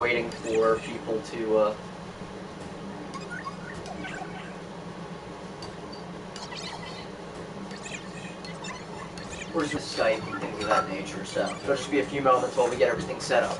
waiting for people to, we're just with Skype and things of that nature, so it'll just be a few moments while we get everything set up.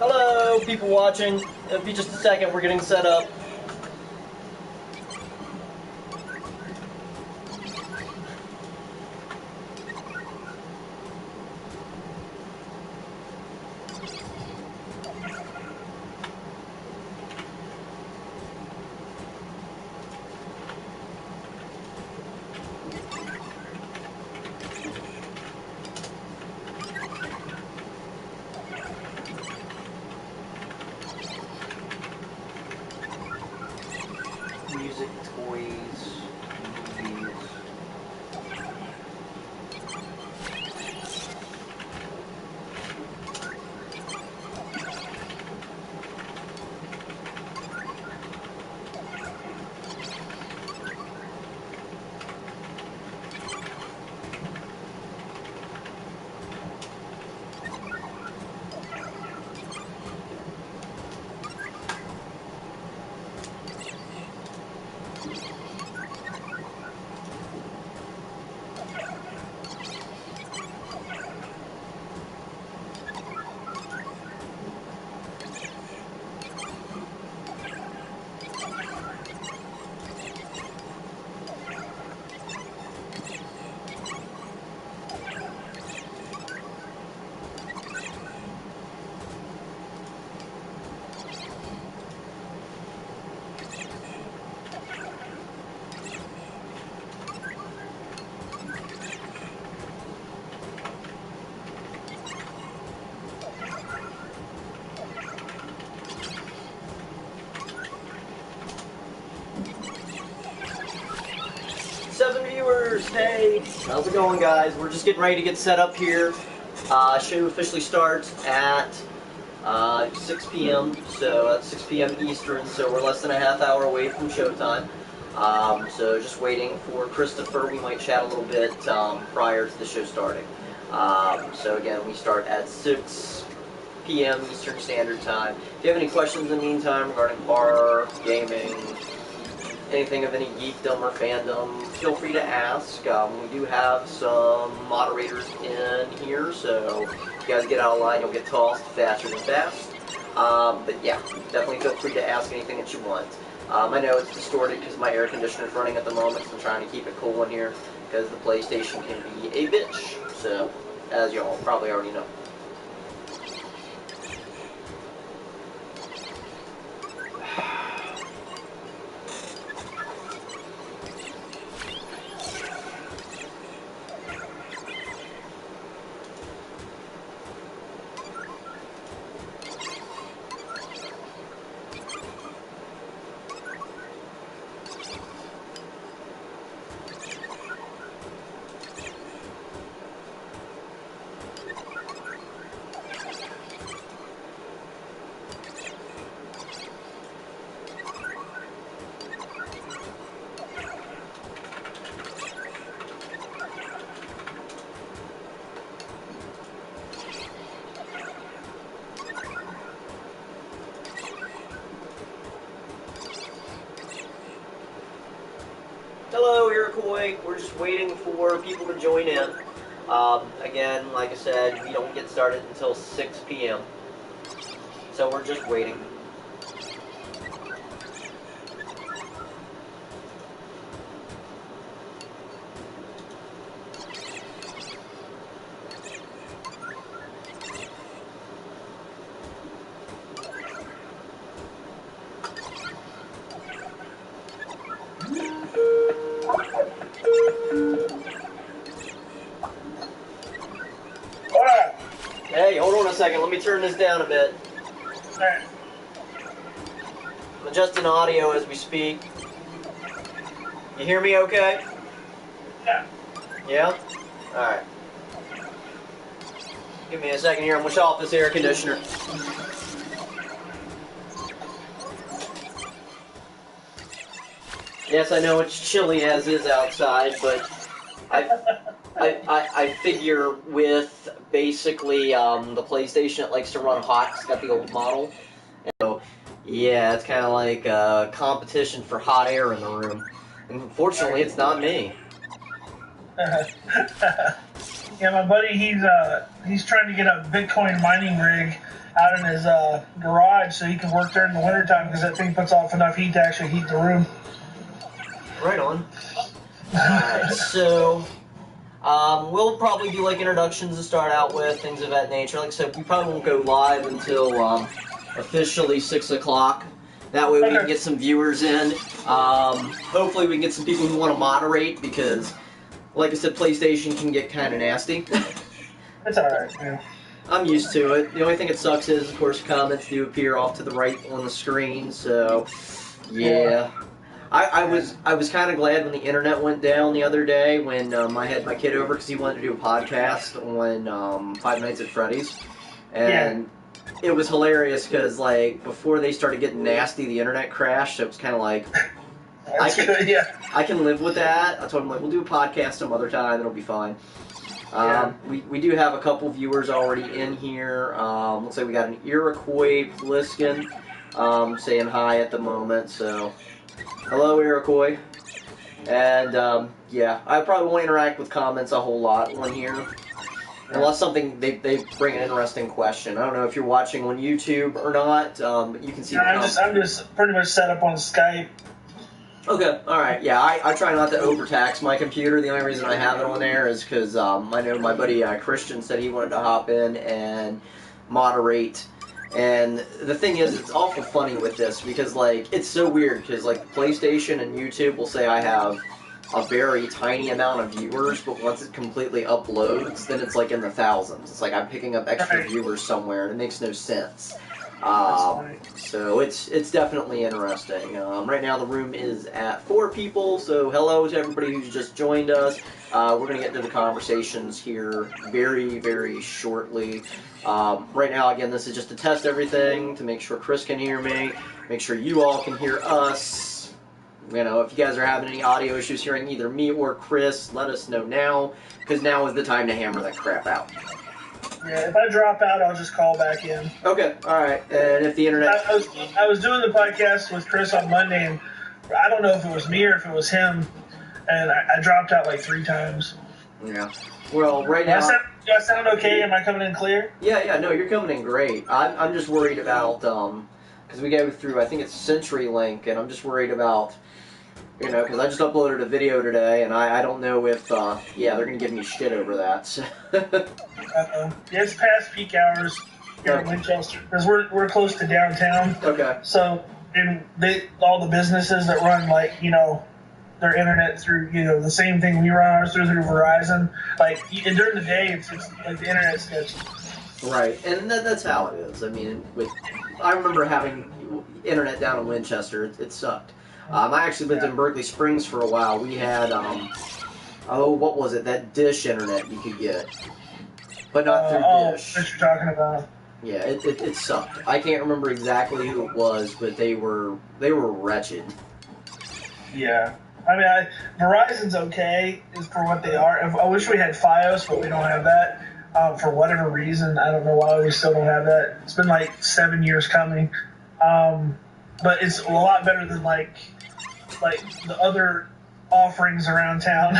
Hello, people watching. It'll be just a second, we're getting set up. Hey. How's it going, guys? We're just getting ready to get set up here. Show officially starts at 6 p.m. So that's 6 p.m. Eastern. So we're less than a half hour away from showtime. So just waiting for Christopher. We might chat a little bit prior to the show starting. So again, we start at 6 p.m. Eastern Standard Time. If you have any questions in the meantime regarding horror, gaming, anything of any geekdom or fandom, feel free to ask. We do have some moderators in here, so if you guys get out of line, you'll get tossed faster than fast. But yeah, definitely feel free to ask anything that you want. I know it's distorted because my air conditioner is running at the moment, so I'm trying to keep it cool in here because the PlayStation can be a bitch. So, as y'all probably already know. Hello, Iroquois. We're just waiting for people to join in. Again, like I said, we don't get started until 6 p.m. So we're just waiting. Hey, hold on a second. Let me turn this down a bit. Alright. I'm adjusting audio as we speak. You hear me okay? Yeah. Yeah? Alright. Give me a second here. I'm going to shut off this air conditioner. Yes, I know it's chilly as is outside, but I figure with basically the PlayStation, it likes to run hot. It's got the old model. So, yeah, it's kind of like a competition for hot air in the room. And unfortunately, it's not me. Yeah, my buddy, he's trying to get a Bitcoin mining rig out in his garage so he can work there in the wintertime because that thing puts off enough heat to actually heat the room. Right on. Alright, so we'll probably do like introductions to start out with, things of that nature. Like I said, we probably won't go live until officially 6 o'clock. That way we can get some viewers in. Hopefully we can get some people who want to moderate because, like I said, PlayStation can get kind of nasty. It's alright, yeah. I'm used to it. The only thing that sucks is, of course, comments do appear off to the right on the screen, so yeah. I was kind of glad when the internet went down the other day when I had my kid over because he wanted to do a podcast on Five Nights at Freddy's, and it was hilarious because like before they started getting nasty, the internet crashed. So it was kind of like I can live with that. I told him like we'll do a podcast some other time. It'll be fine. We do have a couple viewers already in here. Looks like we got an Iroquois Pliskin saying hi at the moment. So. Hello, Iroquois. And, yeah, I probably won't interact with comments a whole lot on here. Unless something, they bring an interesting question. I don't know if you're watching on YouTube or not, but you can see I'm just pretty much set up on Skype. Okay, alright, yeah, I try not to overtax my computer. The only reason I have it on there is because I know my buddy Christian said he wanted to hop in and moderate. And the thing is, it's awful funny with this because, like, it's so weird because, like, PlayStation and YouTube will say I have a very tiny amount of viewers, but once it completely uploads, then it's, like, in the thousands. It's like I'm picking up extra viewers somewhere, and it makes no sense. So it's definitely interesting. Right now the room is at 4 people, so hello to everybody who's just joined us. We're going to get into the conversations here very, very shortly. Right now, again, this is just to test everything, to make sure Chris can hear me, make sure you all can hear us. You know, if you guys are having any audio issues hearing either me or Chris, let us know now, because now is the time to hammer that crap out. Yeah, if I drop out, I'll just call back in. Okay, alright. And if the internet... I was doing the podcast with Chris on Monday, and I don't know if it was me or if it was him, and I dropped out like 3 times. Yeah. Well, right now... Do I sound okay? Am I coming in clear? Yeah, no, you're coming in great. I'm just worried about, because we go through, I think it's CenturyLink, and I'm just worried about, you know, because I just uploaded a video today, and I don't know if, yeah, they're going to give me shit over that. So. It's past peak hours here in Winchester, because we're close to downtown. Okay. So, and all the businesses that run, like, you know, their internet through, you know, the same thing we run ours through Verizon. Like, and during the day, it's like the internet's sketchy. Right, and that's how it is. I mean, I remember having internet down in Winchester. It sucked. I actually lived in Berkeley Springs for a while. We had, what was it? That dish internet you could get, but not through dish. What you're talking about? Yeah, it sucked. I can't remember exactly who it was, but they were wretched. Yeah. I mean, Verizon's okay is for what they are. I wish we had Fios, but we don't have that. For whatever reason, I don't know why we still don't have that. It's been like 7 years coming. But it's a lot better than like the other offerings around town.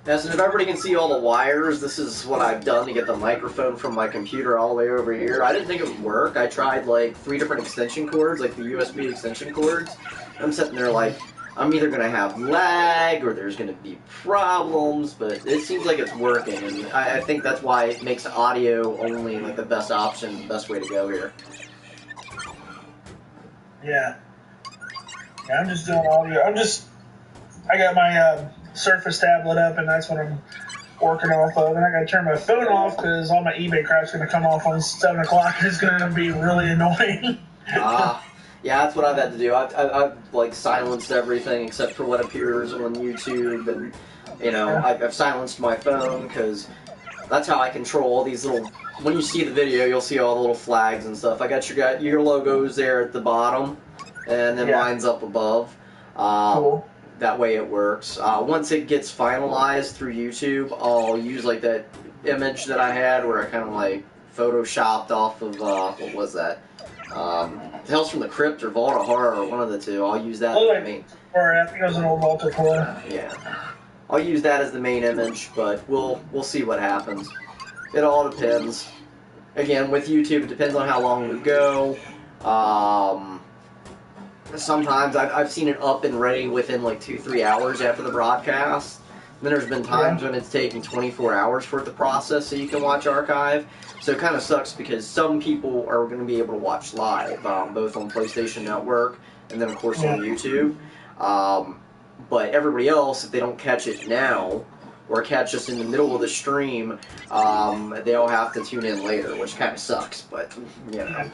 Now, so if everybody can see all the wires, this is what I've done to get the microphone from my computer all the way over here. I didn't think it would work. I tried like 3 different extension cords, like the USB extension cords. I'm sitting there like, I'm either going to have lag or there's going to be problems, but it seems like it's working, and I think that's why it makes audio only like the best option, the best way to go here. Yeah, I'm just doing audio. I got my Surface tablet up, and that's what I'm working off of, and I got to turn my phone off because all my eBay crap's going to come off on 7 o'clock, and it's going to be really annoying. Yeah, that's what I've had to do. I've like silenced everything except for what appears on YouTube, and you know, I've silenced my phone because that's how I control all these little. When you see the video, you'll see all the little flags and stuff. I got your logos there at the bottom, and then mine's up above. Cool. That way it works. Once it gets finalized through YouTube, I'll use like that image that I had where I kind of like photoshopped off of what was that? Tales from the Crypt or Vault of Horror, or one of the two. I'll use that as the main. Or I think it was an old Vault of Horror. Yeah, I'll use that as the main image, but we'll see what happens. It all depends. Again, with YouTube, it depends on how long we go. Sometimes I've seen it up and ready within like 2-3 hours after the broadcast. Then there's been times when it's taken 24 hours for it to process so you can watch archive. So it kind of sucks because some people are going to be able to watch live, both on PlayStation Network and then of course on YouTube. But everybody else, if they don't catch it now or catch us in the middle of the stream, they'll have to tune in later, which kind of sucks, but, you know.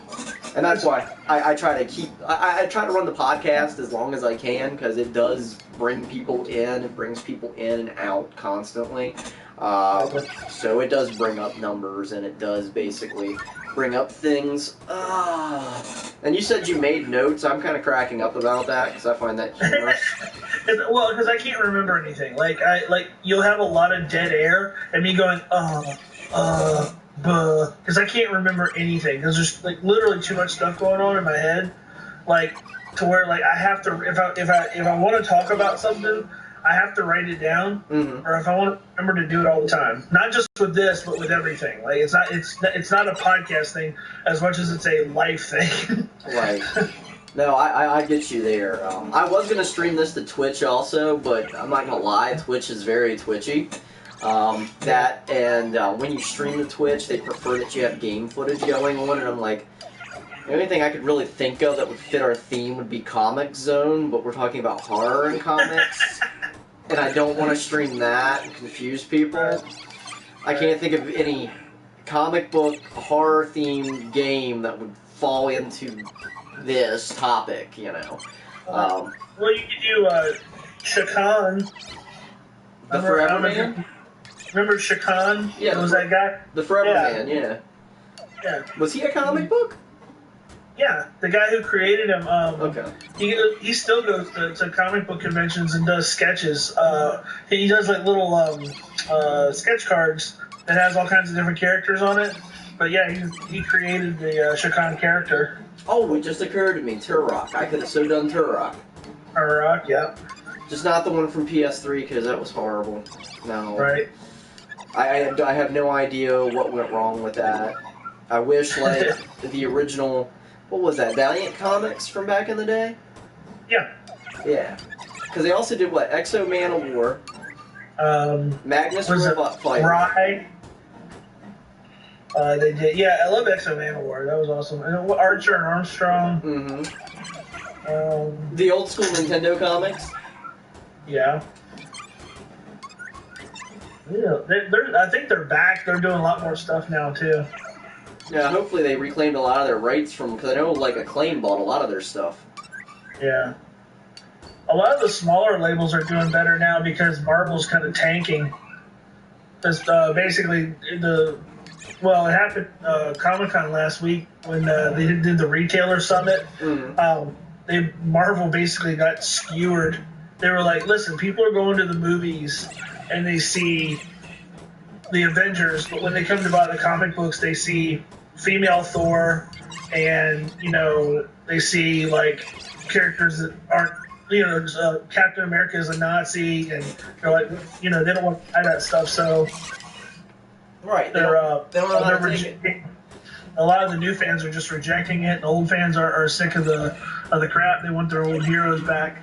And that's why I try to I try to run the podcast as long as I can, because it does bring people in, it brings people in and out constantly. So it does bring up numbers, and it does basically bring up things. And you said you made notes. I'm kind of cracking up about that, because I find that humorous. Well, because I can't remember anything. Like you'll have a lot of dead air, and me going, because I can't remember anything. There's just like literally too much stuff going on in my head, like to where like I have to if I want to talk about something, I have to write it down, or if I want to remember to do it all the time. Not just with this, but with everything. Like it's not a podcast thing as much as it's a life thing. Right. No, I get you there. I was going to stream this to Twitch also, but I'm not going to lie, Twitch is very twitchy. When you stream to Twitch, they prefer that you have game footage going on, and I'm like, the only thing I could really think of that would fit our theme would be Comic Zone, but we're talking about horror and comics, and I don't want to stream that and confuse people. I can't think of any comic book horror-themed game that would fall into this topic, you know. Well, you could do Shakan. The Forever Man? Remember Shakan? Yeah. Was that guy? The Forever Man, yeah. Yeah. Was he a comic book? Yeah, the guy who created him. Okay. He still goes to comic book conventions and does sketches. He does like little sketch cards that has all kinds of different characters on it. But yeah, he created the Shakan character. Oh, it just occurred to me, Turok. I could have so done Turok. Turok, yeah. Just not the one from PS3 because that was horrible. No. Right. I have no idea what went wrong with that. I wish like the original. What was that? Valiant Comics from back in the day? Yeah. Yeah. Because they also did what? Exo Man of War. Magnus Robot Fighter. Right. They did. Yeah, I love Exo Man of War. That was awesome. And Archer and Armstrong. Mm-hmm. The old school Nintendo comics. Yeah. Yeah. I think they're back. They're doing a lot more stuff now too. Yeah, hopefully they reclaimed a lot of their rights from, because I know like Acclaim bought a lot of their stuff. Yeah. A lot of the smaller labels are doing better now because Marvel's kind of tanking. Because basically it happened Comic-Con last week when they did the retailer summit. Mm-hmm. Marvel basically got skewered. They were like, listen, people are going to the movies and they see the Avengers, but when they come to buy the comic books, they see female Thor, and they see like characters that aren't, Captain America is a Nazi, and they're like, they don't want to buy that stuff, so right. They're a lot of the new fans are just rejecting it. The old fans are sick of the crap. They want their old heroes back.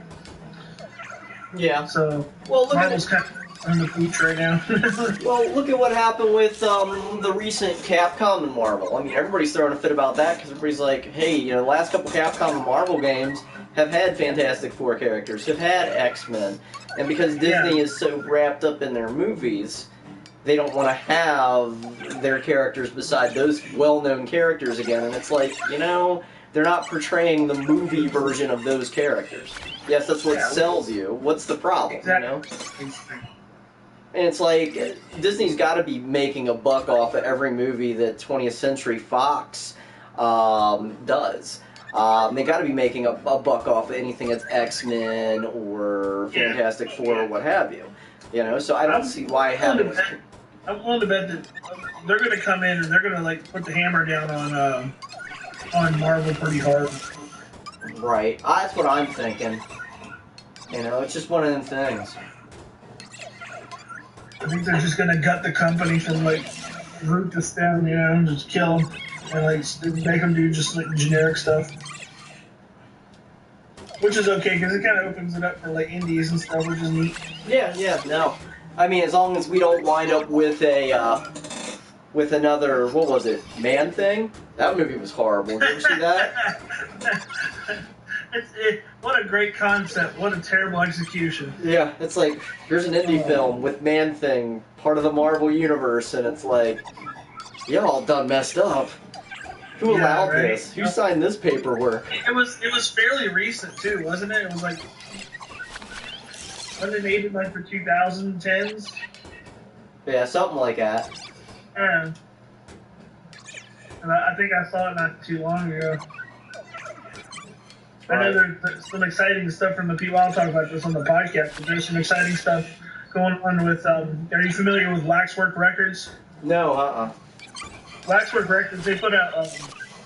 Yeah. So look Marvel's kind of on the boots right now. Well, look at what happened with the recent Capcom and Marvel. I mean, everybody's throwing a fit about that because everybody's like, hey, the last couple Capcom and Marvel games have had Fantastic Four characters, have had X-Men, and because Disney is so wrapped up in their movies, they don't want to have their characters beside those well-known characters again, and it's like, they're not portraying the movie version of those characters. Yes, that's what sells you. What's the problem, Exactly. And it's like, Disney's got to be making a buck off of every movie that 20th Century Fox does. They got to be making a buck off of anything that's X-Men or Fantastic Four or what have you. So I don't see why having... I'm willing to bet that they're going to come in and they're going to like put the hammer down on Marvel pretty hard. Right. That's what I'm thinking. It's just one of them things. I think they're just gonna gut the company from like root to stem, just kill them and like make them do just like generic stuff, which is okay because it kind of opens it up for like indies and stuff, which is neat. Yeah, no. I mean, as long as we don't wind up with with another, what was it, Man Thing? That movie was horrible. Did you ever see that? What a great concept. What a terrible execution. Yeah, it's like, here's an indie film with Man Thing, part of the Marvel Universe, and it's like, y'all done messed up. Who allowed this? Who signed this paperwork? It was fairly recent, too, wasn't it? It was like, wasn't it made in like the 2010s? Yeah, something like that. Yeah. And I think I saw it not too long ago. I know there's some exciting stuff from the people. I'll talk about this on the podcast, but there's some exciting stuff going on with. Are you familiar with Waxwork Records? No, Waxwork Records, they put out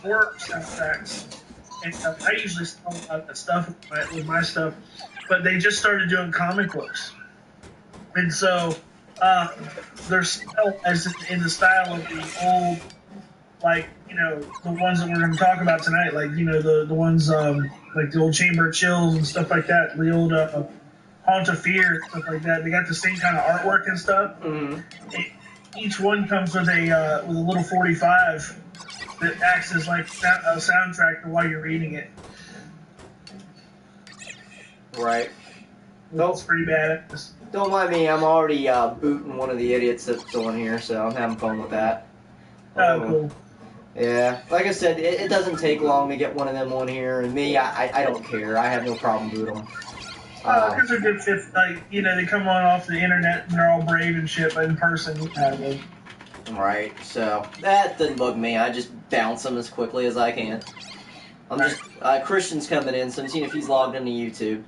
horror soundtracks. And I usually sell that stuff with my stuff, but they just started doing comic books. And so they're still as in the style of the old, like, the ones that we're going to talk about tonight, like, the ones like the old Chamber of Chills and stuff like that, the old Haunt of Fear, stuff like that. They got the same kind of artwork and stuff. Mm-hmm. Each one comes with a little 45 that acts as like a soundtrack while you're reading it. Right. That's pretty badass. Don't mind me, I'm already booting one of the idiots that's on here, so I'm having fun with that. Oh, cool. Yeah, like I said, it doesn't take long to get one of them on here, and me, I don't care. I have no problem booting them. Because they're dipshits, like, you know, they come on off the internet and they're all brave and shit, but in person, Right, so that doesn't bug me. I just bounce them as quickly as I can. I'm just, Christian's coming in, so I'm seeing if he's logged into YouTube.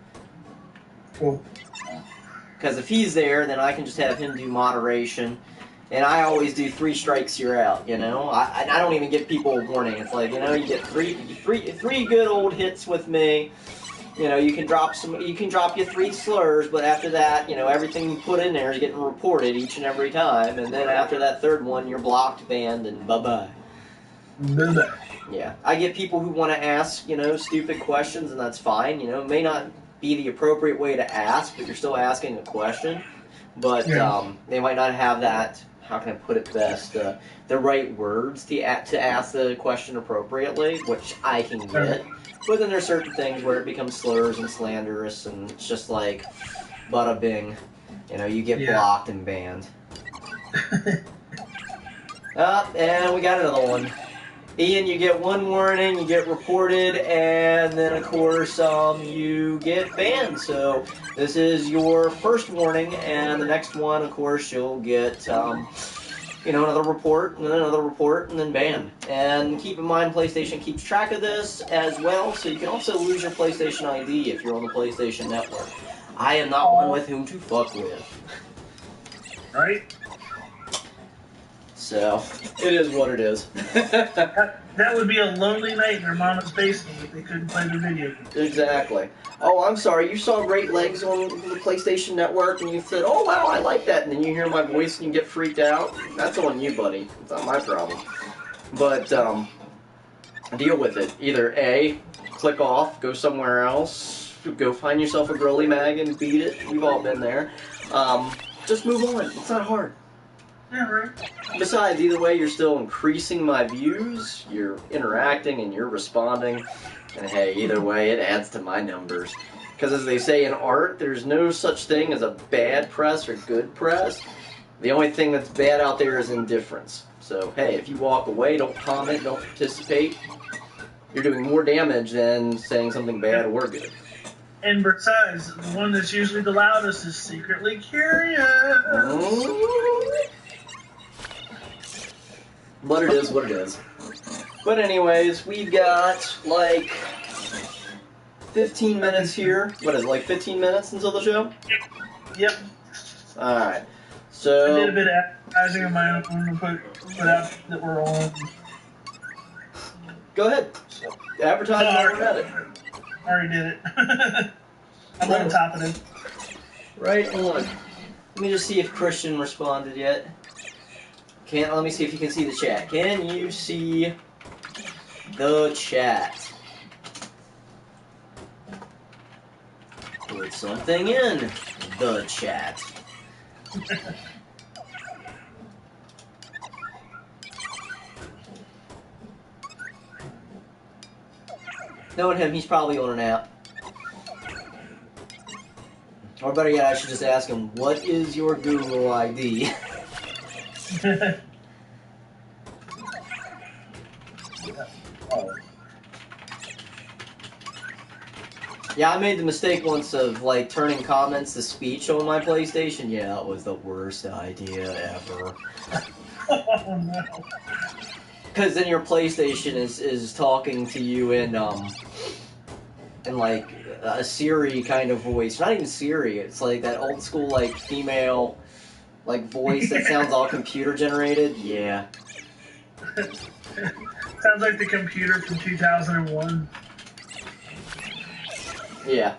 Cool. Because if he's there, then I can just have him do moderation. And I always do 3 strikes, you're out, you know? I don't even give people a warning. It's like, you know, you get three good old hits with me. You know, you can drop your 3 slurs, but after that, you know, everything you put in there is getting reported each and every time. And then after that 3rd one, you're blocked, banned, and bye-bye. Bye-bye. Yeah, I get people who want to ask, you know, stupid questions, and that's fine. You know, it may not be the appropriate way to ask, but you're still asking a question. But they might not have that, how can I put it best, the right words to ask the question appropriately, which I can get. But then there's certain things where it becomes slurs and slanderous, and it's just like, bada bing. You know, you get blocked and banned. And we got another one. Ian, you get 1 warning, you get reported, and then of course you get banned. So this is your first warning, and the next one, of course, you'll get you know, another report, and then another report, and then banned. And keep in mind, PlayStation keeps track of this as well, so you can also lose your PlayStation ID if you're on the PlayStation Network. I am not one with whom to fuck with. Right? So, it is what it is. That would be a lonely night in their mama's basement if they couldn't play the video game. Exactly. Oh, I'm sorry, you saw Great Legs on the PlayStation Network and you said, oh wow, I like that, and then you hear my voice and you get freaked out? That's on you, buddy. It's not my problem. But, deal with it. Either A, click off, go somewhere else, go find yourself a girly mag and beat it. We've all been there. Just move on. It's not hard. Yeah, right. Besides, either way, you're still increasing my views, you're interacting, and you're responding. And hey, either way, it adds to my numbers. Because as they say in art, there's no such thing as a bad press or good press. The only thing that's bad out there is indifference. So hey, if you walk away, don't comment, don't participate, you're doing more damage than saying something bad or good. And besides, the one that's usually the loudest is secretly curious. But it is what it is. But anyways, we've got like 15 minutes here. What is it, like 15 minutes until the show? Yep. Alright. So I did a bit of advertising on my own to put out that we're on. Go ahead. Advertise while we're at it. I already did it. I'm on top of it. Right on. Let me just see if Christian responded yet. Let me see if you can see the chat. Can you see the chat? Put something in the chat. Knowing him, he's probably on an app. Or better yet, I should just ask him, what is your Google ID? Yeah, I made the mistake once of, like, turning comments to speech on my PlayStation. Yeah, it was the worst idea ever. Oh, no. Because then your PlayStation is talking to you in like, a Siri kind of voice. Not even Siri, it's like that old school, like, female, like, voice that sounds all computer-generated. Yeah. Sounds like the computer from 2001. Yeah,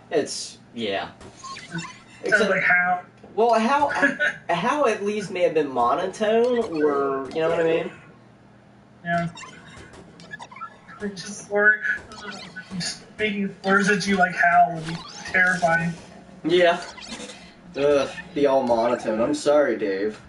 yeah. Sounds like how. Well, how at least may have been monotone, or, you know what I mean? Yeah. Just speaking words at you like Hal would be terrifying. Yeah. Ugh, be all monotone. I'm sorry, Dave.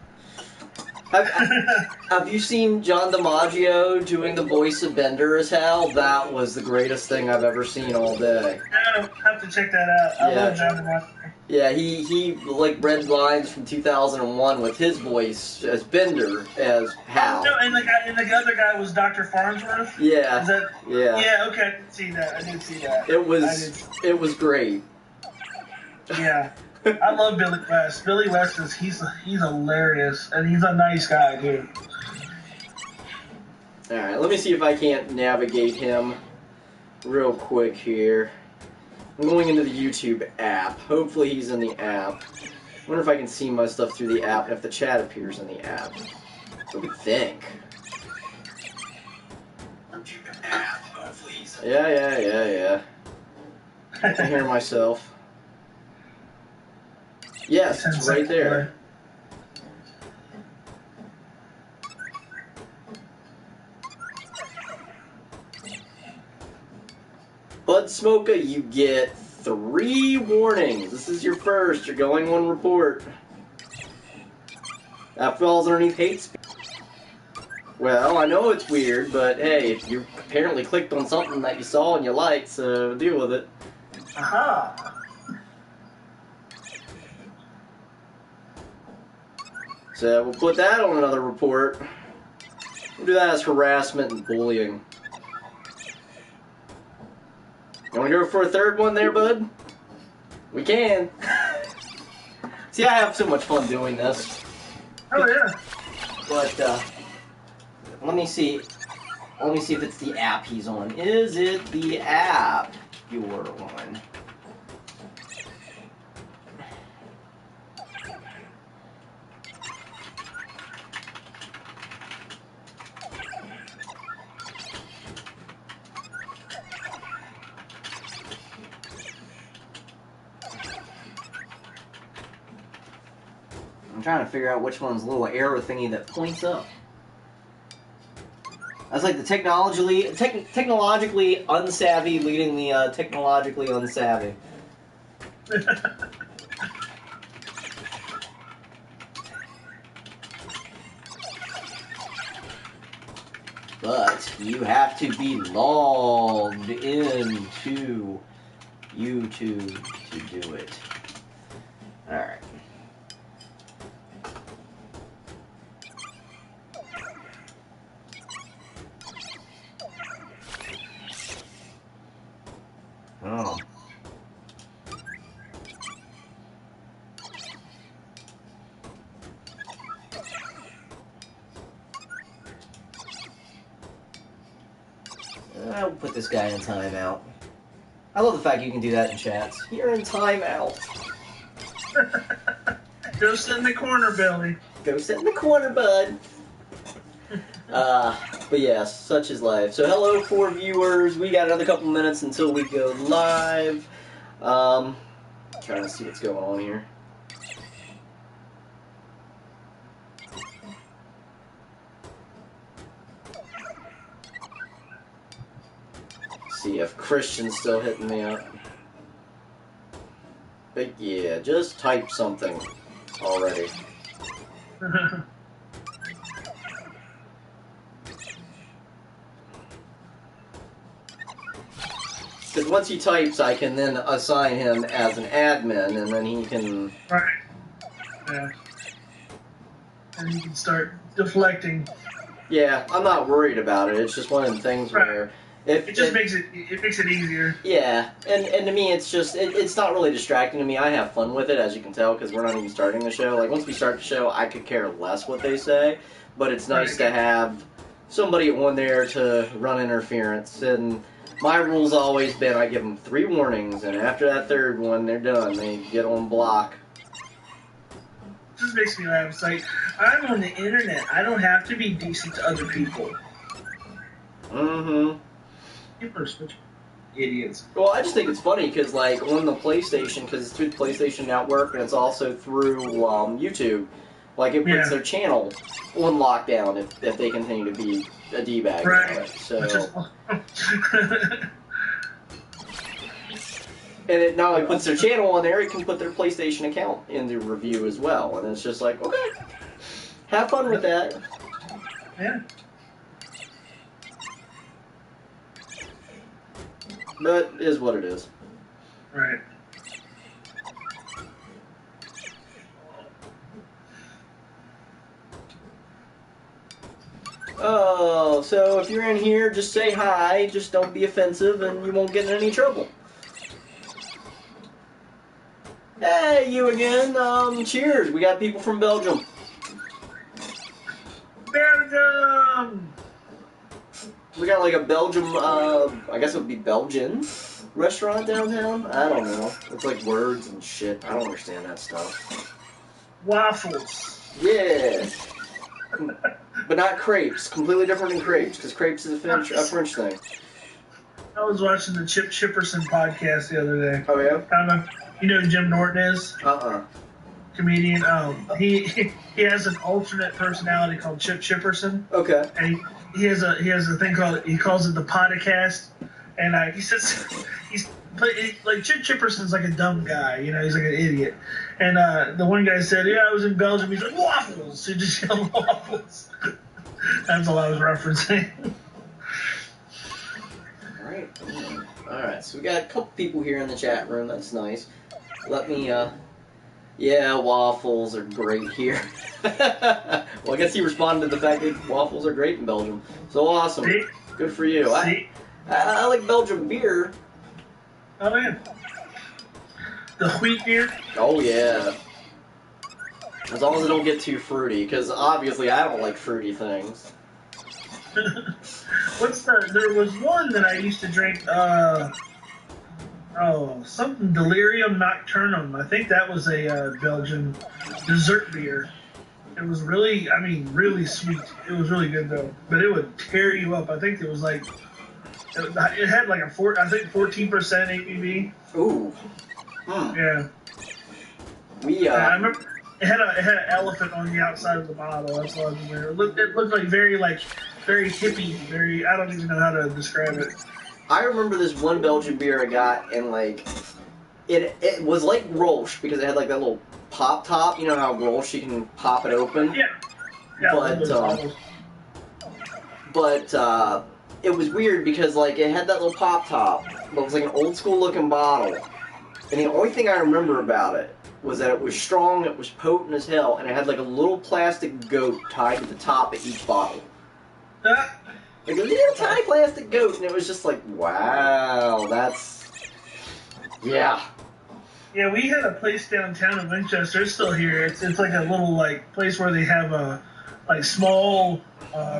Have you seen John DiMaggio doing the voice of Bender as Hal? That was the greatest thing I've ever seen all day. I have to check that out. I love John DiMaggio. Yeah, he like read lines from 2001 with his voice as Bender as Hal. No, and the other guy was Dr. Farnsworth. Yeah. Is that? Yeah. Yeah. Okay, I did see that. It was great. Yeah. I love Billy West. Billy West he's hilarious, and he's a nice guy too. All right, let me see if I can't navigate him real quick here. I'm going into the YouTube app. Hopefully he's in the app. I wonder if I can see my stuff through the app and if the chat appears in the app. What do we think? Yeah. I can hear myself. Yes, it's right there. Bud Smoker, you get 3 warnings. This is your first. You're going on report. That falls underneath hate speech. Well, I know it's weird, but hey, you apparently clicked on something that you saw and you liked, so deal with it. Aha! So we'll put that on another report. We'll do that as harassment and bullying. You want to go for a third one there, bud? We can. See, I have so much fun doing this. Oh yeah. But let me see. Let me see if it's the app he's on. Is it the app you're on? I'm trying to figure out which one's the little arrow thingy that points up. That's like the technologically unsavvy leading the technologically unsavvy. But you have to be logged into YouTube to do it. Alright. Oh. I'll put this guy in timeout. I love the fact you can do that in chats. You're in timeout. Go sit in the corner, Billy. Go sit in the corner, bud. But yes, such is life. So hello, 4 viewers. We got another couple minutes until we go live. Trying to see what's going on here. See if Christian's still hitting me up. But yeah, just type something already. Because once he types, I can then assign him as an admin, and then he can... Right. Yeah. And you can start deflecting. Yeah, I'm not worried about it. It's just one of the things where... It just makes it easier. Yeah, and to me, it's just, it's not really distracting to me. I have fun with it, as you can tell, because we're not even starting the show. Like, once we start the show, I could care less what they say, but it's nice to have somebody on there to run interference, and my rule's always been I give them 3 warnings, and after that 3rd one, they're done. They get on block. It just makes me laugh. It's like, I'm on the internet. I don't have to be decent to other people. Mm-hmm. People are such idiots. Well, I just think it's funny because, like, on the PlayStation, because it's through the PlayStation Network and it's also through YouTube, like, it puts their channel on lockdown if they continue to be a D-bag. Right. So, and it not only puts their channel on there, it can put their PlayStation account in the review as well. And it's just like, okay, have fun with that. Yeah. But it is what it is. Right. Oh, so if you're in here, just say hi, just don't be offensive, and you won't get in any trouble. Hey, you again. Cheers. We got people from Belgium. Belgium! We got like a Belgium, I guess it would be Belgian restaurant downtown. I don't know. It's like words and shit. I don't understand that stuff. Waffles. Yeah. But not crepes. Completely different than crepes, because crepes is a French thing. I was watching the Chip Chipperson podcast the other day. Oh, yeah? I don't know. You know who Jim Norton is? Comedian. He has an alternate personality called Chip Chipperson. Okay. And he has a thing called, he calls it the podcast, and he says he's like Chip Chipperson's like a dumb guy, you know, he's like an idiot. And the one guy said, "Yeah, I was in Belgium." He's like, "Waffles." He just yelled waffles. That's all I was referencing. All right. So we got a couple people here in the chat room. That's nice. Let me. Yeah, waffles are great here. Well, I guess he responded to the fact that waffles are great in Belgium. So awesome. See? Good for you. I like Belgian beer. Oh man. The wheat beer. Oh yeah. As long as it don't get too fruity, because obviously I don't like fruity things. There was one that I used to drink, something Delirium Nocturnum. I think that was a Belgian dessert beer. It was really, really sweet. It was really good though, but it would tear you up. I think it was like, it had like 14% ABV. Ooh. Yeah. I remember it had an elephant on the outside of the bottle. That's all I remember. It looked like very hippie, I don't even know how to describe it. I remember this one Belgian beer I got, and like, it was like Rolsch, because it had like that little pop top. You know how Rolsch, you can pop it open? Yeah. But it was weird because like it had that little pop top, but it was like an old school looking bottle. And the only thing I remember about it was that it was strong, it was potent as hell, and it had like a little plastic goat tied to the top of each bottle. Like a little tiny plastic goat, and it was just like, wow, that's... Yeah. Yeah, we had a place downtown in Winchester. It's still here. It's like a little like place where they have small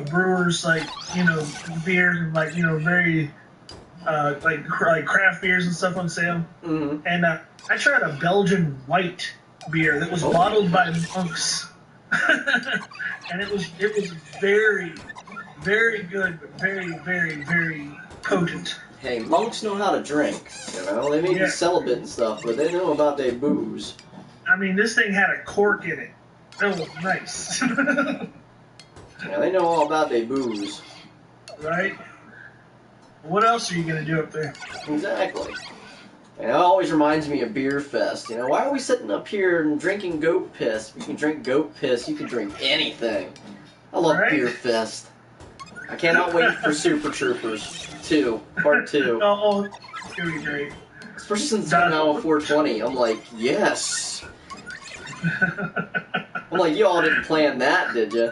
brewers, beers and very like craft beers and stuff on sale. Mm-hmm. And I tried a Belgian white beer that was bottled by monks, and it was very, very good, but very, very, very potent. Hey, monks know how to drink, you know? They may be celibate and stuff, but they know about their booze. This thing had a cork in it. That was nice. Yeah, they know all about their booze. Right? What else are you going to do up there? Exactly. And it always reminds me of Beer Fest. You know, why are we sitting up here and drinking goat piss? If you can drink goat piss, you can drink anything. I love Beer Fest. I cannot wait for Super Troopers 2, Part 2. Oh, it's going to be great. Especially since it's coming out on 420. I'm like, yes. I'm like, you all didn't plan that, did you?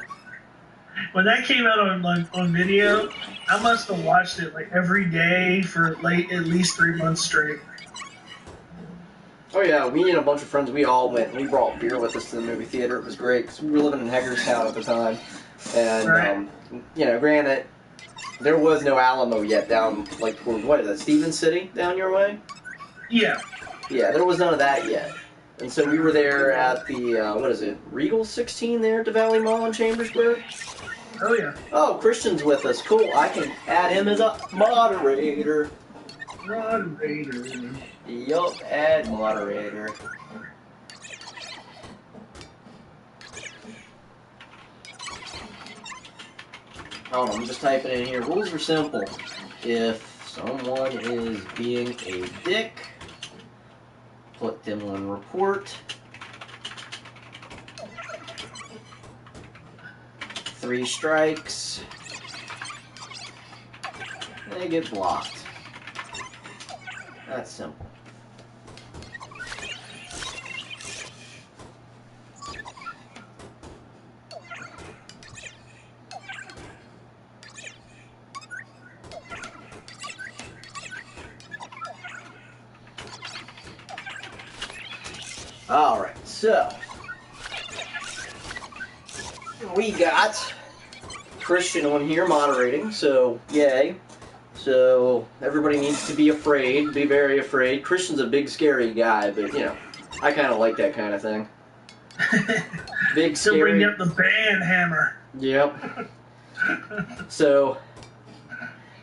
When that came out on video, I must have watched it like every day for at least 3 months straight. Oh yeah, me and a bunch of friends, we all went. We brought beer with us to the movie theater. It was great because we were living in Hagerstown at the time, and granted, there was no Alamo yet down like toward what is that, Stevens City down your way? Yeah. Yeah, there was none of that yet, and so we were there at the Regal 16 there at the Valley Mall in Chambersburg. Oh yeah. Oh, Christian's with us. Cool. I can add him as a moderator. Moderator. Yup, add moderator. Oh, I'm just typing in here. Rules are simple. If someone is being a dick, put them on report. 3 strikes. They get blocked. That's simple. Alright, so we got Christian on here moderating, so yay. So everybody needs to be afraid, be very afraid. Christian's a big scary guy, but you know, I kind of like that kind of thing. Big Still scary. bring up the band hammer. Yep. So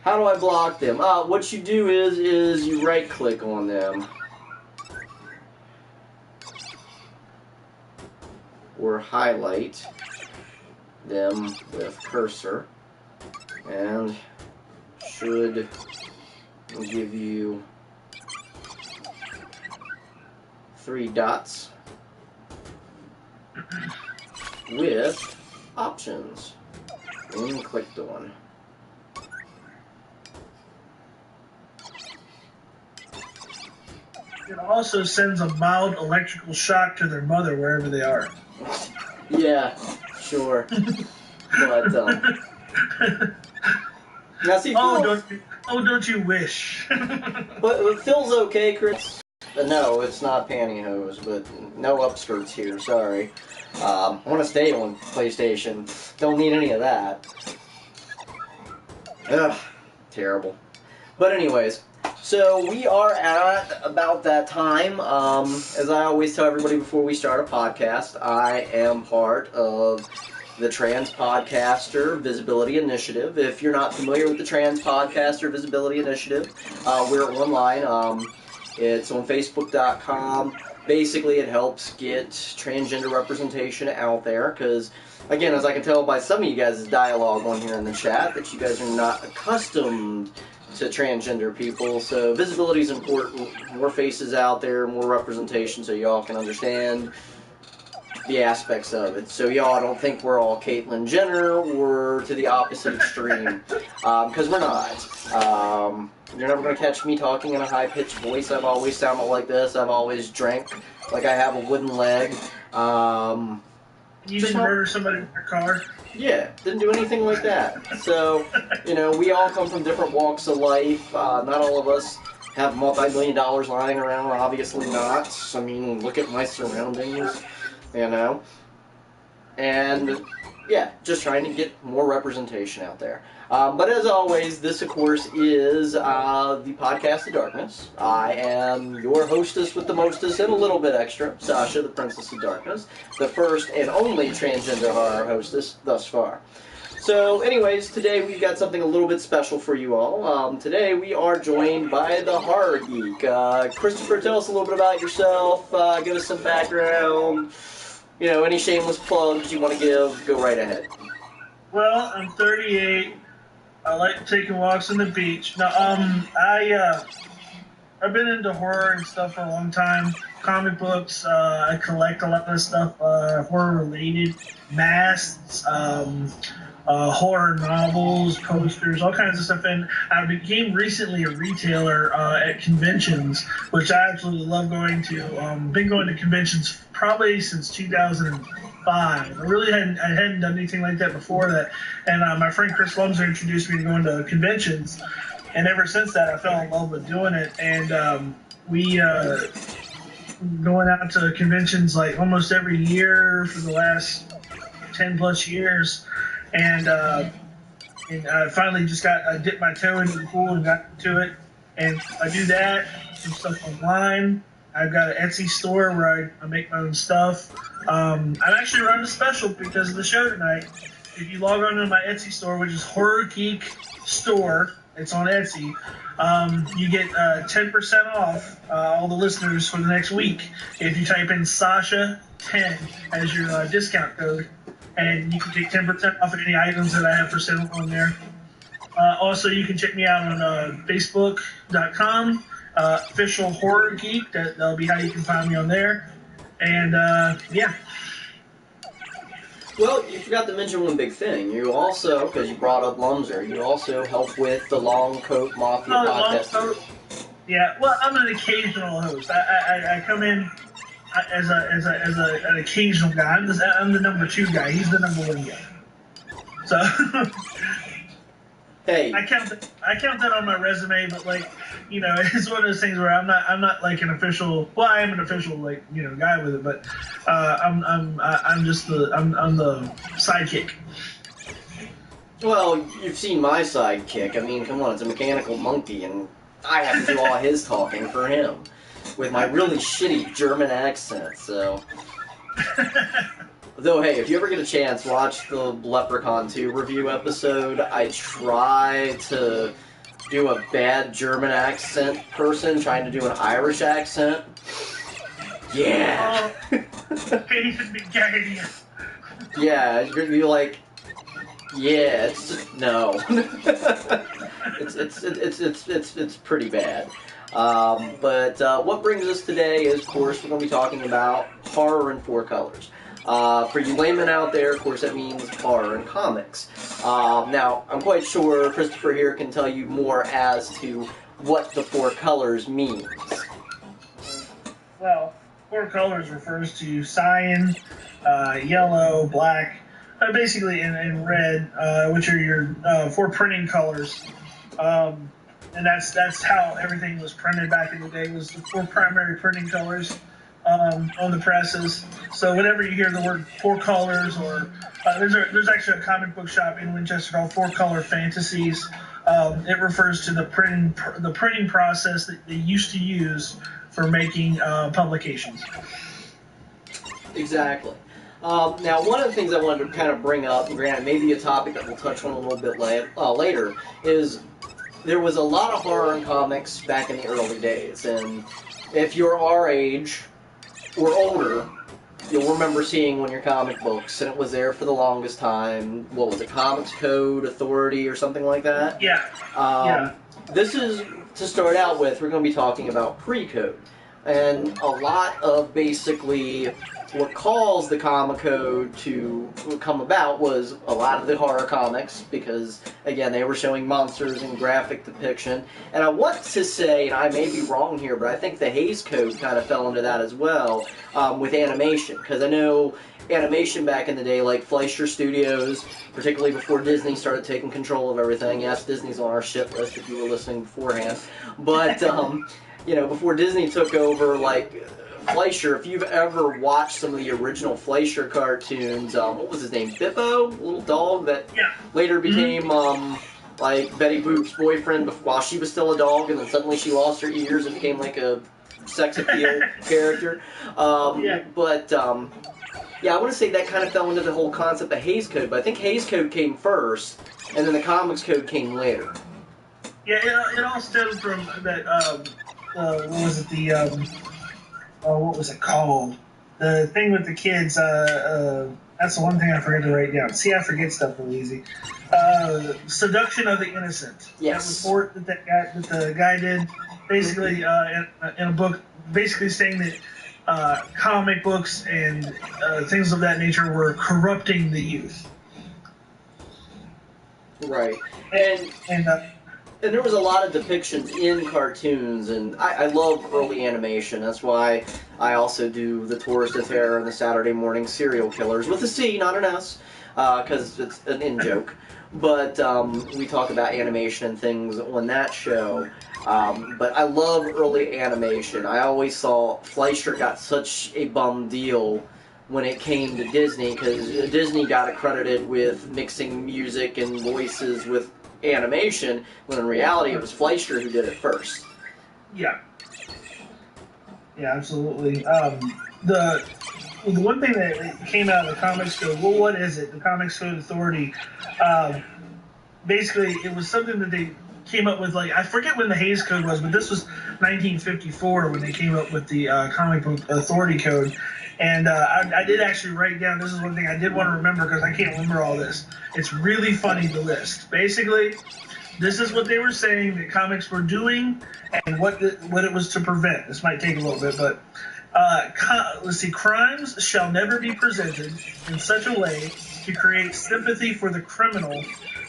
how do I block them? What you do is you right click on them. Or highlight them with cursor, and should give you 3 dots with options when clicked on. It also sends a mild electrical shock to their mother wherever they are. Yeah, sure. But now see, don't you wish? but Phil's okay, Chris. No, it's not pantyhose, but no upskirts here. Sorry. I want to stay on PlayStation. Don't need any of that. Ugh, terrible. But anyways, so we are at about that time. As I always tell everybody before we start a podcast, I am part of the Trans Podcaster Visibility Initiative. If you're not familiar with the Trans Podcaster Visibility Initiative, we're online. It's on Facebook.com. Basically, it helps get transgender representation out there, because, again, as I can tell by some of you guys' dialogue on here in the chat, that you guys are not accustomed to transgender people, so visibility is important. More faces out there, more representation, so y'all can understand the aspects of it. So y'all don't think we're all Caitlyn Jenner, we're to the opposite extreme, because we're not. You're never going to catch me talking in a high-pitched voice. I've always sounded like this. I've always drank like I have a wooden leg. You didn't murder somebody with your car? Yeah, didn't do anything like that. So, you know, we all come from different walks of life. Not all of us have multi-million dollars lying around, obviously not. I mean, look at my surroundings, you know. And, yeah, just trying to get more representation out there. But as always, this, of course, is the Podcast of Darkness. I am your hostess with the mostest and a little bit extra, Sasha, the Princess of Darkness, the first and only transgender horror hostess thus far. So, anyways, today we've got something a little bit special for you all. Today we are joined by the Horror Geek. Christopher, tell us a little bit about yourself, give us some background, you know, any shameless plugs you want to give, go right ahead. Well, I'm 38. I like taking walks on the beach. Now, I've been into horror and stuff for a long time. Comic books. I collect a lot of stuff horror related, masks, horror novels, posters, all kinds of stuff. And I became recently a retailer at conventions, which I absolutely love going to. Been going to conventions probably since 2005. I hadn't done anything like that before that. And my friend Chris Lumser introduced me to going to conventions. And ever since that, I fell in love with doing it. And we going out to conventions like almost every year for the last 10 plus years. And I finally just I dipped my toe into the pool and got to it. And I do that, some stuff online. I've got an Etsy store where I make my own stuff. I'm actually running a special because of the show tonight. If you log on to my Etsy store, which is Horror Geek Store, it's on Etsy, you get 10% off all the listeners for the next week if you type in Sasha10 as your discount code. And you can take 10% off of any items that I have for sale on there. Also, you can check me out on Facebook.com, official Horror Geek. That'll be how you can find me on there. And, yeah. Well, you forgot to mention one big thing. You also, because you brought up Lumser, you also help with the Long Coat Mafia podcast. Yeah, well, I'm an occasional host. I come in as an occasional guy. I'm the number 2 guy. He's the number 1 guy. So Hey, I count that on my resume, but like, you know, it's one of those things where I'm not like an official. Well, I am an official like, you know, guy with it, but I'm just I'm the sidekick. well, you've seen my sidekick. I mean, come on, it's a mechanical monkey, and I have to do all his talking for him with my really shitty German accent. So, though, hey, if you ever get a chance, watch the Leprechaun 2 review episode. I try to do a bad German accent person trying to do an Irish accent. Yeah. Yeah, you're like, yeah, it's just, no. it's pretty bad. But what brings us today is, of course, we're going to be talking about horror in 4 colors. For you laymen out there, of course, that means horror in comics. Now, I'm quite sure Christopher here can tell you more as to what the 4 colors means. Well, 4 colors refers to cyan, yellow, black, basically in red, which are your 4 printing colors. And that's how everything was printed back in the day, was the 4 primary printing colors on the presses. So whenever you hear the word 4 colors, or there's actually a comic book shop in Winchester called 4 Color Fantasies. It refers to the printing process that they used to use for making publications. Exactly. Now, one of the things I wanted to kind of bring up, and granted, maybe a topic that we'll touch on a little bit later, is there was a lot of horror in comics back in the early days, and if you're our age or older, you'll remember seeing one of your comic books, and it was there for the longest time. What was it, Comics Code Authority or something like that? Yeah. This is, to start out with, we're going to be talking about pre-code. And a lot of basically what caused the comic code to come about was a lot of the horror comics, because, again, they were showing monsters in graphic depiction. And I want to say, and I may be wrong here, but I think the Hays Code kind of fell into that as well, with animation. Because I know animation back in the day, like Fleischer Studios, particularly before Disney started taking control of everything. Yes, Disney's on our shit list if you were listening beforehand. But, you know, before Disney took over, like, Fleischer, if you've ever watched some of the original Fleischer cartoons, what was his name? Bippo? A little dog that later became, like, Betty Boop's boyfriend while she was still a dog, and then suddenly she lost her ears and became, like, a sex appeal character. But, yeah, I want to say that kind of fell into the whole concept of Hays Code, but I think Hays Code came first, and then the Comics Code came later. Yeah, it all stemmed from that, what was it, what was it called? The thing with the kids, that's the one thing I forget to write down. See, I forget stuff real easy. Seduction of the Innocent. Yes. That report that the guy did, basically, in a book, basically saying that comic books and things of that nature were corrupting the youth. Right. And there was a lot of depictions in cartoons, and I love early animation. That's why I also do the Tourist of Terror and the Saturday Morning Serial Killers, with a C, not an S, because it's an in-joke. But we talk about animation and things on that show. But I love early animation. I always saw Fleischer got such a bum deal when it came to Disney, because Disney got accredited with mixing music and voices with animation, when in reality it was Fleischer who did it first. Yeah, absolutely. The one thing that came out of the Comics Code, well, what is it? The Comics Code Authority. Basically, it was something that they came up with, like, I forget when the Hays Code was, but this was 1954 when they came up with the Comic Book Authority Code. And I did actually write down, this is one thing I did want to remember because I can't remember all this. It's really funny, the list. Basically, this is what they were saying that comics were doing and what it was to prevent. This might take a little bit, but let's see. Crimes shall never be presented in such a way to create sympathy for the criminal,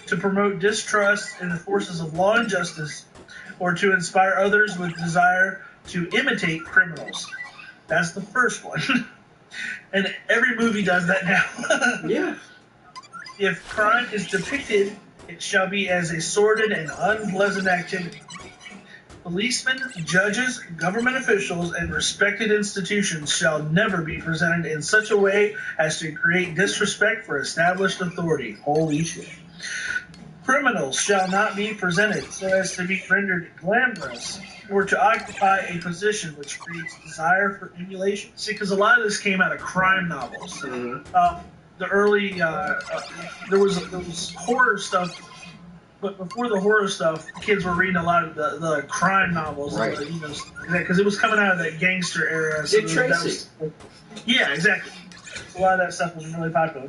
to promote distrust in the forces of law and justice, or to inspire others with desire to imitate criminals. That's the first one. And every movie does that now. Yeah. If crime is depicted It shall be as a sordid and unpleasant activity. Policemen, judges, government officials, and respected institutions shall never be presented in such a way as to create disrespect for established authority. Holy shit. Criminals shall not be presented so as to be rendered glamorous or to occupy a position which creates desire for emulation. See, because a lot of this came out of crime novels. The early, there was horror stuff. But before the horror stuff, kids were reading a lot of the crime novels, right? Because it was coming out of that gangster era. So Dick Tracy. Yeah, exactly. So a lot of that stuff was really popular.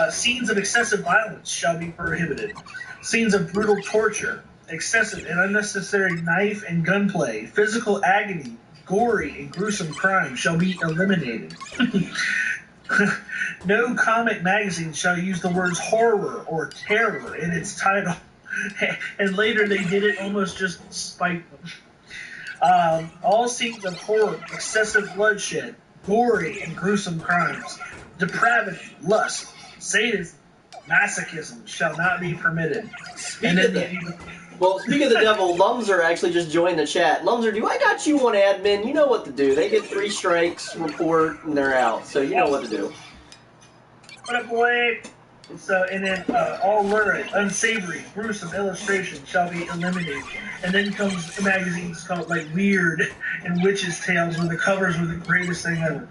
Scenes of excessive violence shall be prohibited. Scenes of brutal torture, excessive and unnecessary knife and gunplay, physical agony, gory and gruesome crime shall be eliminated. No comic magazine shall use the words horror or terror in its title. And later they did it almost just to spite them. All scenes of horror, excessive bloodshed, gory and gruesome crimes, depravity, lust, sadism, masochism shall not be permitted. Speaking of the devil, Lumser actually just joined the chat. Lumser, do I got you on admin? You know what to do. They get 3 strikes, report, and they're out. So you know what to do. What up, boy? So, and then all lurid, unsavory, gruesome illustrations shall be eliminated. And then comes the magazines called like Weird and Witches' Tales, where the covers were the greatest thing ever.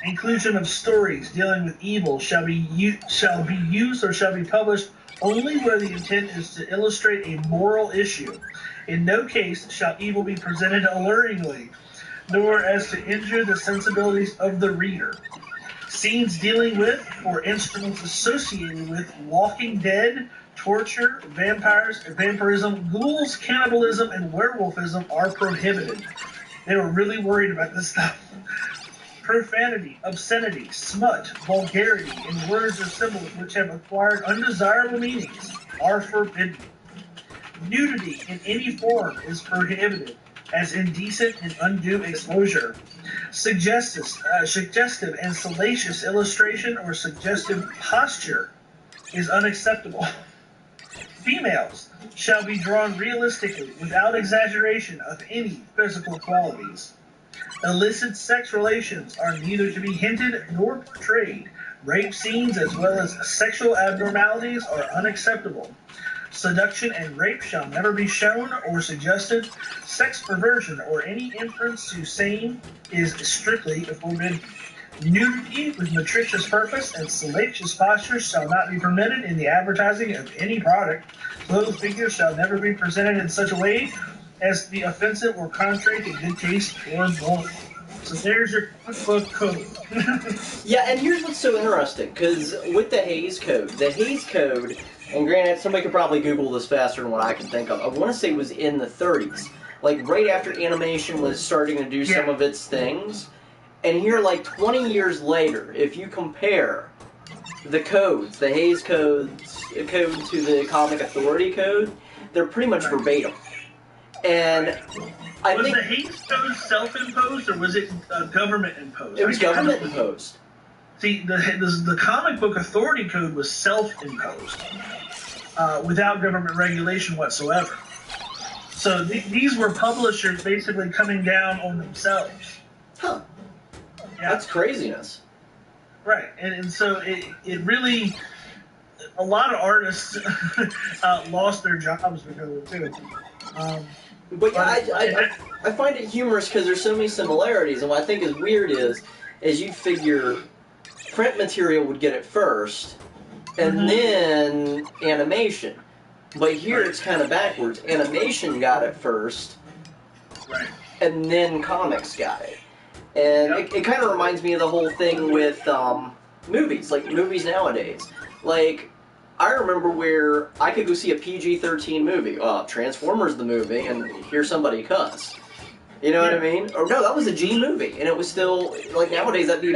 Inclusion of stories dealing with evil shall be used or shall be published only where the intent is to illustrate a moral issue. In no case shall evil be presented alluringly, nor as to injure the sensibilities of the reader. Scenes dealing with or instruments associated with Walking Dead, torture, vampirism, ghouls, cannibalism, and werewolfism are prohibited. They were really worried about this stuff. Profanity, obscenity, smut, vulgarity, and words or symbols which have acquired undesirable meanings are forbidden. Nudity in any form is prohibited as indecent and undue exposure. Suggestive and salacious illustration or suggestive posture is unacceptable. Females shall be drawn realistically without exaggeration of any physical qualities. Illicit sex relations are neither to be hinted nor portrayed. Rape scenes as well as sexual abnormalities are unacceptable. Seduction and rape shall never be shown or suggested. Sex perversion or any inference to same is strictly forbidden. Nudity with meretricious purpose and salacious postures shall not be permitted in the advertising of any product. Clothed figures shall never be presented in such a way as to be offensive or contrary to good taste or moral. So there's your book code. Yeah, and here's what's so interesting, because with the Hays Code, and granted, somebody could probably Google this faster than what I can think of. I want to say it was in the 30s. Like, right after animation was starting to do some of its things. And here, like, 20 years later, if you compare the codes, the Hays code to the Comic Authority Code, they're pretty much verbatim. And I think... Was the Hays Code self-imposed, or was it government-imposed? It was government-imposed. See, the Comic Book Authority Code was self-imposed, without government regulation whatsoever. So these were publishers basically coming down on themselves. Huh. Yeah. That's craziness. Right, and so it really... A lot of artists lost their jobs because of it, too. But yeah, I find it humorous because there's so many similarities, and what I think is weird is you figure print material would get it first, and then animation. But here it's kind of backwards. Animation got it first, and then comics got it. And it kind of reminds me of the whole thing with movies, like movies nowadays. Like, I remember where I could go see a PG-13 movie, Transformers the movie, and hear somebody cuss. You know what I mean? Or no, that was a G movie, and it was still, like, nowadays that'd be,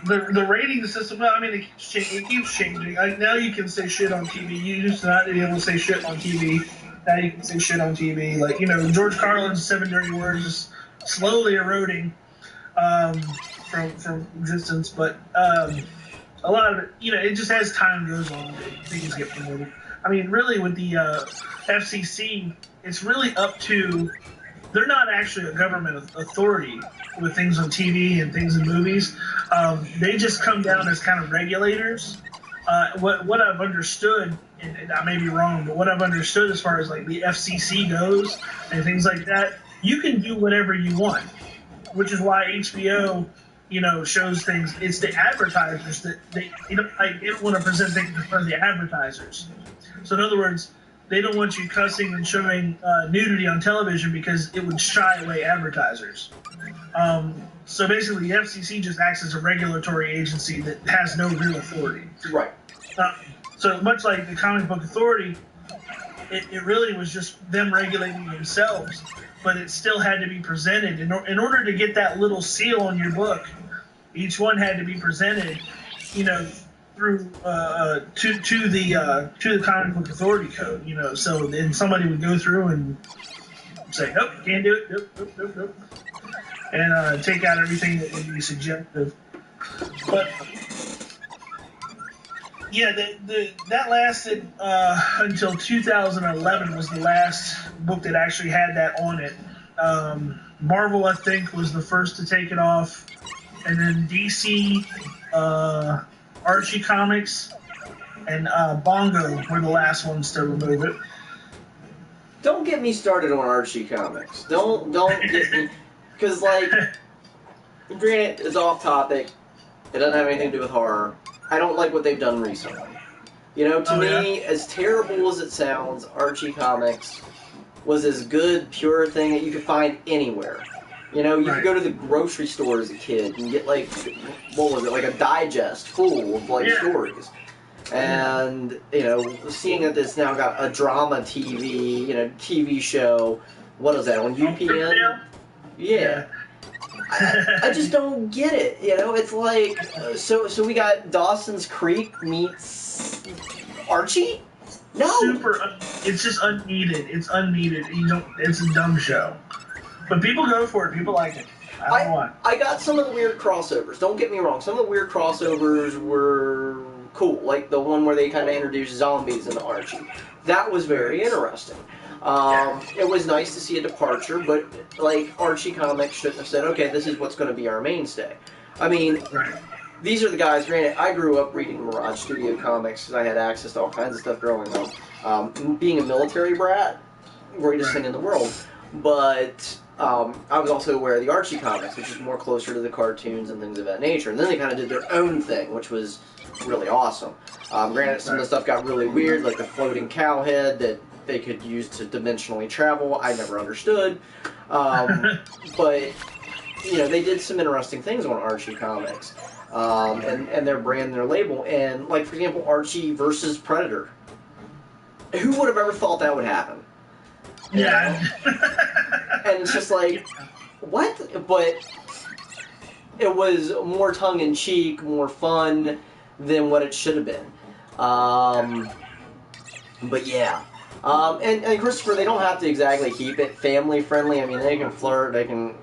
The rating system, well, I mean, it keeps changing. Now you can say shit on TV. You used to not be able to say shit on TV. Now you can say shit on TV. Like, you know, George Carlin's 7 Dirty Words is slowly eroding from existence. But a lot of it, it just as time goes on, things get promoted. I mean, really, with the FCC, it's really up to. They're not actually a government authority with things on TV and things in movies. They just come down as kind of regulators. What I've understood, and I may be wrong, but what I've understood as far as like the FCC goes and things like that, you can do whatever you want, which is why HBO, shows things. It's the advertisers that they want to present things in front of the advertisers. So in other words, they don't want you cussing and showing nudity on television because it would shy away advertisers. So basically, the FCC just acts as a regulatory agency that has no real authority. Right. So much like the Comic Book Authority, it really was just them regulating themselves, but it still had to be presented. In order to get that little seal on your book, each one had to be presented, through to the Comic Book Authority code, so then somebody would go through and say, nope, can't do it, nope, and take out everything that would be subjective. But yeah, that lasted until 2011 was the last book that actually had that on it. Marvel, I think, was the first to take it off, and then DC. Archie Comics and Bongo were the last ones to remove it. Don't get me started on Archie Comics. Don't get me, because granted, it's off topic. It doesn't have anything to do with horror. I don't like what they've done recently. To me, as terrible as it sounds, Archie Comics was as good, pure thing that you could find anywhere. You could go to the grocery store as a kid and get, what was it, a digest full of, stories. And, seeing that this now got a drama TV, TV show, what is that, on UPN? Yeah. I just don't get it, It's like, so we got Dawson's Creek meets Archie? No! It's just unneeded. It's unneeded. It's a dumb show. But people go for it. People like it. I don't know why. I got some of the weird crossovers. Don't get me wrong. Some of the weird crossovers were cool. Like the one where they kind of introduced zombies into Archie. That was very interesting. It was nice to see a departure, but Archie Comics shouldn't have said, okay, this is what's going to be our mainstay. I mean, these are the guys, granted, I grew up reading Mirage Studio Comics because I had access to all kinds of stuff growing up. Being a military brat, greatest thing in the world. But I was also aware of the Archie comics, which is more closer to the cartoons and things of that nature. And then they kind of did their own thing, which was really awesome. Granted, some of the stuff got really weird, like the floating cow head that they could use to dimensionally travel. I never understood. But, they did some interesting things on Archie comics. And their brand, their label. And, for example, Archie versus Predator. Who would have ever thought that would happen? Yeah. And it's just what? But it was more tongue-in-cheek, more fun than what it should have been. But yeah. And Christopher, they don't have to exactly keep it family-friendly. I mean, they can flirt, they can...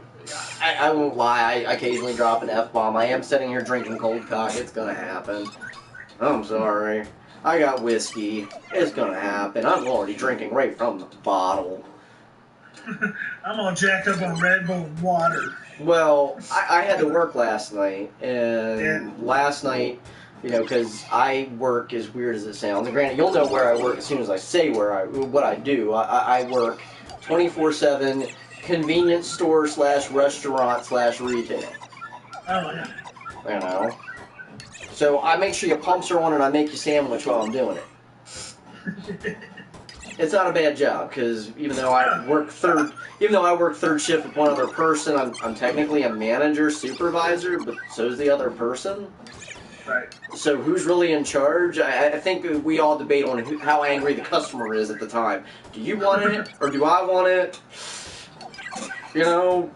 I won't lie, I occasionally drop an F-bomb. I am sitting here drinking cold cock. It's gonna happen. I'm sorry. I got whiskey. It's gonna happen. I'm already drinking right from the bottle. I'm all jacked up on Red Bull and water. Well, I had to work last night, and last night, because I work as weird as it sounds. And granted, you'll know where I work as soon as I say what I do. I work 24/7, convenience store / restaurant / retail. Oh yeah. So I make sure your pumps are on and I make you a sandwich while I'm doing it. It's not a bad job, because even though I work third shift with one other person, I'm technically a manager, supervisor, but so's the other person. Right. So who's really in charge? I think we all debate on how angry the customer is at the time. Do you want it, or do I want it? Do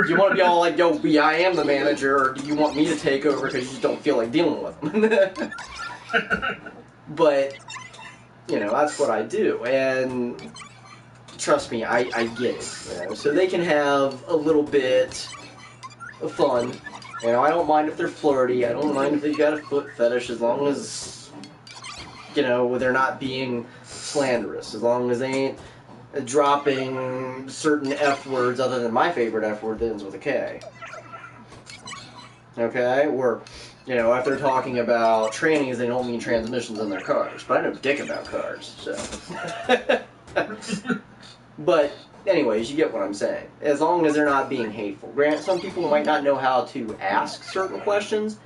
you want to be all like, yo, I am the manager, or do you want me to take over because you just don't feel like dealing with them? But, that's what I do, and trust me, I get it. So they can have a little bit of fun, You know, I don't mind if they're flirty. I don't mind if they've got a foot fetish, as long as, you know, they're not being slanderous. As long as they ain't dropping certain F words other than my favorite F word that ends with a K. Okay? Or, you know, if they're talking about trannies, they don't mean transmissions in their cars. But I know dick about cars, so. But, anyways, you get what I'm saying. As long as they're not being hateful. Granted, some people might not know how to ask certain questions.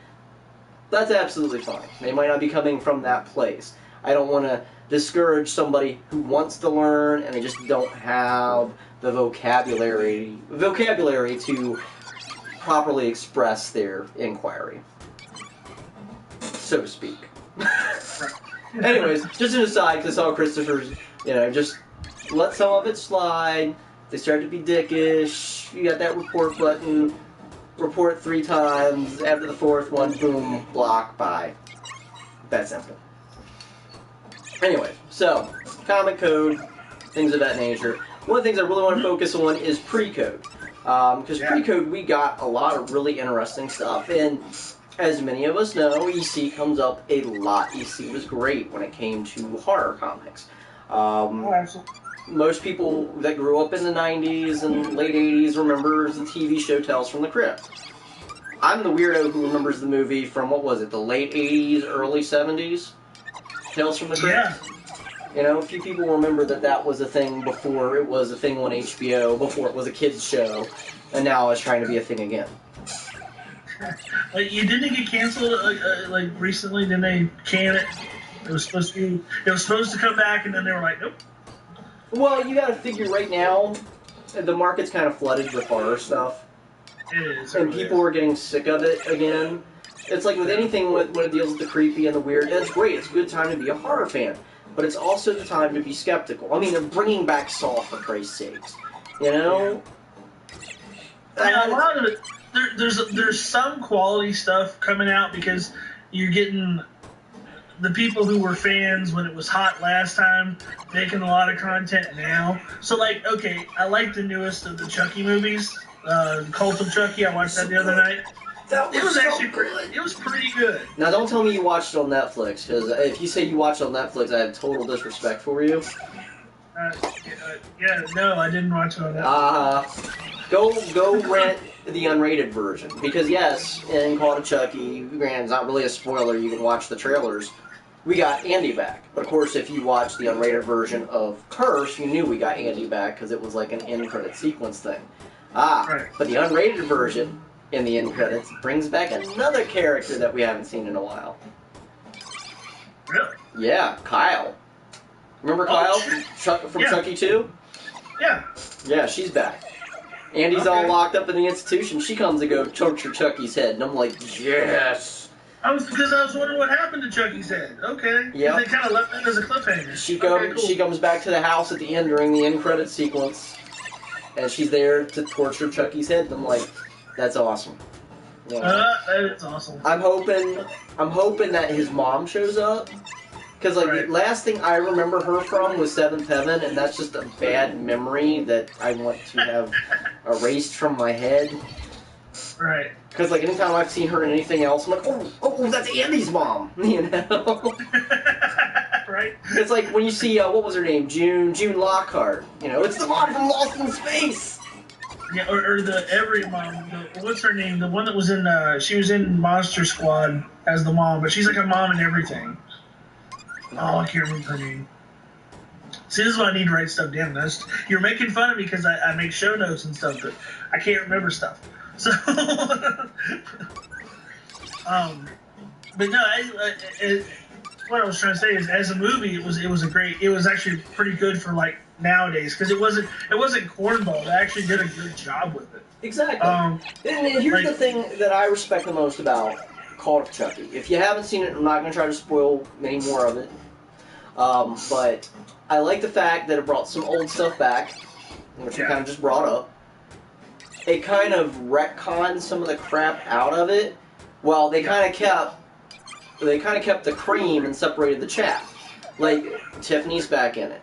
That's absolutely fine. They might not be coming from that place. I don't want to discourage somebody who wants to learn and they just don't have the vocabulary to properly express their inquiry, so to speak. Anyways, just an aside, because I saw Christopher's, you know, just let some of it slide. They start to be dickish. You got that report button. Report 3 times. After the 4th one, boom, block, bye. That simple. Anyway, so, comic code, things of that nature. One of the things I really want to focus on is pre-code. Because pre-code, we got a lot of really interesting stuff. And as many of us know, EC comes up a lot. EC was great when it came to horror comics. Absolutely. Most people that grew up in the 90s and late 80s remembers the TV show Tales from the Crypt. I'm the weirdo who remembers the movie from, what was it, the late 80s, early 70s? Tales from the Crypt? Yeah. You know, a few people remember that was a thing before it was a thing on HBO, before it was a kid's show, and now it's trying to be a thing again. Like, you didn't get canceled like recently? Didn't they can it? It was supposed to come back, and then they were like, nope. Well, you gotta figure right now, the market's kind of flooded with horror stuff. It is. And people are getting sick of it again. It's like with anything when it deals with the creepy and the weird, that's great. It's a good time to be a horror fan. But it's also the time to be skeptical. I mean, they're bringing back Saw, for Christ's sakes. You know? Yeah, a lot of it, there's some quality stuff coming out because you're getting the people who were fans when it was hot last time making a lot of content now. So, like, okay, I like the newest of the Chucky movies, Cult of Chucky. I watched that the other night. It was actually good. It was pretty good. Now, don't tell me you watched it on Netflix, because if you say you watched it on Netflix, I have total disrespect for you. Yeah, no, I didn't watch it on Netflix. Go rent the unrated version, because yes, in Call of Chucky, granted, it's not really a spoiler, you can watch the trailers, we got Andy back. But of course, if you watch the unrated version of Curse, you knew we got Andy back, because it was like an end credit sequence thing. Right. But the unrated version, in the end credits, brings back another character that we haven't seen in a while. Really? Yeah, Kyle. Remember Kyle from Chucky 2? Yeah. Yeah, she's back. Andy's all locked up in the institution. She comes to go torture Chucky's head, and I'm like, yes. Because I was wondering what happened to Chucky's head. Okay. Yeah. They kind of left that as a cliffhanger. She comes back to the house at the end during the end credit sequence, and she's there to torture Chucky's head, and I'm like, that's awesome. Yeah. That is awesome. I'm hoping that his mom shows up. Because, like, the last thing I remember her from was Seventh Heaven, and that's just a bad memory that I want to have erased from my head. Right. Because, like, anytime I've seen her in anything else, I'm like, oh, that's Andy's mom, you know? Right. It's like when you see, what was her name? June Lockhart. You know, it's the mom from Lost in Space! Yeah, or the every mom. What's her name? The one that was in, she was in Monster Squad as the mom, but she's like a mom in everything. Oh, I can't remember her name. See, this is why I need to write stuff down. You're making fun of me because I make show notes and stuff, but I can't remember stuff. So, but no, what I was trying to say is, as a movie, it was actually pretty good for like nowadays because it wasn't cornball. They actually did a good job with it. Exactly. And here's the thing that I respect the most about Call of Chucky. If you haven't seen it, I'm not going to try to spoil any more of it. But I like the fact that it brought some old stuff back, which we kind of just brought up. It kind of retconned some of the crap out of it. Well, they kind of kept the cream and separated the chaff. Like, Tiffany's back in it.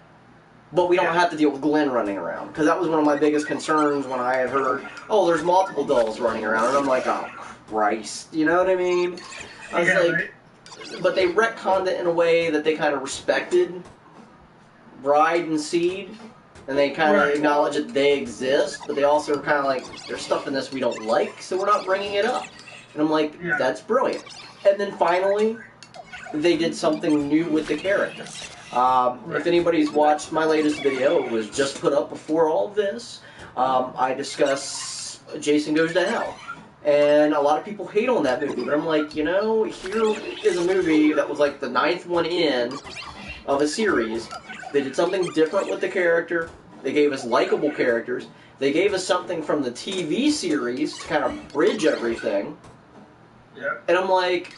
But we don't have to deal with Glenn running around. Because that was one of my biggest concerns when I had heard, oh, there's multiple dolls running around. And I'm like, oh, Christ, you know what I mean? I was like, right. but they retconned it in a way that they kind of respected Bride and Seed, and they kind of acknowledge that they exist, but they also are kind of like, there's stuff in this we don't like, so we're not bringing it up. And I'm like, that's brilliant. And then finally, they did something new with the character. If anybody's watched my latest video, it was just put up before all of this. I discuss Jason Goes to Hell. And a lot of people hate on that movie, but I'm like, you know, here is a movie that was like the 9th one in of a series. They did something different with the character. They gave us likable characters. They gave us something from the TV series to kind of bridge everything. Yeah. And I'm like,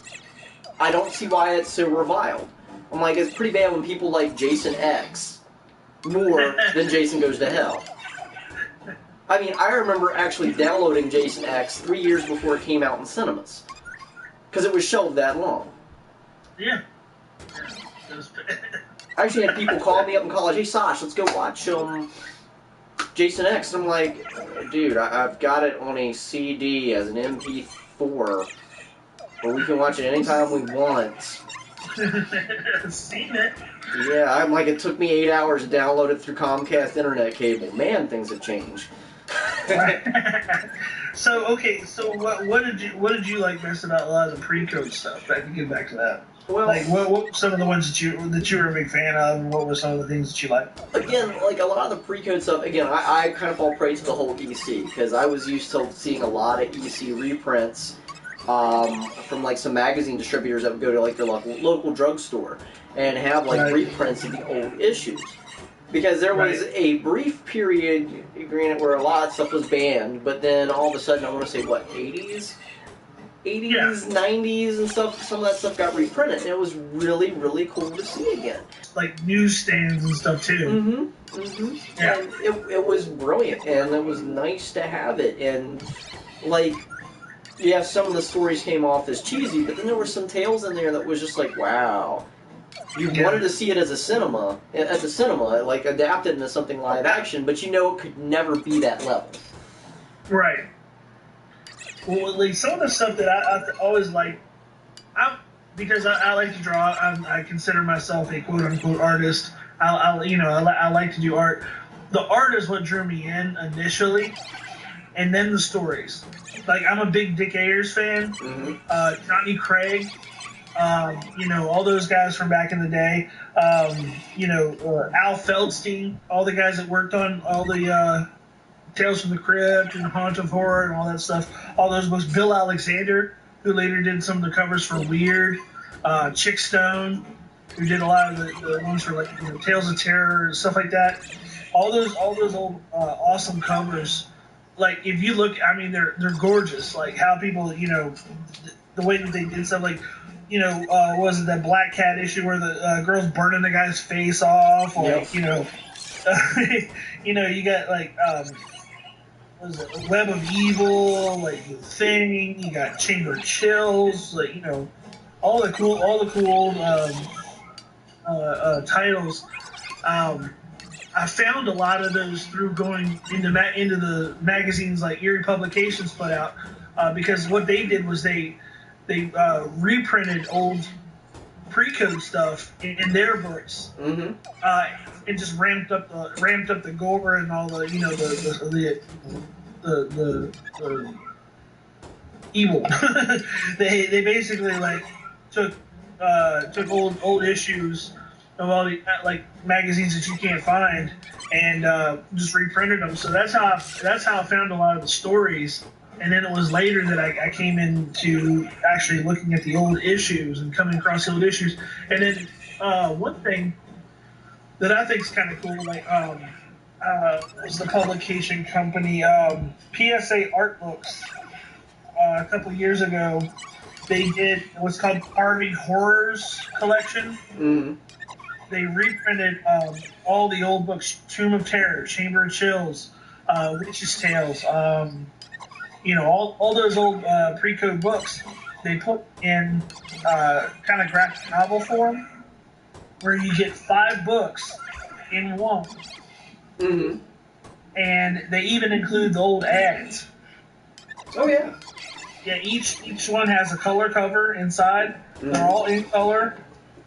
I don't see why it's so reviled. I'm like, it's pretty bad when people like Jason X more than Jason Goes to Hell. I mean, I remember actually downloading Jason X 3 years before it came out in cinemas. Because it was shelved that long. Yeah. I actually had people call me up in college, hey Sasha, let's go watch Jason X. And I'm like, dude, I've got it on a CD as an MP4. But we can watch it anytime we want. Seen it. Yeah, I'm like, it took me 8 hours to download it through Comcast internet cable. Man, things have changed. So what did you like best about a lot of the pre-code stuff? I can get back to that. Well, like what were some of the ones that you were a big fan of, and what were some of the things that you liked? Again, like a lot of the pre-code stuff. Again, I kind of fall prey to the whole EC because I was used to seeing a lot of EC reprints from like some magazine distributors that would go to like their local drugstore and have like reprints of the old issues. Because there was a brief period, granted, where a lot of stuff was banned, but then all of a sudden, I want to say, what, 80s? 80s, 90s, and stuff, some of that stuff got reprinted, and it was really, really cool to see again. Like newsstands and stuff, too. Yeah. And it was brilliant, and it was nice to have it, and, like, yeah, some of the stories came off as cheesy, but then there were some tales in there that was just like, wow. You wanted to see it as a cinema, like adapted into something live action, but you know it could never be that level. Right. Well, like some of the stuff that I always like, because I like to draw. I consider myself a quote unquote artist. I like to do art. The art is what drew me in initially, and then the stories. Like I'm a big Dick Ayers fan. Johnny Craig. All those guys from back in the day. Al Feldstein, all the guys that worked on all the Tales from the Crypt and Haunt of Horror and all that stuff. All those books. Bill Alexander, who later did some of the covers for Weird. Chick Stone, who did a lot of the ones for like Tales of Terror and stuff like that. All those old awesome covers. Like if you look, I mean, they're gorgeous. Like how people, the way that they did stuff. Like was it that Black Cat issue where the girl's burning the guy's face off? Or, yep. you got like, was it A Web of Evil, like The Thing, you got Chamber of Chills, like, all the cool titles. I found a lot of those through going into the magazines like Eerie Publications put out, because what they did was they reprinted old pre-code stuff in their books, and just ramped up the gore and all the the evil. they basically like took old issues of all the like magazines that you can't find and just reprinted them. So that's how I found a lot of the stories. And then it was later that I came into actually looking at the old issues and coming across the old issues. And then one thing that I think is kind of cool, like was the publication company PSA Art Books. A couple years ago, they did what's called Army Horrors Collection. They reprinted all the old books: Tomb of Terror, Chamber of Chills, Witch's Tales. All those old pre-code books, they put in kind of graphic novel form, where you get 5 books in one. And they even include the old ads. Oh, yeah. Yeah, each one has a color cover inside. They're all in color,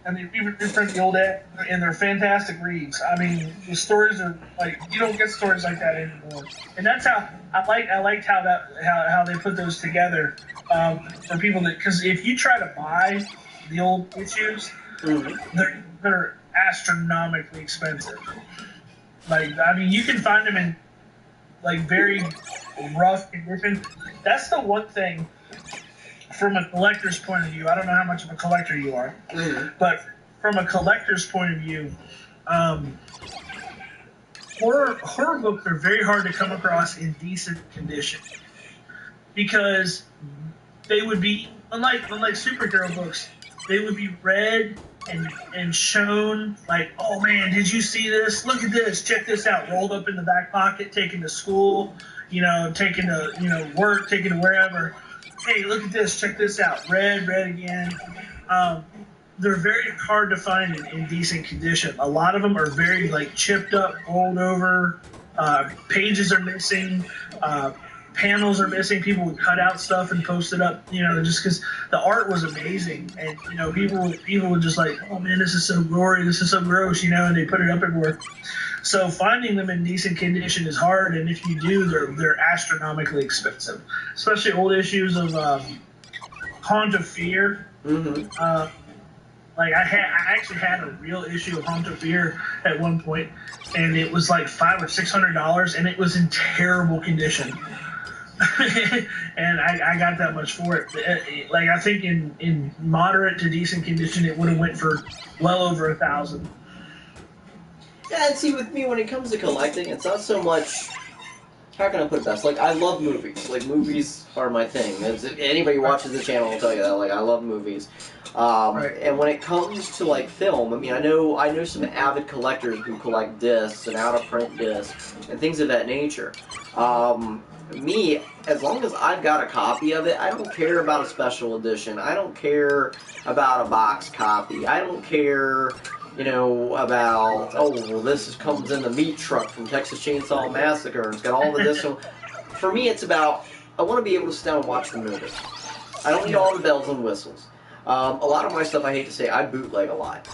and they reprint the old ad, and they're fantastic reads. I mean, the stories are like you don't get stories like that anymore, and that's how I liked how they put those together for people that because if you try to buy the old issues, they're astronomically expensive. Like I mean, you can find them in like very rough condition. That's the one thing from a collector's point of view. I don't know how much of a collector you are, but from a collector's point of view, horror books are very hard to come across in decent condition because they would be unlike superhero books. They would be read and shown like, oh man, did you see this? Look at this. Check this out. Rolled up in the back pocket, taken to school, taken to work, taken to wherever. Hey, look at this. Check this out. Read again. They're very hard to find in decent condition. A lot of them are very like chipped up, rolled over. Pages are missing. Panels are missing. People would cut out stuff and post it up, just because the art was amazing. And, people would just like, oh man, this is so gory, this is so gross, and they put it up everywhere. So finding them in decent condition is hard, and if you do, they're astronomically expensive. Especially old issues of Haunt of Fear. Like I actually had a real issue of Haunt of Fear at one point, and it was like $500 or $600, and it was in terrible condition. And I got that much for it. Like I think in moderate to decent condition, it would have went for well over $1,000. Yeah, and see, with me, when it comes to collecting, it's not so much. How can I put it best? Like, I love movies. Like, movies are my thing. Anybody who watches the channel will tell you that. Like, I love movies. Right. And when it comes to like film, I mean, I know some avid collectors who collect discs and out of print discs and things of that nature. Me, as long as I've got a copy of it, I don't care about a special edition. I don't care about a box copy. I don't care, about, this comes in the meat truck from Texas Chainsaw Massacre, and it's got all the discs. For me, it's about, I want to be able to sit down and watch the movie. I don't need all the bells and whistles. A lot of my stuff, I hate to say, I bootleg a lot.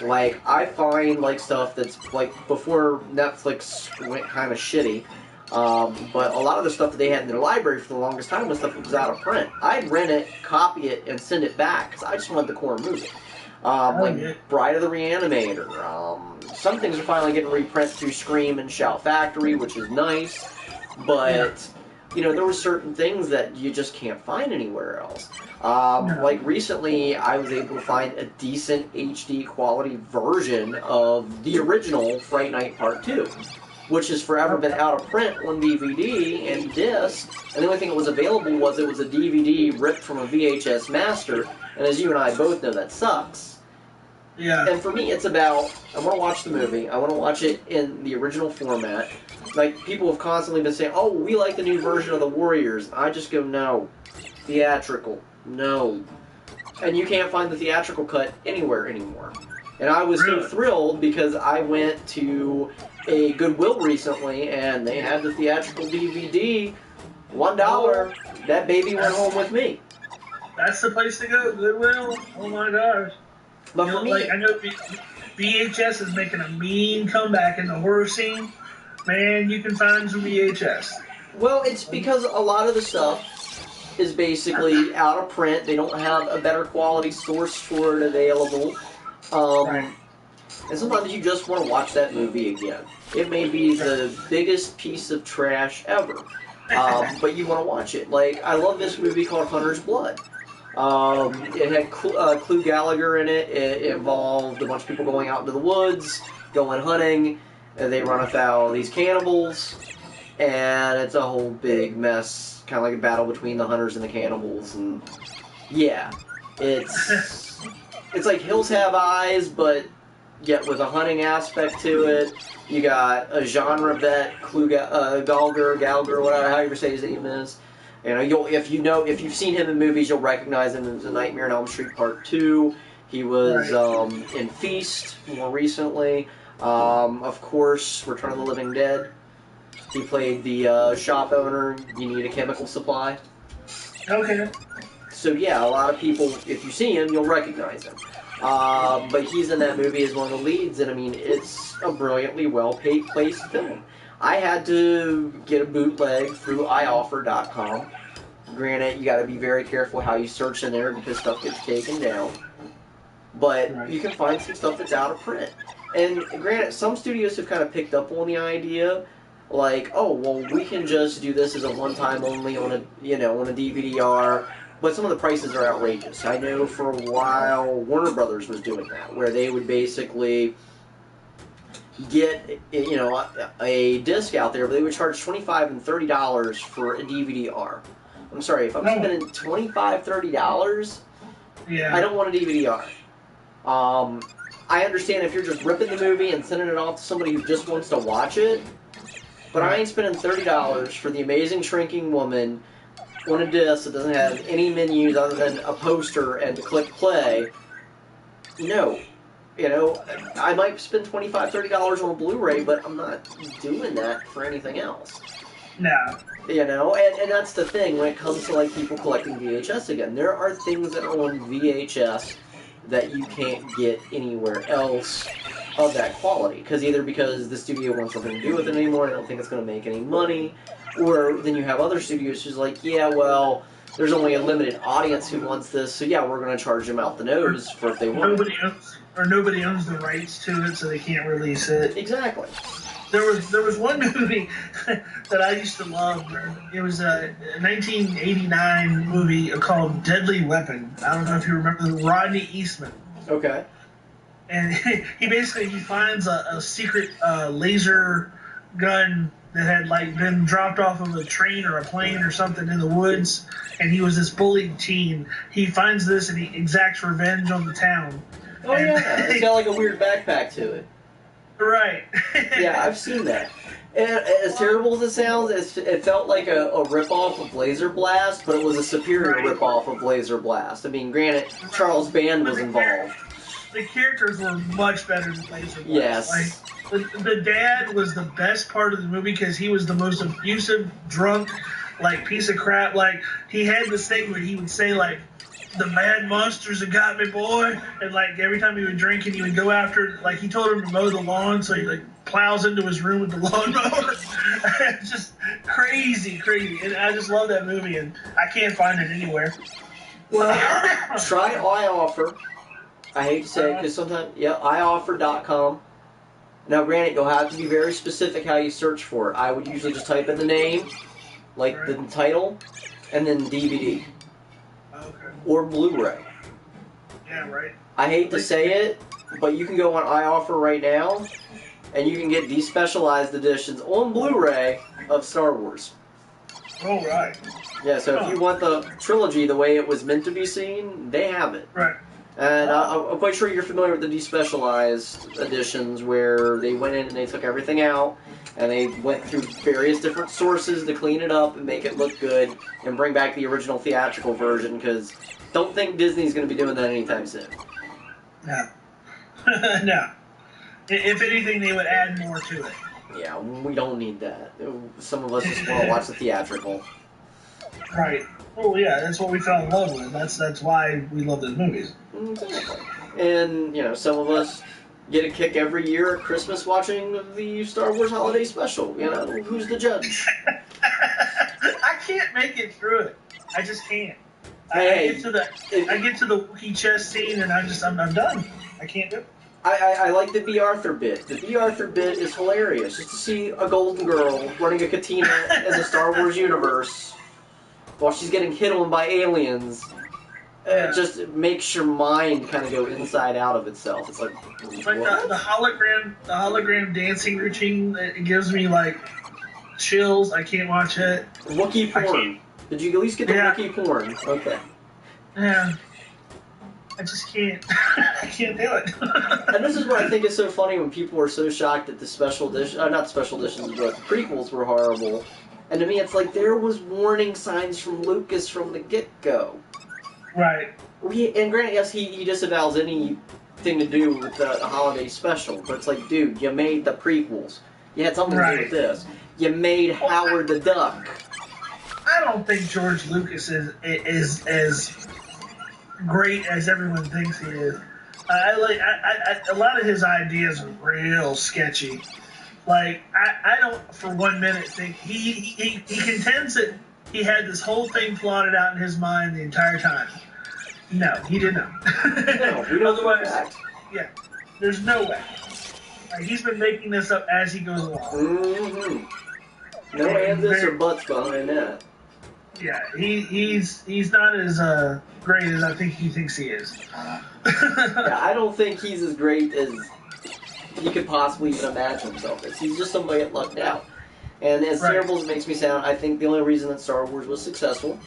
Like, I find, like, stuff that's, like, before Netflix went kind of shitty, but a lot of the stuff that they had in their library for the longest time was stuff that was out of print. I'd rent it, copy it, and send it back, because I just wanted the core movie. Bride of the Reanimator. Some things are finally getting reprinted through Scream and Shout Factory, which is nice, but... there were certain things that you just can't find anywhere else. Like recently, I was able to find a decent HD quality version of the original Fright Night Part 2, which has forever been out of print on DVD and disc, and the only thing that was available was it was a DVD ripped from a VHS master, and as you and I both know, that sucks. Yeah. And for me, it's about, I want to watch the movie, I want to watch it in the original format. Like, people have constantly been saying, oh, we like the new version of The Warriors. I just go, no. Theatrical. No. And you can't find the theatrical cut anywhere anymore. And I was so thrilled because I went to a Goodwill recently, and they had the theatrical DVD. $1. That baby went home with me. That's the place to go, Goodwill. Oh my gosh. But for me, I know VHS is making a mean comeback in the horror scene. Man, you can find some VHS. Well, it's because a lot of the stuff is basically out of print. They don't have a better quality source for it available. And sometimes you just want to watch that movie again. It may be the biggest piece of trash ever, but you want to watch it. Like, I love this movie called Hunter's Blood. It had Clu Gallagher in it. It involved a bunch of people going out into the woods, going hunting, and they run afoul of these cannibals, and it's a whole big mess, kind of like a battle between the hunters and the cannibals, and yeah, it's like Hills Have Eyes, but yet with a hunting aspect to it. You got a genre vet, Gallagher, whatever, however you say his name is. If you've seen him in movies, you'll recognize him as A Nightmare on Elm Street Part 2. He was in Feast more recently. Of course, Return of the Living Dead. He played the shop owner. You need a chemical supply. Okay. So yeah, a lot of people, if you see him, you'll recognize him. But he's in that movie as one of the leads, and I mean, it's a brilliantly well-placed film. I had to get a bootleg through ioffer.com. Granted, you got to be very careful how you search in there because stuff gets taken down. But you can find some stuff that's out of print. And granted, some studios have kind of picked up on the idea, like, oh, well, we can just do this as a one-time only on a DVD-R. But some of the prices are outrageous. I know for a while Warner Brothers was doing that, where they would basically get a disc out there, but they would charge $25 and $30 for a DVD-R. I'm sorry, if I'm spending $25, $30, I don't want a DVD-R. I understand if you're just ripping the movie and sending it off to somebody who just wants to watch it, but I ain't spending $30 for The Amazing Shrinking Woman on a disc that doesn't have any menus other than a poster and to click play. No. I might spend $25, $30 on a Blu-ray, but I'm not doing that for anything else. No. And that's the thing when it comes to like people collecting VHS again. There are things that are on VHS that you can't get anywhere else of that quality. Either because the studio wants something to do with it anymore, they don't think it's going to make any money, or then you have other studios who's like, yeah, well, there's only a limited audience who wants this, so yeah, we're going to charge them out the nose for if they want it. Nobody owns the rights to it, so they can't release it. Exactly. There was one movie that I used to love. It was a 1989 movie called Deadly Weapon. I don't know if you remember Rodney Eastman. Okay. And he finds a secret laser gun that had like been dropped off of a train or a plane or something in the woods, and he was this bullied teen. He finds this and he exacts revenge on the town. Oh yeah, it's got like a weird backpack to it. Right. Yeah, I've seen that. And as terrible as it sounds, it felt like a rip-off of Laser Blast, but it was a superior rip-off of Laser Blast. I mean, granted, Charles Band was involved. The characters were much better than Laser Blast. Yes. Like, the dad was the best part of the movie because he was the most abusive, drunk, like, piece of crap. Like, he had this thing where he would say, like, the mad monsters have got me, boy. And, like, every time he would drink and he would go after, like, he told him to mow the lawn, so he, like, plows into his room with the lawnmower. It's just crazy. And I just love that movie, and I can't find it anywhere. Well, try iOffer. I hate to say it, because sometimes, ioffer.com. Now, granted, you'll have to be very specific how you search for it. I would usually just type in the name, like the title, and then DVD. Okay. Or Blu-ray. Yeah, right. I hate to say it, but you can go on iOffer right now, and you can get despecialized editions on Blu-ray of Star Wars. Oh, right. Yeah, so if you want the trilogy the way it was meant to be seen, they have it. Right. And I'm quite sure you're familiar with the despecialized editions where they went in and they took everything out and they went through various different sources to clean it up and make it look good and bring back the original theatrical version, because don't think Disney's going to be doing that anytime soon. No. No. If anything, they would add more to it. Yeah, we don't need that. Some of us just want to watch the theatrical. Right. Oh yeah, that's what we fell in love with. That's why we love those movies. Exactly. And, some of us get a kick every year at Christmas watching the Star Wars Holiday Special. Who's the judge? I can't make it through it. I just can't. Hey, I get to the Wookiee chess scene and I'm done. I can't do it. I like the B. Arthur bit. The B. Arthur bit is hilarious. Just to see a golden girl running a katina in the Star Wars universe while she's getting hit on by aliens. It just makes your mind kind of go inside out of itself. It's like the hologram dancing routine. It gives me like chills. I can't watch it. Wookiee porn. Did you at least get the Wookiee porn? Okay. Yeah. I just can't. I can't do it. And this is what I think is so funny when people were so shocked that the special edition, not special editions, but the prequels were horrible. And to me, it's like there was warning signs from Lucas from the get-go. Right. And granted, yes, he disavows anything to do with the holiday special, but it's like, dude, you made the prequels. You had something to do with this. You made Howard the Duck. I don't think George Lucas is as great as everyone thinks he is. A lot of his ideas are real sketchy. Like I don't for 1 minute think he contends that he had this whole thing plotted out in his mind the entire time. No, he did not. No, we don't. Otherwise, yeah, there's no way. Like, he's been making this up as he goes along. Mm-hmm. No ands or buts behind that. Yeah, he's not as great as I think he thinks he is. Yeah, I don't think he's as great as he could possibly even imagine himself as. He's just somebody that lucked out. And as terrible as it makes me sound, I think the only reason that Star Wars was successful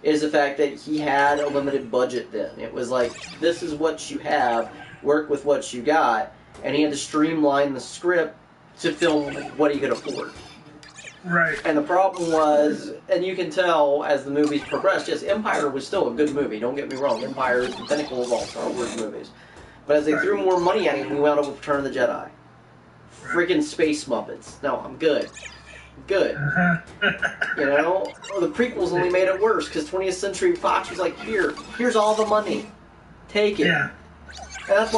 is the fact that he had a limited budget then. It was like, this is what you have, work with what you got, and he had to streamline the script to film what he could afford. Right. And the problem was, and you can tell as the movies progressed, yes, Empire was still a good movie, don't get me wrong. Empire is the pinnacle of all Star Wars movies. But as they threw more money at him, we wound up with Return of the Jedi. Freaking Space Muppets. No, I'm good. Good. You know? Well, the prequels only made it worse, because 20th Century Fox was like, here's all the money. Take it. Yeah. And that's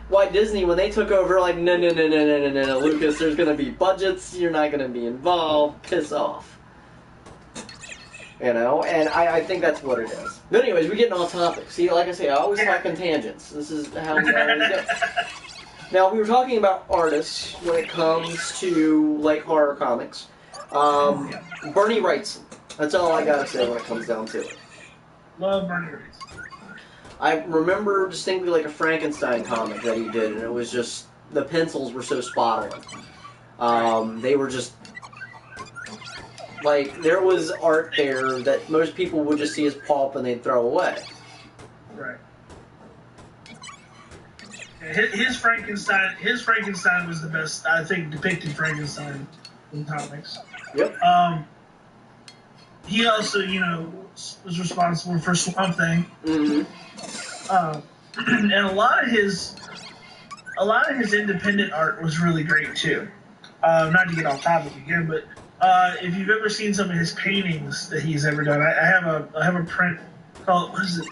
why Disney, when they took over, like, no, Lucas, there's going to be budgets, you're not going to be involved, piss off. You know? And I think that's what it is. But anyways, we're getting off topic. See, like I say, I always talk in tangents. This is how we always go. Now, we were talking about artists when it comes to, like, horror comics. Bernie Wrightson. That's all I gotta say when it comes down to it. Love Bernie Wrightson. I remember distinctly, like, a Frankenstein comic that he did, and it was just, the pencils were so spot on. They were just, like, there was art there that most people would just see as pulp and they'd throw away. Right. His Frankenstein was the best, I think, depicted Frankenstein in comics. Yep. He also, you know, was responsible for Swamp Thing. Mm-hmm. And a lot of his independent art was really great too. Not to get off topic again, but if you've ever seen some of his paintings that he's ever done, I have a print called, what is it?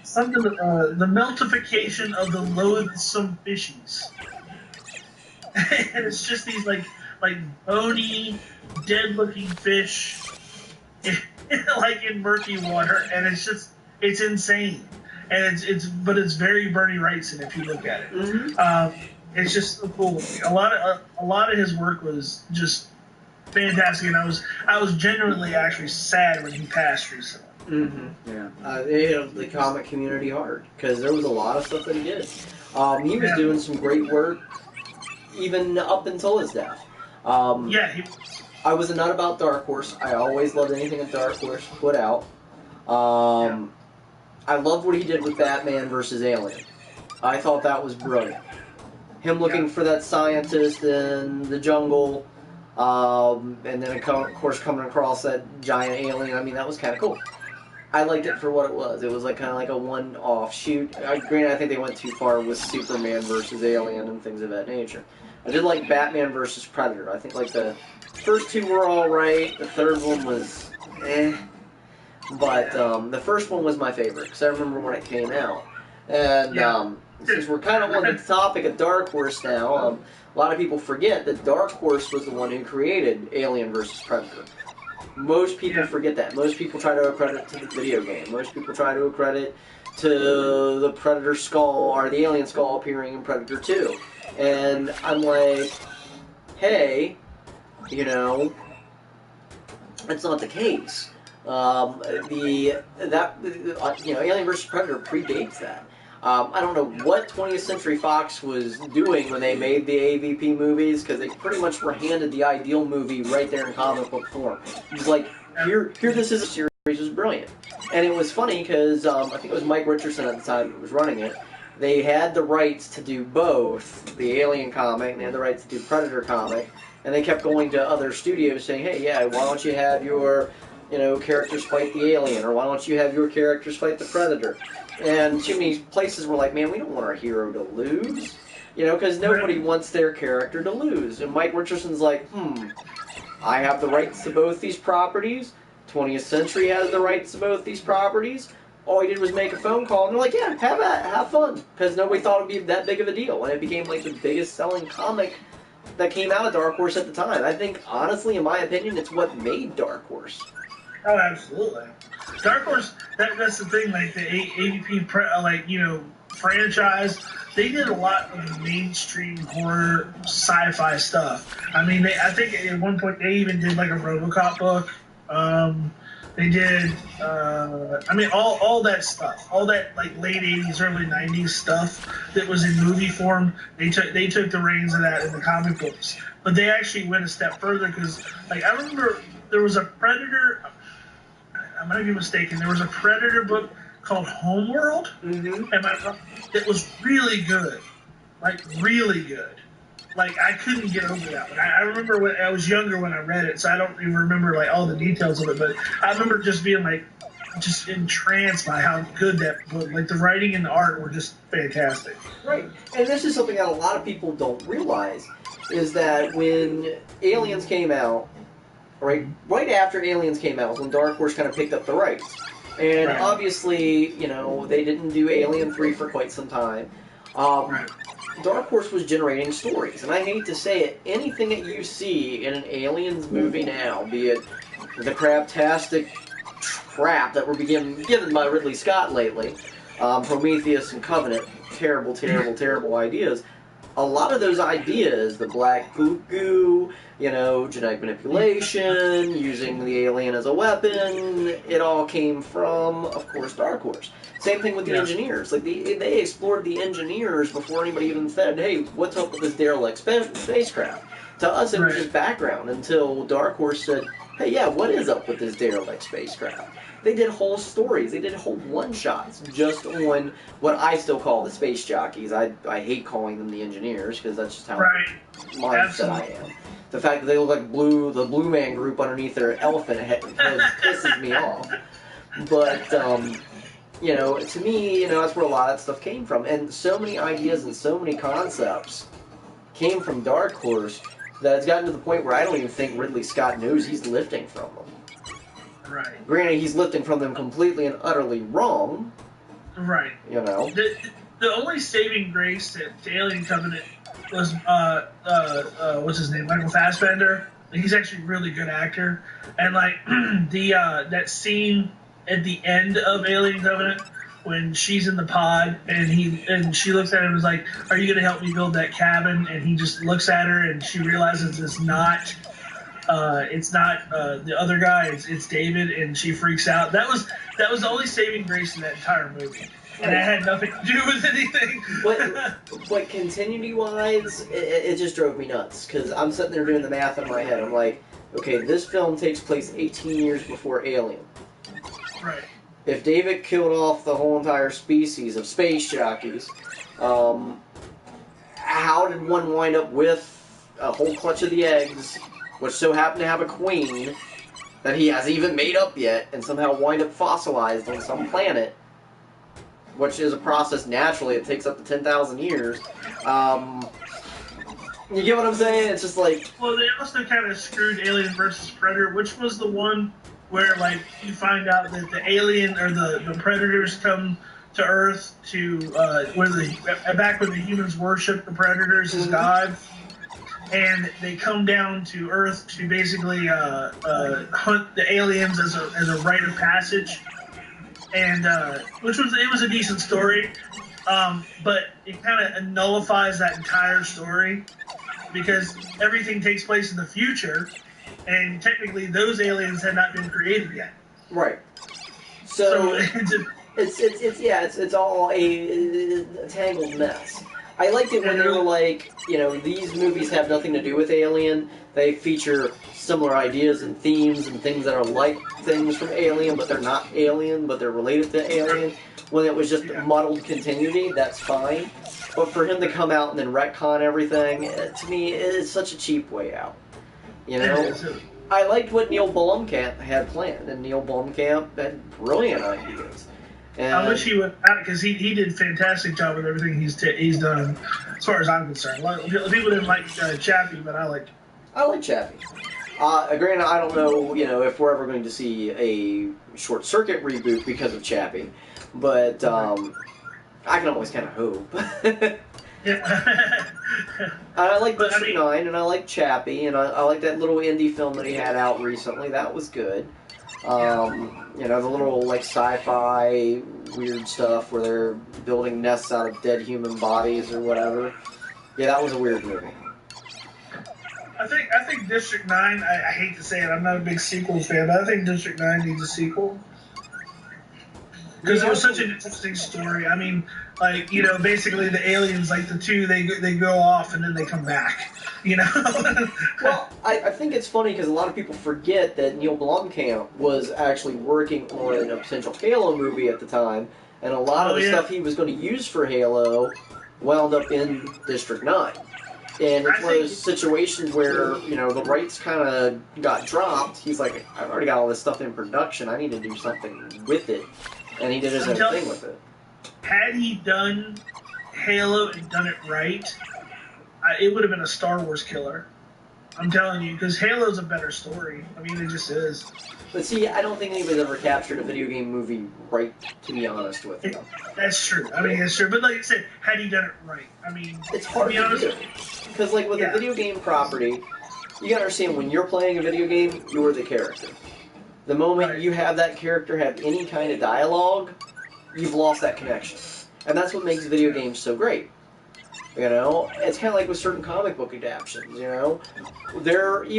Something, the meltification of the loathsome fishies. And it's just these like bony, dead-looking fish, like in murky water, and it's insane. And but it's very Bernie Wrightson if you look at it. Mm-hmm. It's just so cool. A lot of his work was just fantastic, and I was genuinely actually sad when he passed recently. Mm-hmm. Yeah. It hit the comic community hard because there was a lot of stuff that he did. He was doing some great work even up until his death. I was a nut about Dark Horse. I always loved anything that Dark Horse put out. I loved what he did with Batman versus Alien. I thought that was brilliant. Him looking for that scientist in the jungle, and then of course coming across that giant alien. I mean, that was kind of cool. I liked it for what it was. It was like kind of like a one-off shoot. Granted, I think they went too far with Superman versus Alien and things of that nature. I did like Batman versus Predator. I think like the first two were all right. The third one was but the first one was my favorite because I remember when it came out. And since we're kind of on the topic of Dark Horse now, a lot of people forget that Dark Horse was the one who created Alien versus Predator. Most people forget that. Most people try to accredit to the video game. Most people try to accredit to the Predator skull or the alien skull appearing in Predator 2. And I'm like, hey, you know, that's not the case. Alien versus Predator predates that. I don't know what 20th Century Fox was doing when they made the AVP movies, because they pretty much were handed the ideal movie right there in comic book form. It was like, here this is a series, it was brilliant. And it was funny because I think it was Mike Richardson at the time that was running it. They had the rights to do both, the Alien comic, and they had the rights to do Predator comic, and they kept going to other studios saying, hey, yeah, why don't you have your characters fight the alien, or why don't you have your characters fight the Predator? And too many places were like, man, we don't want our hero to lose. Because nobody wants their character to lose. And Mike Richardson's like, I have the rights to both these properties. 20th Century has the rights to both these properties. All he did was make a phone call, and they're like, yeah, have fun. Because nobody thought it would be that big of a deal. And it became like the biggest selling comic that came out of Dark Horse at the time. I think, honestly, in my opinion, it's what made Dark Horse. Oh, absolutely. Dark Horse, that's the thing, like the AVP, franchise, they did a lot of mainstream horror sci-fi stuff. I mean, I think at one point they even did like a RoboCop book. They did, all that stuff, all that like late 80s, early 90s stuff that was in movie form. They took the reins of that in the comic books, but they actually went a step further because, like, I remember there was a Predator. I might be mistaken. There was a Predator book called Homeworld, and it was really good, like really good. Like, I couldn't get over that one. I remember when I was younger when I read it, so I don't even remember like all the details of it. But I remember just being like, just entranced by how good that book. Like the writing and the art were just fantastic. Right, and this is something that a lot of people don't realize is that when Aliens came out, right after Aliens came out, was when Dark Horse kind of picked up the rights, and obviously, they didn't do Alien 3 for quite some time. Dark Horse was generating stories, and I hate to say it, anything that you see in an Aliens movie now, be it the craptastic crap that we're given by Ridley Scott lately, Prometheus and Covenant, terrible, terrible, terrible ideas. A lot of those ideas, the black poop goo, genetic manipulation, using the alien as a weapon, it all came from, of course, Dark Horse. Same thing with the engineers. Like, they explored the engineers before anybody even said, hey, what's up with this derelict spacecraft? To us, it was just background until Dark Horse said, hey, yeah, what is up with this derelict spacecraft? They did whole stories. They did whole one-shots just on what I still call the space jockeys. I hate calling them the engineers because that's just how mindset I am. The fact that they look like the Blue Man Group underneath their elephant head pisses me off. But, to me, that's where a lot of that stuff came from. And so many ideas and so many concepts came from Dark Horse that it's gotten to the point where I don't even think Ridley Scott knows he's lifting from them. Right. Granted, he's lifting from them completely and utterly wrong. Right. The only saving grace to Alien Covenant was what's his name, Michael Fassbender. He's actually a really good actor, and like that scene at the end of Alien Covenant when she's in the pod and she looks at him and is like, "Are you going to help me build that cabin?" And he just looks at her and she realizes it's not the other guy. It's David, and she freaks out. That was the only saving grace in that entire movie. And it had nothing to do with anything. But continuity-wise, it just drove me nuts. Because I'm sitting there doing the math in my head. I'm like, okay, this film takes place 18 years before Alien. Right. If David killed off the whole entire species of space jockeys, how did one wind up with a whole clutch of the eggs, which so happened to have a queen that he hasn't even made up yet, and somehow wind up fossilized on some planet, which is a process naturally. It takes up to 10,000 years. You get what I'm saying? It's just like... Well, they also kind of screwed Alien versus Predator, which was the one where, like, you find out that the alien or the predators come to Earth to back when the humans worship the predators as gods, and they come down to Earth to basically hunt the aliens as a rite of passage. And it was a decent story, but it kind of nullifies that entire story because everything takes place in the future, and technically those aliens had not been created yet. Right. So it's all a tangled mess. I liked it when they were like, these movies have nothing to do with Alien. They feature similar ideas and themes and things that are like things from Alien, but they're not Alien, but they're related to Alien. When it was just muddled continuity, that's fine. But for him to come out and then retcon everything, to me, it is such a cheap way out. I liked what Neil Blomkamp had planned, and Neil Blomkamp had brilliant ideas. And I wish he would, because he did a fantastic job with everything he's done, as far as I'm concerned. A lot of people didn't like Chappie, but I liked him. I like Chappie. Granted, I don't know, if we're ever going to see a Short Circuit reboot because of Chappie, but I can always kind of hope. Yeah. I like District 9, and I like Chappie, and I like that little indie film that he had out recently. That was good. The little, like, sci-fi weird stuff where they're building nests out of dead human bodies or whatever. Yeah, that was a weird movie. I think District 9, I hate to say it, I'm not a big sequels fan, but I think District 9 needs a sequel. Because it was such an interesting story. I mean, like, basically the aliens, like the two, they go off and then they come back, Well, I think it's funny because a lot of people forget that Neil Blomkamp was actually working on a potential Halo movie at the time, and a lot of the stuff he was going to use for Halo wound up in District 9. And it's one of those situations where, the rights kind of got dropped. He's like, I've already got all this stuff in production, I need to do something with it. And he did his own thing with it. Had he done Halo and done it right, it would have been a Star Wars killer. I'm telling you, because Halo's a better story. I mean, it just is. But see, I don't think anybody's ever captured a video game movie right, to be honest with you. That's true. I mean, that's true. But like I said, had he done it right, I mean, it's hard to do. Because, like, with a video game property, you gotta understand, when you're playing a video game, you're the character. The moment you have that character have any kind of dialogue, you've lost that connection. And that's what makes video games so great. It's kind of like with certain comic book adaptations, even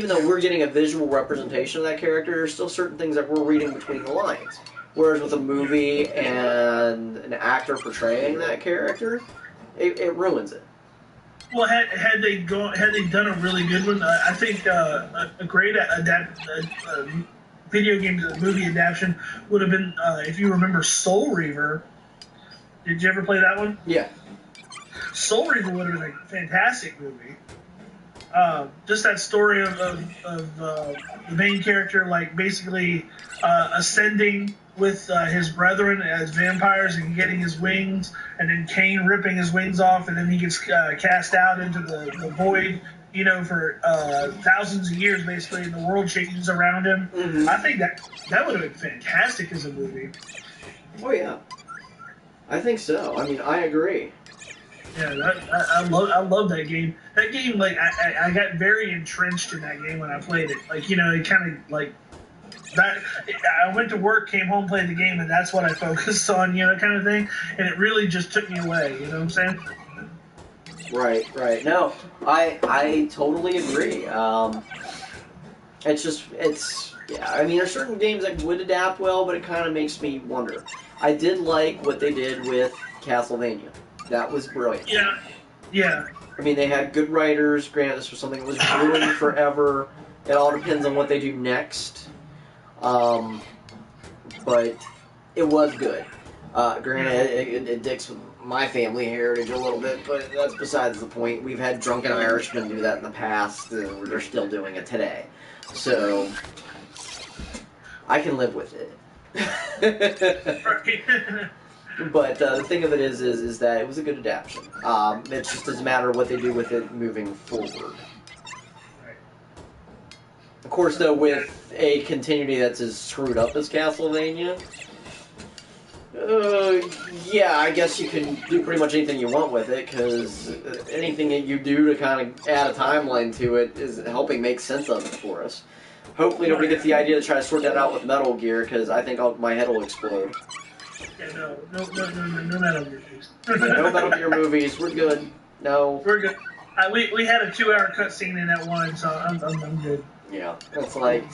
though we're getting a visual representation of that character, there's still certain things that we're reading between the lines. Whereas with a movie and an actor portraying that character, it ruins it. Well, had they done a really good one, I think a great video game movie adaptation would have been, if you remember, Soul Reaver. Did you ever play that one? Yeah. Soul Reaver would have been a fantastic movie. Just that story of the main character, like, basically ascending with his brethren as vampires and getting his wings, and then Cain ripping his wings off, and then he gets cast out into the void, for thousands of years, basically, and the world changes around him. Mm-hmm. I think that would have been fantastic as a movie. Oh, yeah. I think so. I mean, I agree. Yeah, I love that game. That game, like, I got very entrenched in that game when I played it. Like, it kind of, like, that. I went to work, came home, played the game, and that's what I focused on, kind of thing. And it really just took me away, you know what I'm saying? Right. No, I totally agree. I mean, there's certain games that would adapt well, but it kind of makes me wonder. I did like what they did with Castlevania. That was brilliant. Yeah. I mean, they had good writers. Granted, this was something that was brewing forever. It all depends on what they do next. But it was good. Granted, it dicks with my family heritage a little bit, but that's besides the point. We've had drunken Irishmen do that in the past, and they're still doing it today. So, I can live with it. But the thing of it is that it was a good adaptation. It just doesn't matter what they do with it moving forward. Of course, though, with a continuity that's as screwed up as Castlevania, yeah, I guess you can do pretty much anything you want with it, because anything that you do to kind of add a timeline to it is helping make sense of it for us. Hopefully nobody gets the idea to try to sort that out with Metal Gear, because I think my head will explode. Yeah, no Metal Gear movies. No Metal Gear movies, we're good. No. We're good. We had a 2-hour cutscene in that one, so I'm good. Yeah, it's like...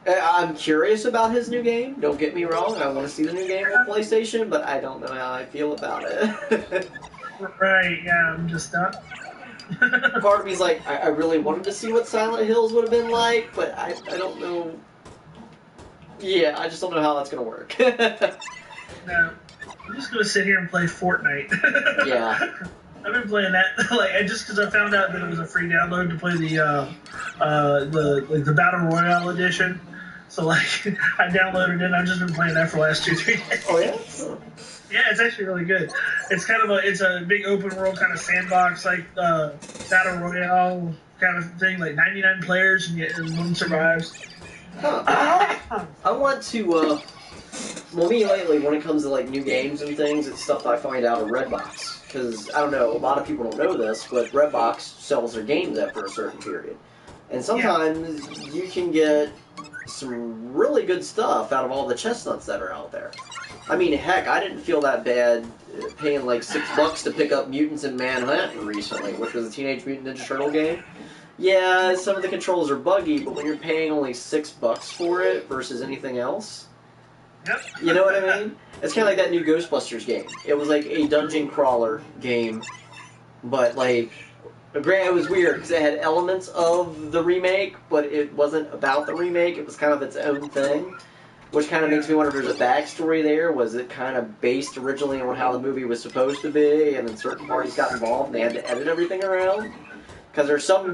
I'm curious about his new game, don't get me wrong. I want to see the new game on PlayStation, but I don't know how I feel about it. Right, yeah, I'm just not. Part of me's like, I really wanted to see what Silent Hills would have been like, but I don't know. Yeah, I just don't know how that's going to work. No, I'm just going to sit here and play Fortnite. Yeah. I've been playing that, just because I found out that it was a free download to play the Battle Royale edition. So, I downloaded it, and I've just been playing that for the last 2-3 days. Oh, yeah? Yeah, it's actually really good. It's kind of it's a big open world kind of sandbox, battle royale kind of thing, like 99 players and one survives. Huh. I want to, well, me lately, when it comes to, like, new games and things, it's stuff I find out of Redbox. Because, I don't know, a lot of people don't know this, but Redbox sells their games after a certain period. And sometimes you can get some really good stuff out of all the chestnuts that are out there. I mean, heck, I didn't feel that bad paying like $6 to pick up Mutants in Manhattan recently, which was a Teenage Mutant Ninja Turtle game. Yeah, some of the controls are buggy, but when you're paying only $6 for it versus anything else, you know what I mean? It's kind of like that new Ghostbusters game. It was like a dungeon crawler game, but like, granted, it was weird because it had elements of the remake, but it wasn't about the remake. It was kind of its own thing. Which kind of makes me wonder if there's a backstory there. Was it kind of based originally on how the movie was supposed to be, and then certain parties got involved and they had to edit everything around? Because there's some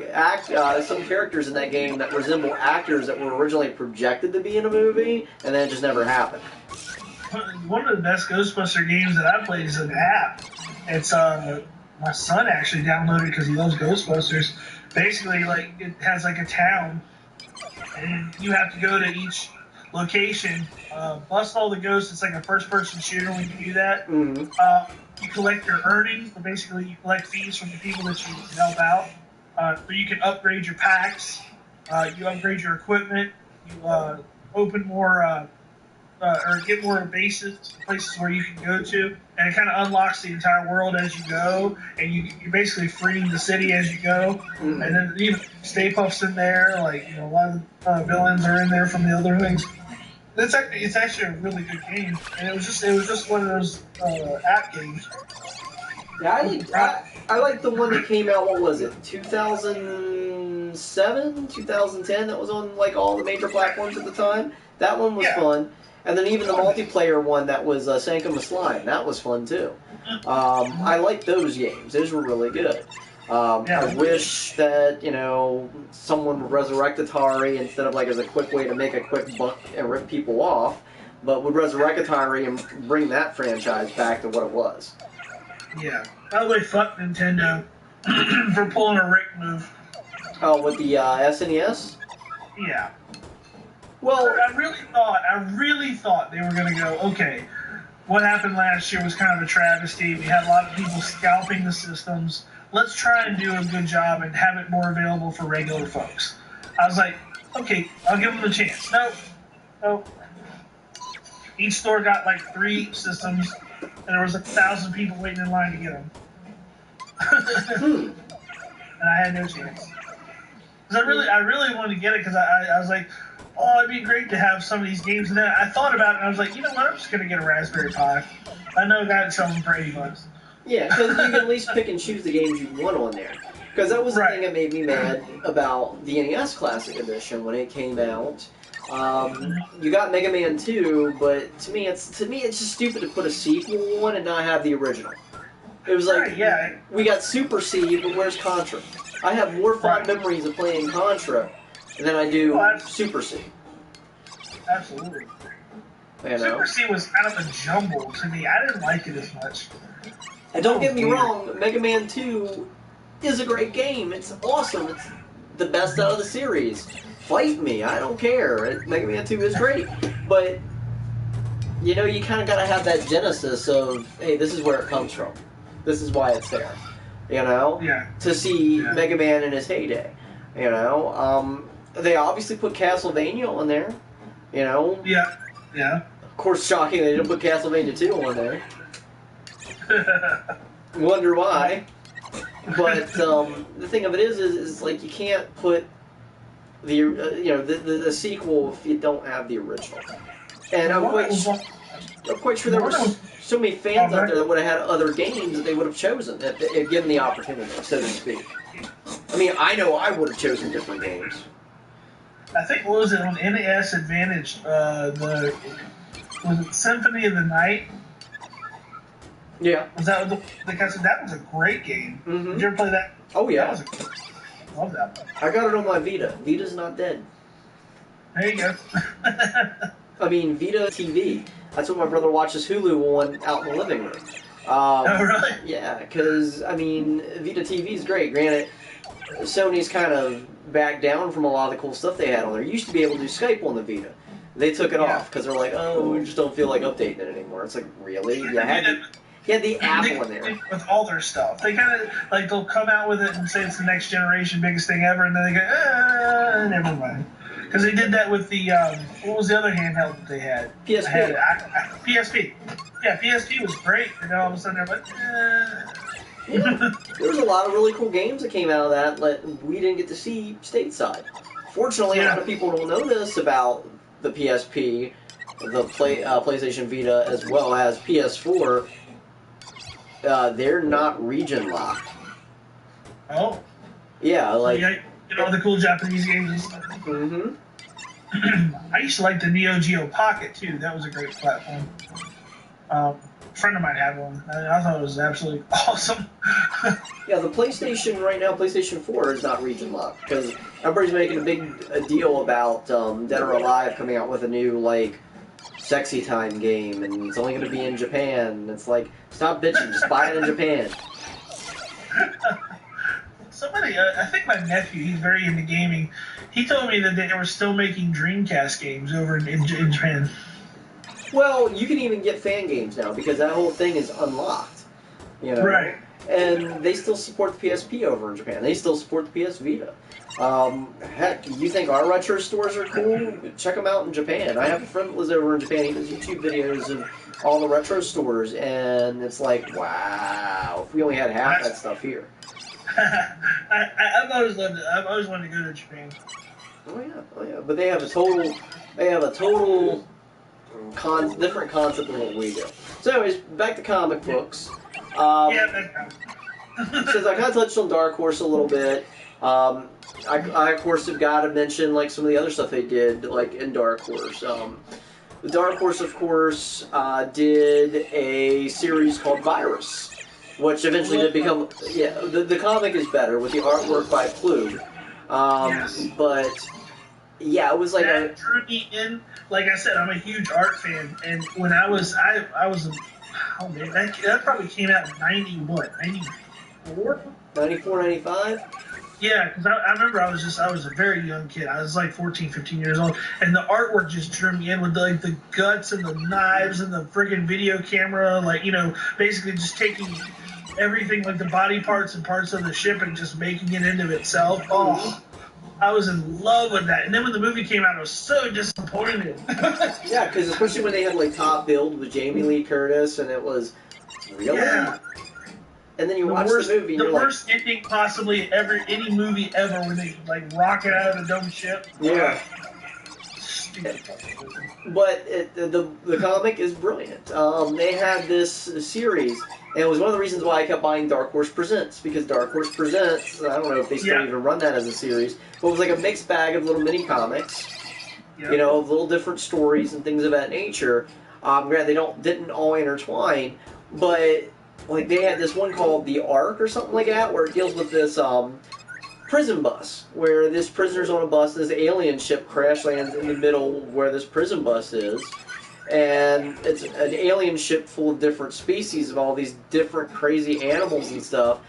characters in that game that resemble actors that were originally projected to be in a movie, and then it just never happened. One of the best Ghostbuster games that I played is an app. It's my son actually downloaded because he loves Ghostbusters. Basically, like it has like a town, and you have to go to each location, bust all the ghosts. It's like a first-person shooter when you do that. You collect your earnings, but basically you collect fees from the people that you help out. So you can upgrade your packs, you upgrade your equipment, you open more, or get more bases, places where you can go to, and it kind of unlocks the entire world as you go, and you're basically freeing the city as you go. And then even Stay Puft's in there, like a lot of villains are in there from the other things. It's actually a really good game, and it was just one of those app games. Yeah, I like the one that came out. What was it? 2007, 2010. That was on like all the major platforms at the time. That one was fun, and then even the multiplayer one that was Sankum the Slime. That was fun too. I like those games. Those were really good. I wish that, someone would resurrect Atari instead of like as a quick way to make a quick buck and rip people off, but would resurrect Atari and bring that franchise back to what it was. Yeah. By the way, fuck Nintendo for pulling a Rick move. Oh, with the SNES? Yeah. Well, I really thought they were going to go, okay, what happened last year was kind of a travesty. We had a lot of people scalping the systems. Let's try and do a good job and have it more available for regular folks. I was like, okay, I'll give them a chance. No. Each store got like 3 systems, and there was 1,000 people waiting in line to get them. And I had no chance. Because I really wanted to get it because I was like, oh, it'd be great to have some of these games. And then I thought about it, and I was like, you know what? I'm just going to get a Raspberry Pi. I know that selling for $80. Yeah, because you can at least pick and choose the games you want on there. Because that was the thing that made me mad about the NES Classic Edition when it came out. You got Mega Man 2, but to me it's just stupid to put a sequel on and not have the original. It was like, we got Super C, but where's Contra? I have more fond memories of playing Contra than I do Super C. Absolutely. Super C was kind of a jumble to me. I didn't like it as much. And don't get me wrong, Mega Man 2 is a great game. It's awesome. It's the best out of the series. Fight me, I don't care. Mega Man 2 is great. But, you kind of got to have that genesis of, hey, this is where it comes from. This is why it's there. To see Mega Man in his heyday. They obviously put Castlevania on there. Yeah. Of course, shocking they didn't put Castlevania 2 on there. Wonder why. But the thing of it is like you can't put the sequel if you don't have the original. And I'm quite sure there were so many fans out there that would have had other games that they would have chosen if given the opportunity, so to speak. I mean, I know I would have chosen different games. I think, what was it, on NES Advantage, was it Symphony of the Night? Yeah. Was that that was a great game. Did you ever play that? Oh, yeah. I love that one. I got it on my Vita. Vita's not dead. There you go. I mean, Vita TV. That's what my brother watches Hulu on out in the living room. Oh, really? Yeah, because, I mean, Vita TV is great. Granted, Sony's kind of backed down from a lot of the cool stuff they had on there. You used to be able to do Skype on the Vita. They took it off because they're like, oh, we just don't feel like updating it anymore. It's like, really? You had the app on there. With all their stuff. They kind of, like, they'll come out with it and say it's the next generation, biggest thing ever, and then they go, never mind. Because they did that with the, what was the other handheld that they had? PSP. PSP. Yeah, PSP was great, and then all of a sudden they're like, Yeah. There was a lot of really cool games that came out of that we didn't get to see stateside. Fortunately, a lot of people don't know this about the PSP, the PlayStation Vita, as well as PS4. They're not region locked. Oh. Yeah, like... You know, the cool Japanese games and stuff. Mm-hmm. I used to like the Neo Geo Pocket, too. That was a great platform. A friend of mine had one. I thought it was absolutely awesome. Yeah, the PlayStation right now, PlayStation 4, is not region locked, because everybody's making a big deal about Dead or Alive coming out with a new, like, sexy time game, and it's only going to be in Japan. And it's like, stop bitching, just buy it in Japan. Somebody, I think my nephew, he's very into gaming, he told me that they were still making Dreamcast games over in Japan. Well, you can even get fan games now, because that whole thing is unlocked. You know? Right. And they still support the PSP over in Japan. They still support the PS Vita. Heck, you think our retro stores are cool? Check them out in Japan. I have a friend that lives over in Japan. He does YouTube videos of all the retro stores, and it's like, wow, if we only had half that stuff here. I've always wanted to go to Japan. Oh yeah. But they have a total different concept than what we do. So anyways, back to comic books. Since I kind of touched on Dark Horse a little bit, I of course have got to mention like some of the other stuff they did like in Dark Horse. Dark Horse, of course, did a series called Virus, which eventually did become the comic is better with the artwork by Plug. But yeah, it was like that drew me in. Like I said, I'm a huge art fan, and when I was oh man, that probably came out in 94? 94, 95? Yeah, because I remember I was a very young kid. I was like 14, 15 years old, and the artwork just drew me in with like the guts and the knives and the friggin' video camera, like, you know, basically just taking everything, like the body parts and parts of the ship and just making it into itself. Oh, I was in love with that. And then when the movie came out, I was so disappointed. Yeah, because especially when they had like top build with Jamie Lee Curtis, and it was really. Yeah. And then you watch the movie, and you're like... The worst ending possibly any movie ever, when they, like, rocket out of the dumb ship. Yeah. But the comic is brilliant. They had this series, and it was one of the reasons why I kept buying Dark Horse Presents, because Dark Horse Presents, I don't know if they still even run that as a series, but it was like a mixed bag of little mini comics, you know, of little different stories and things of that nature. Granted, they didn't all intertwine, but... Like, they had this one called The Ark or something like that, where it deals with this prison bus, where this prisoner's on a bus, this alien ship crash lands in the middle where this prison bus is, and it's an alien ship full of different species of all these different crazy animals and stuff,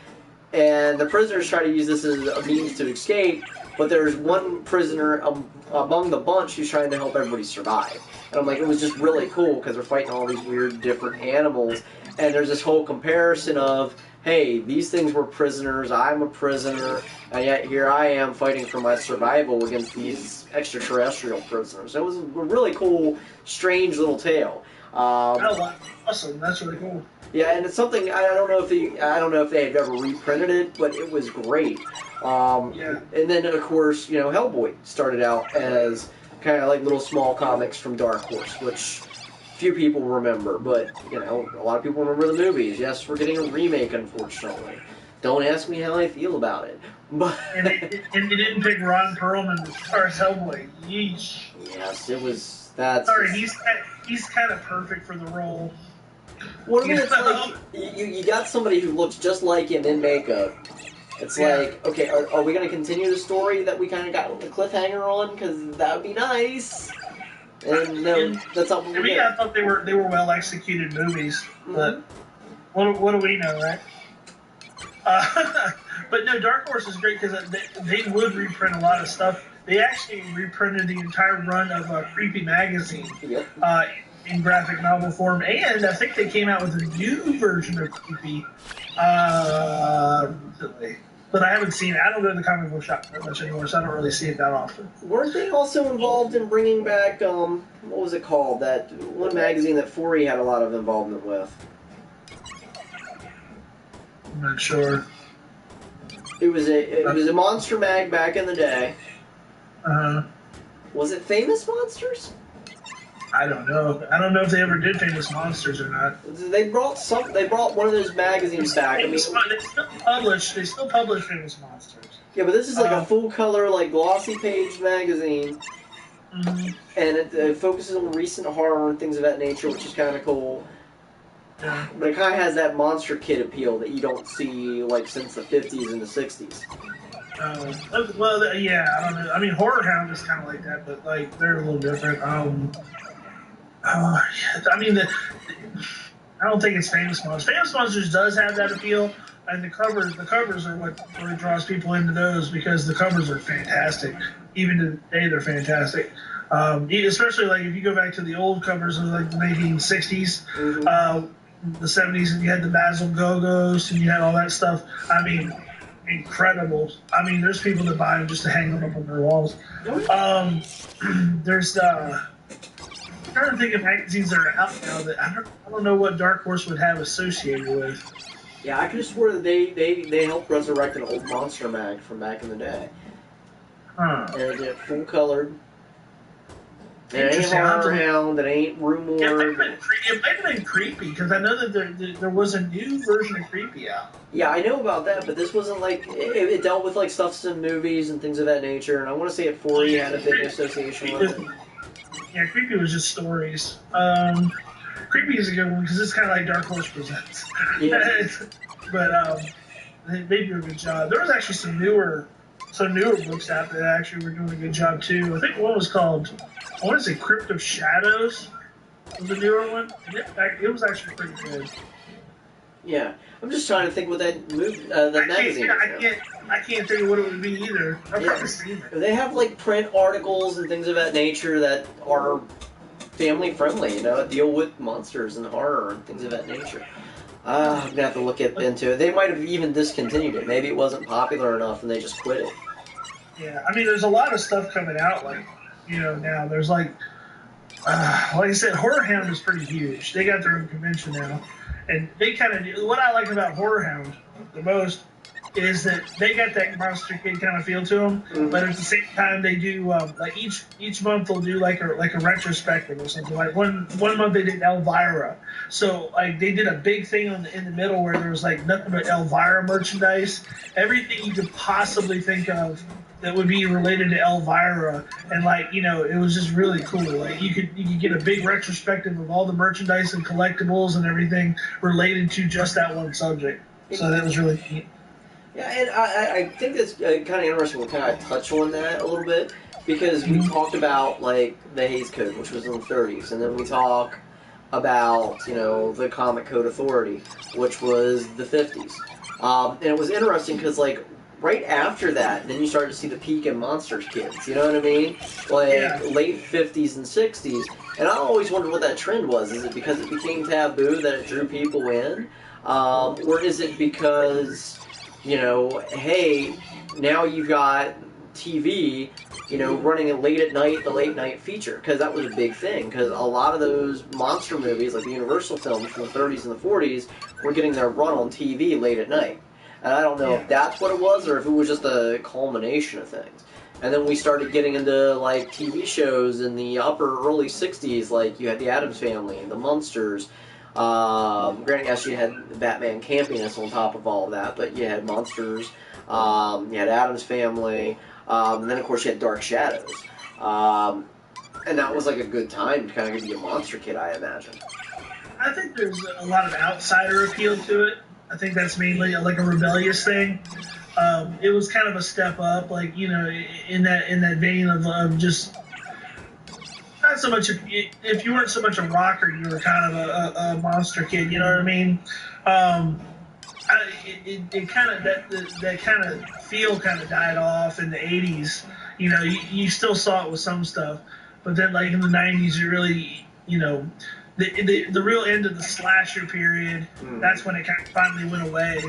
and the prisoners try to use this as a means to escape, but there's one prisoner among the bunch who's trying to help everybody survive. And I'm like, it was just really cool, because they're fighting all these weird different animals. And there's this whole comparison of, hey, these things were prisoners, I'm a prisoner, and yet here I am fighting for my survival against these extraterrestrial prisoners. It was a really cool, strange little tale. Awesome, that's really cool. Yeah, and it's something I don't know if they have ever reprinted it, but it was great. And then of course, you know, Hellboy started out as kind of like little small comics from Dark Horse, which few people remember, but, you know, a lot of people remember the movies. Yes, we're getting a remake, unfortunately. Don't ask me how I feel about it. But and they didn't pick Ron Perlman as far as Hellboy. Yeesh. Yes, it was... That's... Sorry, he's kind of perfect for the role. Well, I mean, it's like, you got somebody who looks just like him in makeup. It's like, okay, are we going to continue the story that we kind of got the cliffhanger on? Because that would be nice. And no, that's not what we did. I thought they were well executed movies, but what do we know, right? But no, Dark Horse is great because they would reprint a lot of stuff. They actually reprinted the entire run of Creepy magazine in graphic novel form, and I think they came out with a new version of Creepy recently. But I haven't seen it. I don't go to the comic book shop that much anymore, so I don't really see it that often. Weren't they also involved in bringing back, what was it called? That one magazine that Forey had a lot of involvement with? I'm not sure. It was a monster mag back in the day. Was it Famous Monsters? I don't know. I don't know if they ever did Famous Monsters or not. They brought one of those magazines back. I mean, they still publish Famous Monsters. Yeah, but this is like a full color, like glossy page magazine, and it focuses on recent horror and things of that nature, which is kind of cool. Yeah. But it kind of has that monster kid appeal that you don't see like since the 50s and the 60s. Well, yeah, I don't know. I mean, Horror Hound is kind of like that, but like they're a little different. I mean, I don't think it's Famous Monsters. Famous Monsters does have that appeal, and the covers are what really draws people into those because the covers are fantastic. Even today, they're fantastic. Especially like if you go back to the old covers of like the 1960s, the 70s, and you had the Basil Go-Go's and you had all that stuff. I mean, incredible. I mean, there's people that buy them just to hang them up on their walls. There's I'm trying to think of magazines that are out now that I don't know what Dark Horse would have associated with. Yeah, I could have swore that they helped resurrect an old monster mag from back in the day. Huh. And they did it full colored. It ain't Horror Hound, it ain't Rumor. Yeah, it might have been Creepy, because I know that there was a new version of Creepy out. Yeah, I know about that, but this wasn't like... It dealt with like stuff in movies and things of that nature, and I want to say at 4 had a big association with it. Yeah, Creepy was just stories. Creepy is a good one, because it's kind of like Dark Horse Presents. Yeah. But they do a good job. There was actually some newer books out that actually were doing a good job, too. I think one was called... I want to say Crypt of Shadows was the newer one. It was actually pretty good. Yeah, I'm just trying to think what that magazine is. I can't think of what it would be either. I've probably seen it. They have like print articles and things of that nature that are family friendly. You know, deal with monsters and horror and things of that nature. I'm gonna have to look into it. They might have even discontinued it. Maybe it wasn't popular enough and they just quit it. Yeah, I mean, there's a lot of stuff coming out like. You know, now there's like I said, Horror Hound is pretty huge. They got their own convention now, and they kind of what I like about Horror Hound the most is that they got that monster kid kind of feel to them, but at the same time they do like each month they'll do like a retrospective or something. Like one month they did Elvira, so like they did a big thing in the middle where there was like nothing but Elvira merchandise, everything you could possibly think of that would be related to Elvira, and like it was just really cool. Like you could get a big retrospective of all the merchandise and collectibles and everything related to just that one subject. So that was really neat. Yeah, and I think that's kind of interesting. We'll kind of touch on that a little bit because we talked about like the Hays Code, which was in the 30s, and then we talk about the Comic Code Authority, which was the 50s, and it was interesting because like. Right after that, then you start to see the peak in Monsters kids, you know what I mean? Like, late 50s and 60s. And I always wondered what that trend was. Is it because it became taboo that it drew people in? Or is it because, hey, now you've got TV, running it late at night, the late night feature? Because that was a big thing. Because a lot of those monster movies, like the Universal films from the 30s and the 40s, were getting their run on TV late at night. And I don't know if that's what it was or if it was just a culmination of things. And then we started getting into like TV shows in the early 60s, like you had the Addams Family, the Munsters. Granted, yes, you had the Batman campiness on top of all of that, but you had Monsters, you had Addams Family, and then of course you had Dark Shadows. And that was like a good time to kind of be a monster kid, I imagine. I think there's a lot of outsider appeal to it. I think that's mainly like a rebellious thing. It was kind of a step up, like in that vein of just not so much if you weren't so much a rocker, you were kind of a monster kid. You know what I mean? It kind of that kind of feel kind of died off in the '80s. You know, you still saw it with some stuff, but then like in the '90s, you really, you know, the real end of the slasher period. That's when it kind of finally went away.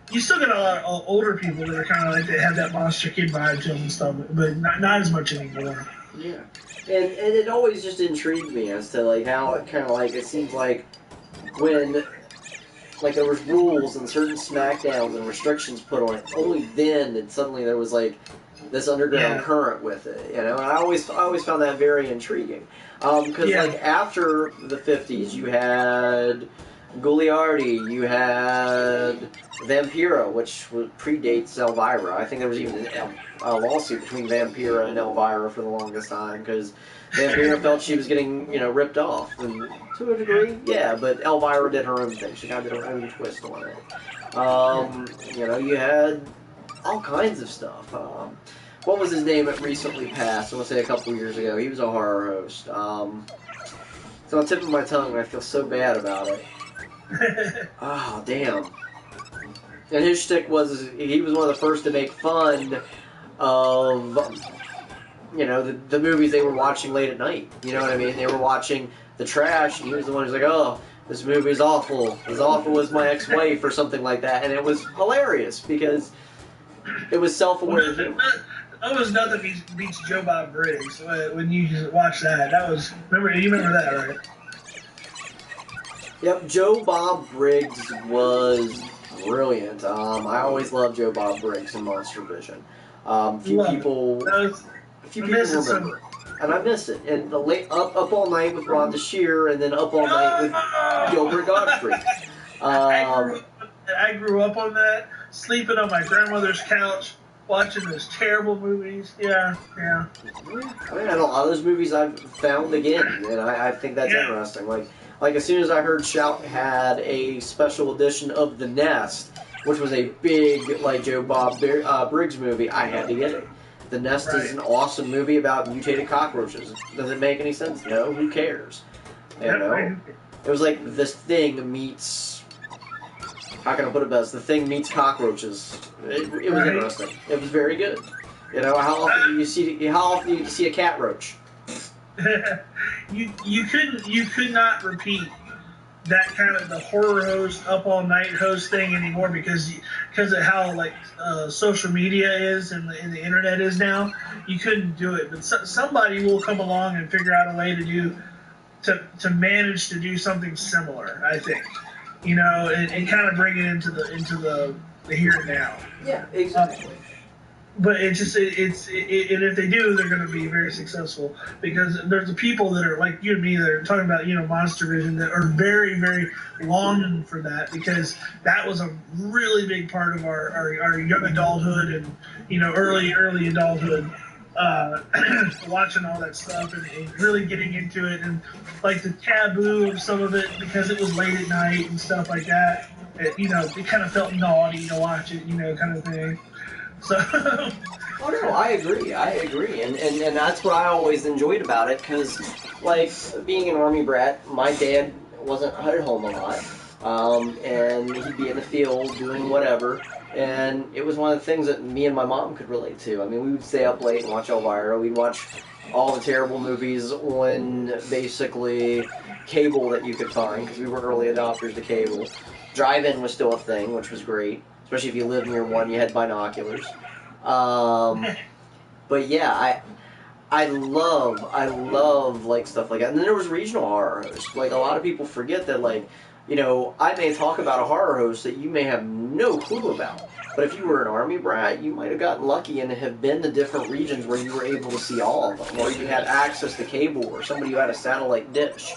You still get a lot of older people that are kind of like they have that monster kid vibe to them and stuff, but not as much anymore. Yeah, and it always just intrigued me as to like how it kind of like it seems like when like there was rules and certain smackdowns and restrictions put on it, only then that suddenly there was like this underground current with it, you know. And I always found that very intriguing because like after the 50s, you had Goliardi, you had Vampira, which predates Elvira. I think there was even a lawsuit between Vampira and Elvira for the longest time because Vampira felt she was getting, you know, ripped off, and to a degree, yeah. But Elvira did her own thing; she kind of did her own twist on it. You know, you had all kinds of stuff. What was his name that recently passed? I want to say a couple years ago. He was a horror host. It's on the tip of my tongue, and I feel so bad about it. Oh, damn. And his shtick was he was one of the first to make fun of, you know, the movies they were watching late at night. You know what I mean? They were watching The Trash, and he was the one who's like, oh, this movie's awful. As awful as my ex-wife or something like that. And it was hilarious because it was self-aware. That was nothing beats Joe Bob Briggs when you watch that. That was, you remember that, right? Yep, Joe Bob Briggs was brilliant. I always loved Joe Bob Briggs in Monster Vision. Few people remember, and I miss it. And the late Up All Night with Rhonda Shear, and then Up All Night with Gilbert Godfrey. I grew up on that, sleeping on my grandmother's couch, watching those terrible movies. Yeah. I mean, a lot of those movies I've found again, and I think that's interesting. Like as soon as I heard Shout had a special edition of The Nest, which was a big like Joe Bob Briggs movie, I had to get it. The Nest is an awesome movie about mutated cockroaches. Does it make any sense? No. Who cares? You know, it was like this thing meets. How can I put it best? The Thing meets cockroaches. It was interesting. It was very good. You know, how often do you see a cat roach? you could not repeat that kind of the horror host Up All Night host thing anymore because of how like social media is and the internet is now. You couldn't do it, but somebody will come along and figure out a way to manage to do something similar. I think, you know, and kind of bring it into the here and now. Yeah, exactly. But and if they do, they're going to be very successful because there's the people that are like you and me that are talking about, you know, Monster Vision that are very, very longing for that because that was a really big part of our young adulthood and, you know, early adulthood, watching all that stuff and really getting into it and like the taboo of some of it because it was late at night and stuff like that. You know, it kind of felt naughty to watch it, you know, kind of thing. So. Oh no, I agree, and that's what I always enjoyed about it, because, like, being an Army brat, my dad wasn't at home a lot, and he'd be in the field doing whatever, and it was one of the things that me and my mom could relate to. I mean, we would stay up late and watch Elvira, we'd watch all the terrible movies on, basically, cable that you could find, because we were early adopters to cable. Drive-in was still a thing, which was great. Especially if you lived near one, you had binoculars. But yeah, I love like stuff like that. And then there was regional horror hosts. Like a lot of people forget that, like, you know, I may talk about a horror host that you may have no clue about. But if you were an Army brat, you might have gotten lucky and have been to different regions where you were able to see all of them, or you had access to cable, or somebody who had a satellite dish.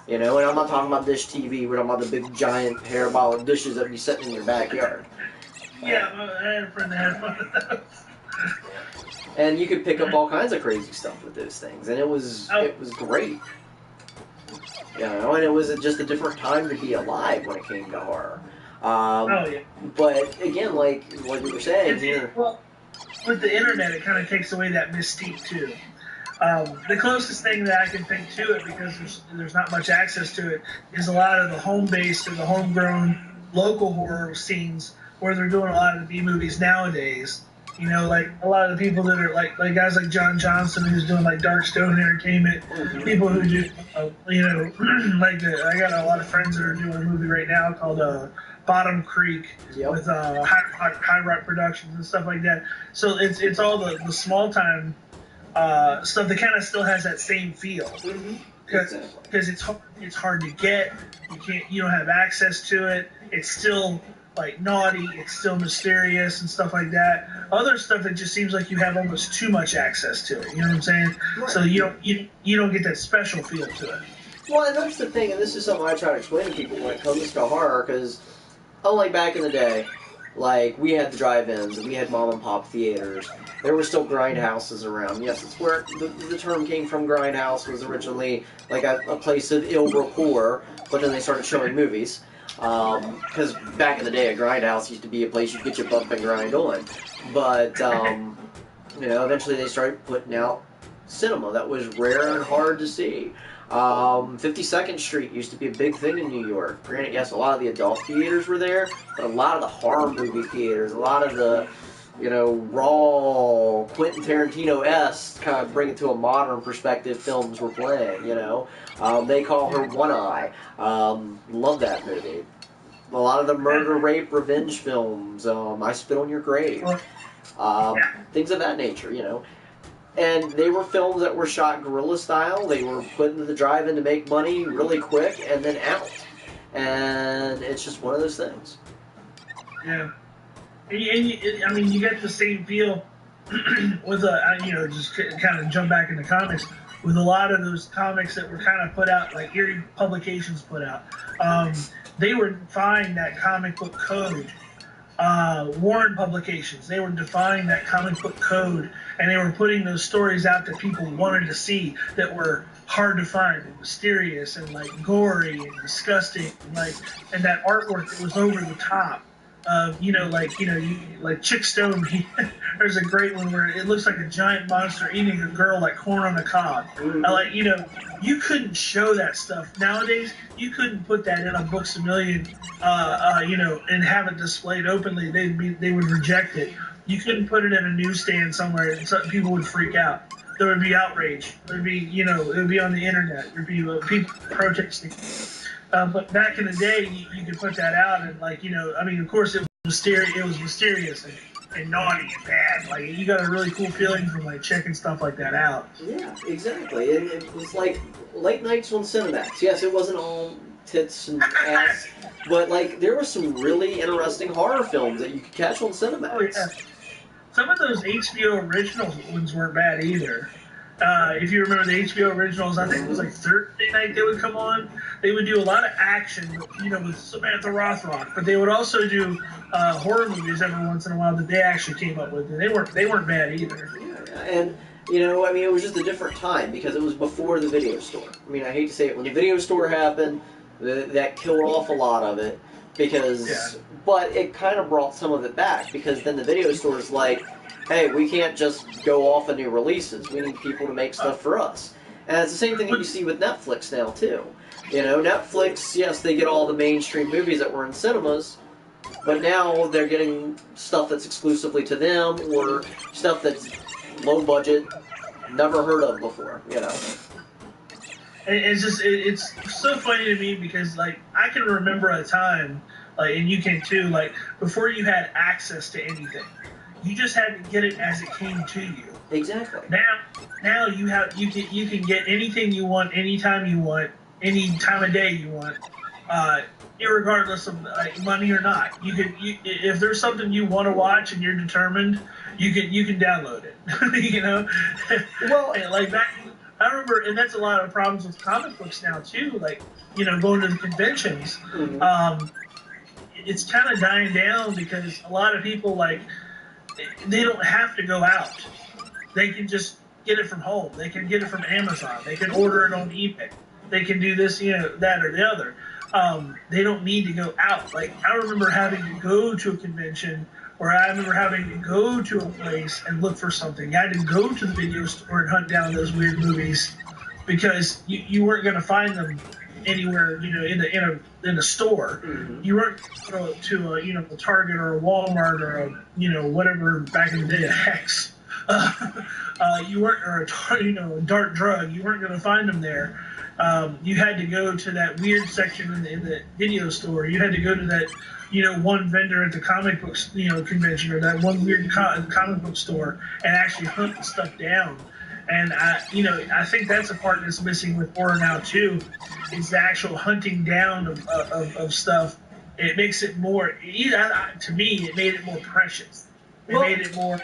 You know, and I'm not talking about dish TV. We're talking about the big giant parabolic dishes that be sitting in your backyard. Yeah, I had a friend that had one of those. And you could pick up all kinds of crazy stuff with those things, and it was great. You know, and it was just a different time to be alive when it came to horror. But again, like what you were saying here. Well, with the internet, it kind of takes away that mystique too. The closest thing that I can think to it, because there's not much access to it, is a lot of the home-based or the homegrown local horror scenes where they're doing a lot of the B movies nowadays. You know, like a lot of the people that are like guys like John Johnson, who's doing like Dark Stone Entertainment, people who do, you know, like I got a lot of friends that are doing a movie right now called Bottom Creek with High Rock Productions and stuff like that. So it's all the small time stuff that kind of still has that same feel because it's hard to get. You don't have access to it. It's still like naughty. It's still mysterious and stuff like that. Other stuff that just seems like you have almost too much access to it. You know what I'm saying? Right. So you don't get that special feel to it. Well, and that's the thing, and this is something I try to explain to people when it comes to horror, because unlike back in the day, like, we had the drive-ins, and we had mom-and-pop theaters. There were still grindhouses around. Yes, it's where the term came from. Grindhouse was originally, like, a place of ill rapport, but then they started showing movies. Because back in the day, a grindhouse used to be a place you'd get your bump and grind on. But, you know, eventually they started putting out cinema that was rare and hard to see. 52nd Street used to be a big thing in New York. Granted, yes, a lot of the adult theaters were there, but a lot of the horror movie theaters, a lot of the, you know, raw Quentin Tarantino-esque, kind of bring it to a modern perspective, films were playing, you know. They Call Her One Eye. Love that movie. A lot of the murder, rape, revenge films. I Spit on Your Grave. Things of that nature, you know. And they were films that were shot guerrilla style. They were put into the drive-in to make money really quick and then out. And it's just one of those things. Yeah. I mean, you get the same feel with you know, just kind of jump back into comics, with a lot of those comics that were kind of put out, like Erie Publications put out. They were defying that comic book code. Warren Publications, they were defying that comic book code, and they were putting those stories out that people wanted to see, that were hard to find and mysterious and like gory and disgusting, and that artwork that was over the top. Like Chick Stone, there's a great one where it looks like a giant monster eating a girl like corn on the cob. You couldn't show that stuff nowadays. You couldn't put that in a Books A Million, and have it displayed openly. They would reject it. You couldn't put it in a newsstand somewhere, and people would freak out. There would be outrage. There'd be, it would be on the internet. There'd be people protesting. But back in the day, you could put that out, and of course it was mysterious and naughty and bad. Like, you got a really cool feeling from checking stuff like that out. Yeah, exactly. And it was like late nights on Cinemax. Yes, it wasn't all tits and ass, but there were some really interesting horror films that you could catch on Cinemax. Oh, yeah. Some of those HBO original ones weren't bad either. If you remember the HBO originals, I think it was Thursday night they would come on. They would do a lot of action, with Samantha Rothrock, but they would also do horror movies every once in a while that they actually came up with, and they weren't bad either. Yeah, and it was just a different time because it was before the video store. I mean, I hate to say it, when the video store happened, that killed off a lot of it but it kind of brought some of it back because then the video store is like, hey, we can't just go off of new releases. We need people to make stuff for us. And it's the same thing that you see with Netflix now, too. Netflix, yes, they get all the mainstream movies that were in cinemas, but now they're getting stuff that's exclusively to them or stuff that's low budget, never heard of before, It's so funny to me because, I can remember a time, and you can too, before you had access to anything. You just had to get it as it came to you. Exactly. Now you can get anything you want, anytime you want, any time of day you want, irregardless of money or not. If there's something you want to watch and you're determined, you can download it. Well, back, I remember, and that's a lot of problems with comic books now too. Going to the conventions, it's kind of dying down because a lot of people they don't have to go out. They can just get it from home. They can get it from Amazon. They can order it on eBay. They can do this, that or the other. They don't need to go out. Like, I remember having to go to a convention, or I remember having to go to a place and look for something. I had to go to the video store and hunt down those weird movies because you weren't going to find them anywhere, in a store. Mm-hmm. You weren't to a Target or a Walmart or a whatever back in the day, a Hex. You weren't, or a Dart Drug. You weren't going to find them there. You had to go to that weird section in the video store. You had to go to that, one vendor at the comic books, convention, or that one weird comic book store, and actually hunt the stuff down. And I think that's a part that's missing with horror now too, is the actual hunting down of stuff. It makes it more, to me, it made it more precious. It made it more.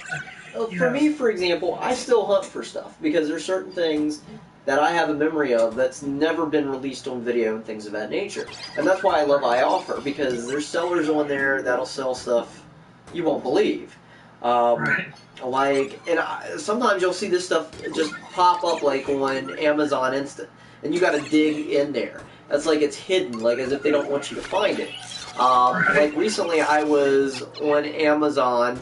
For me, for example, I still hunt for stuff because there's certain things that I have a memory of that's never been released on video and things of that nature. And that's why I love iOffer, because there's sellers on there that'll sell stuff you won't believe. Right. Sometimes you'll see this stuff just pop up like on Amazon Instant, and you got to dig in there. That's like it's hidden, like as if they don't want you to find it. Right. Like recently, I was on Amazon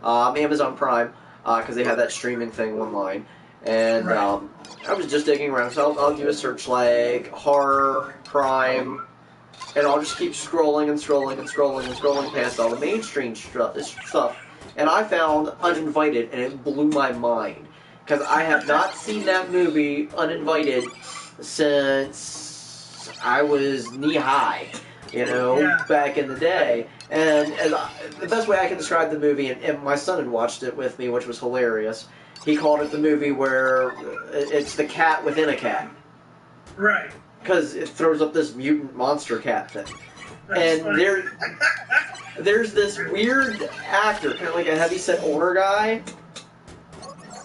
Prime, because they have that streaming thing online, and Right. I was just digging around. So I'll do a search like horror, crime, and I'll just keep scrolling and scrolling and scrolling and scrolling past all the mainstream stuff. And I found Uninvited, and it blew my mind. Because I have not seen that movie, Uninvited, since I was knee-high, back in the day. And the best way I can describe the movie, and my son had watched it with me, which was hilarious, he called it the movie where it's the cat within a cat. Right. Because it throws up this mutant monster cat thing. That's and funny. there's this weird actor, kind of like a heavyset older guy,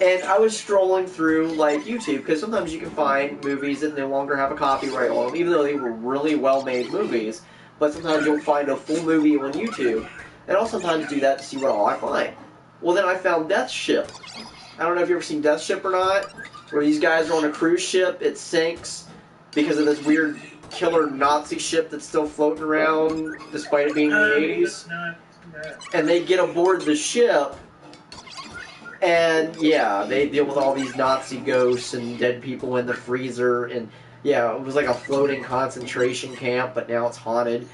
and I was strolling through like YouTube, because sometimes you can find movies that no longer have a copyright on them, even though they were really well-made movies, but sometimes you'll find a full movie on YouTube, and I'll sometimes do that to see what all I find. Well, then I found Death Ship. I don't know if you've ever seen Death Ship or not, where these guys are on a cruise ship, it sinks because of this weird killer Nazi ship that's still floating around despite it being in the 80s. And they get aboard the ship, and yeah, they deal with all these Nazi ghosts and dead people in the freezer, and yeah, it was like a floating concentration camp, but now it's haunted.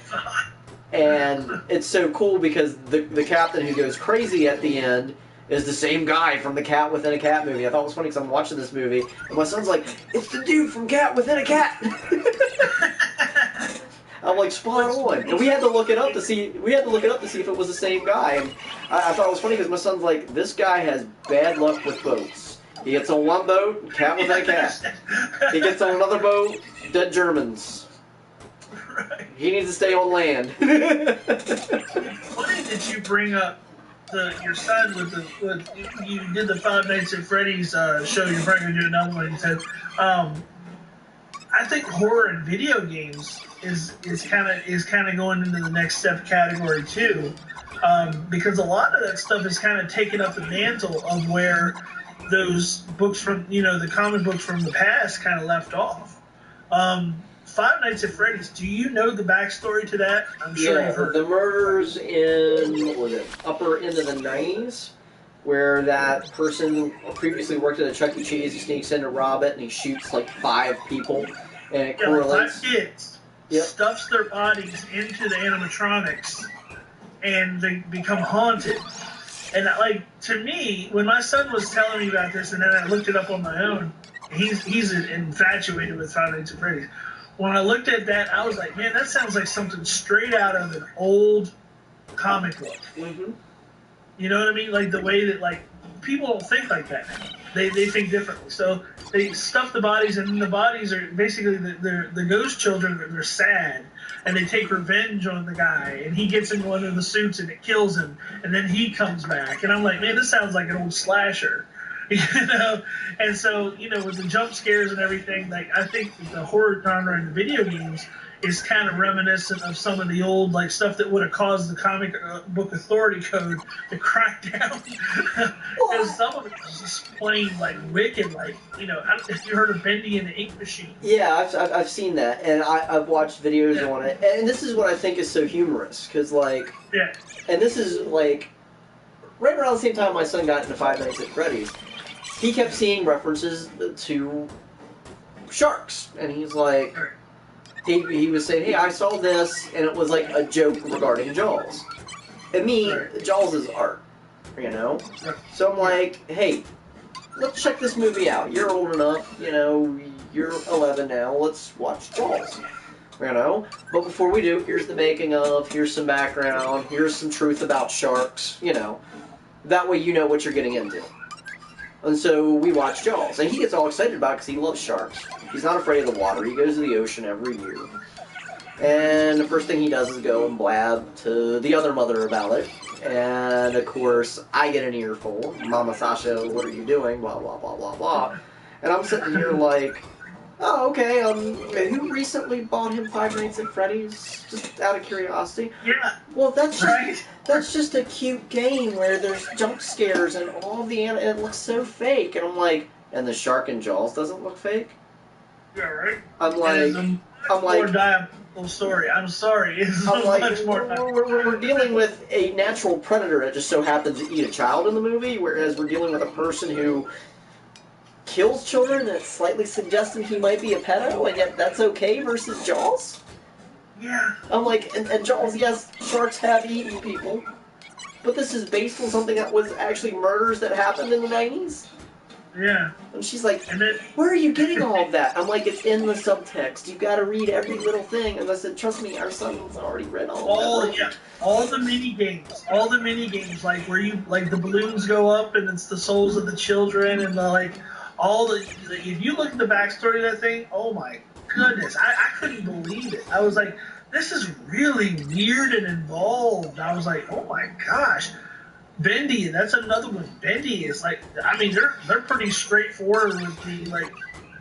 And it's so cool because the captain who goes crazy at the end is the same guy from the Cat Within a Cat movie. I thought it was funny because I'm watching this movie, and my son's like, "It's the dude from Cat Within a Cat." I'm like, spot on. And we had to look it up to see. If it was the same guy. And I thought it was funny because my son's like, "This guy has bad luck with boats. He gets on one boat, Cat Within a Cat. He gets on another boat, dead Germans. Right. He needs to stay on land." It's funny that you bring up your son with you did the Five Nights at Freddy's show. You're probably gonna do another one. You said, I think horror in video games is kind of going into the next step category too, because a lot of that stuff is kind of taking up the mantle of where those books from the comic books from the past kind of left off. Five Nights at Freddy's. Do you know the backstory to that? I'm sure you've heard. The murders in, what was it, upper end of the 90s, where that person previously worked at a Chuck E. Cheese, he sneaks in to rob it, and he shoots like 5 people, and it correlates. 5 kids stuffs their bodies into the animatronics, and they become haunted. And to me, when my son was telling me about this, and then I looked it up on my own, he's infatuated with Five Nights at Freddy's. When I looked at that, I was like, man, that sounds like something straight out of an old comic book. Mm-hmm. You know what I mean? Like the way that people don't think like that now. They think differently. So they stuff the bodies, and the bodies are basically the ghost children. They're sad, and they take revenge on the guy, and he gets into one of the suits, and it kills him, and then he comes back, and I'm like, man, this sounds like an old slasher. And so with the jump scares and everything, I think the horror genre in the video games is kind of reminiscent of some of the old like stuff that would have caused the comic book authority code to crack down. Because some of it is just plain like wicked, like if you heard of Bendy and the Ink Machine. Yeah, I've seen that, and I've watched videos on it, and this is what I think is so humorous, because and this is like right around the same time my son got into Five Nights at Freddy's, he kept seeing references to sharks, and he's like, he was saying, hey, I saw this, and it was like a joke regarding Jaws. And me, Jaws is art, So I'm like, hey, let's check this movie out. You're old enough, you're 11 now, let's watch Jaws. But before we do, here's the making of, here's some background, here's some truth about sharks, That way you know what you're getting into. And so we watch Jaws, and he gets all excited about it because he loves sharks. He's not afraid of the water. He goes to the ocean every year. And the first thing he does is go and blab to the other mother about it. And, of course, I get an earful. Mama Sasha, what are you doing? Blah, blah, blah, blah, blah. And I'm sitting here like, oh, okay, who recently bought him Five Nights at Freddy's? Just out of curiosity. Yeah. Well, that's just a cute game where there's jump scares and all the it looks so fake. And I'm like, and the shark in Jaws doesn't look fake? Yeah, right. I'm like, more diabolical story. I'm sorry. It's much more. We're dealing with a natural predator that just so happens to eat a child in the movie, whereas we're dealing with a person who kills children that's slightly suggesting he might be a pedo, and yet that's okay versus Jaws? Yeah. I'm like, and Jaws, yes, sharks have eaten people, but this is based on something that was actually murders that happened in the 90s? Yeah. And she's like, where are you getting all of that? I'm like, it's in the subtext. You've got to read every little thing. And I said, trust me, our son's already read all of that. Yeah. All the mini games, like where the balloons go up and it's the souls of the children and if you look at the backstory of that thing, oh my goodness, I couldn't believe it. I was like, this is really weird and involved. I was like, oh my gosh. Bendy, that's another one. Bendy is they're pretty straightforward with the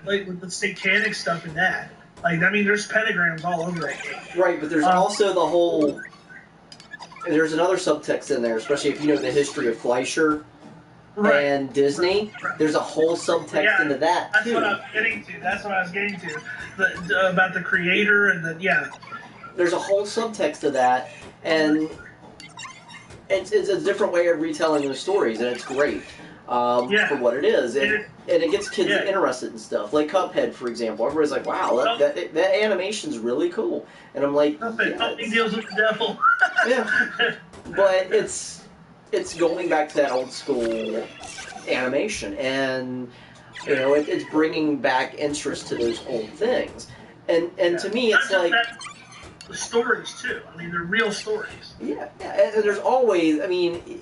with the satanic stuff in that. There's pentagrams all over that game. Right, but there's also the whole. There's another subtext in there, especially if you know the history of Fleischer and Disney. There's a whole subtext into that too. That's what I was getting to. About the creator and There's a whole subtext to that, and it's a different way of retelling those stories, and it's great for what it is. And it gets kids interested in stuff. Like Cuphead, for example. Everybody's like, wow, that animation's really cool. And I'm like, Cuphead deals with the devil. Yeah. But it's going back to that old school animation. And, it's bringing back interest to those old things. And to me, it's like... The stories, too. They're real stories. Yeah. And there's always,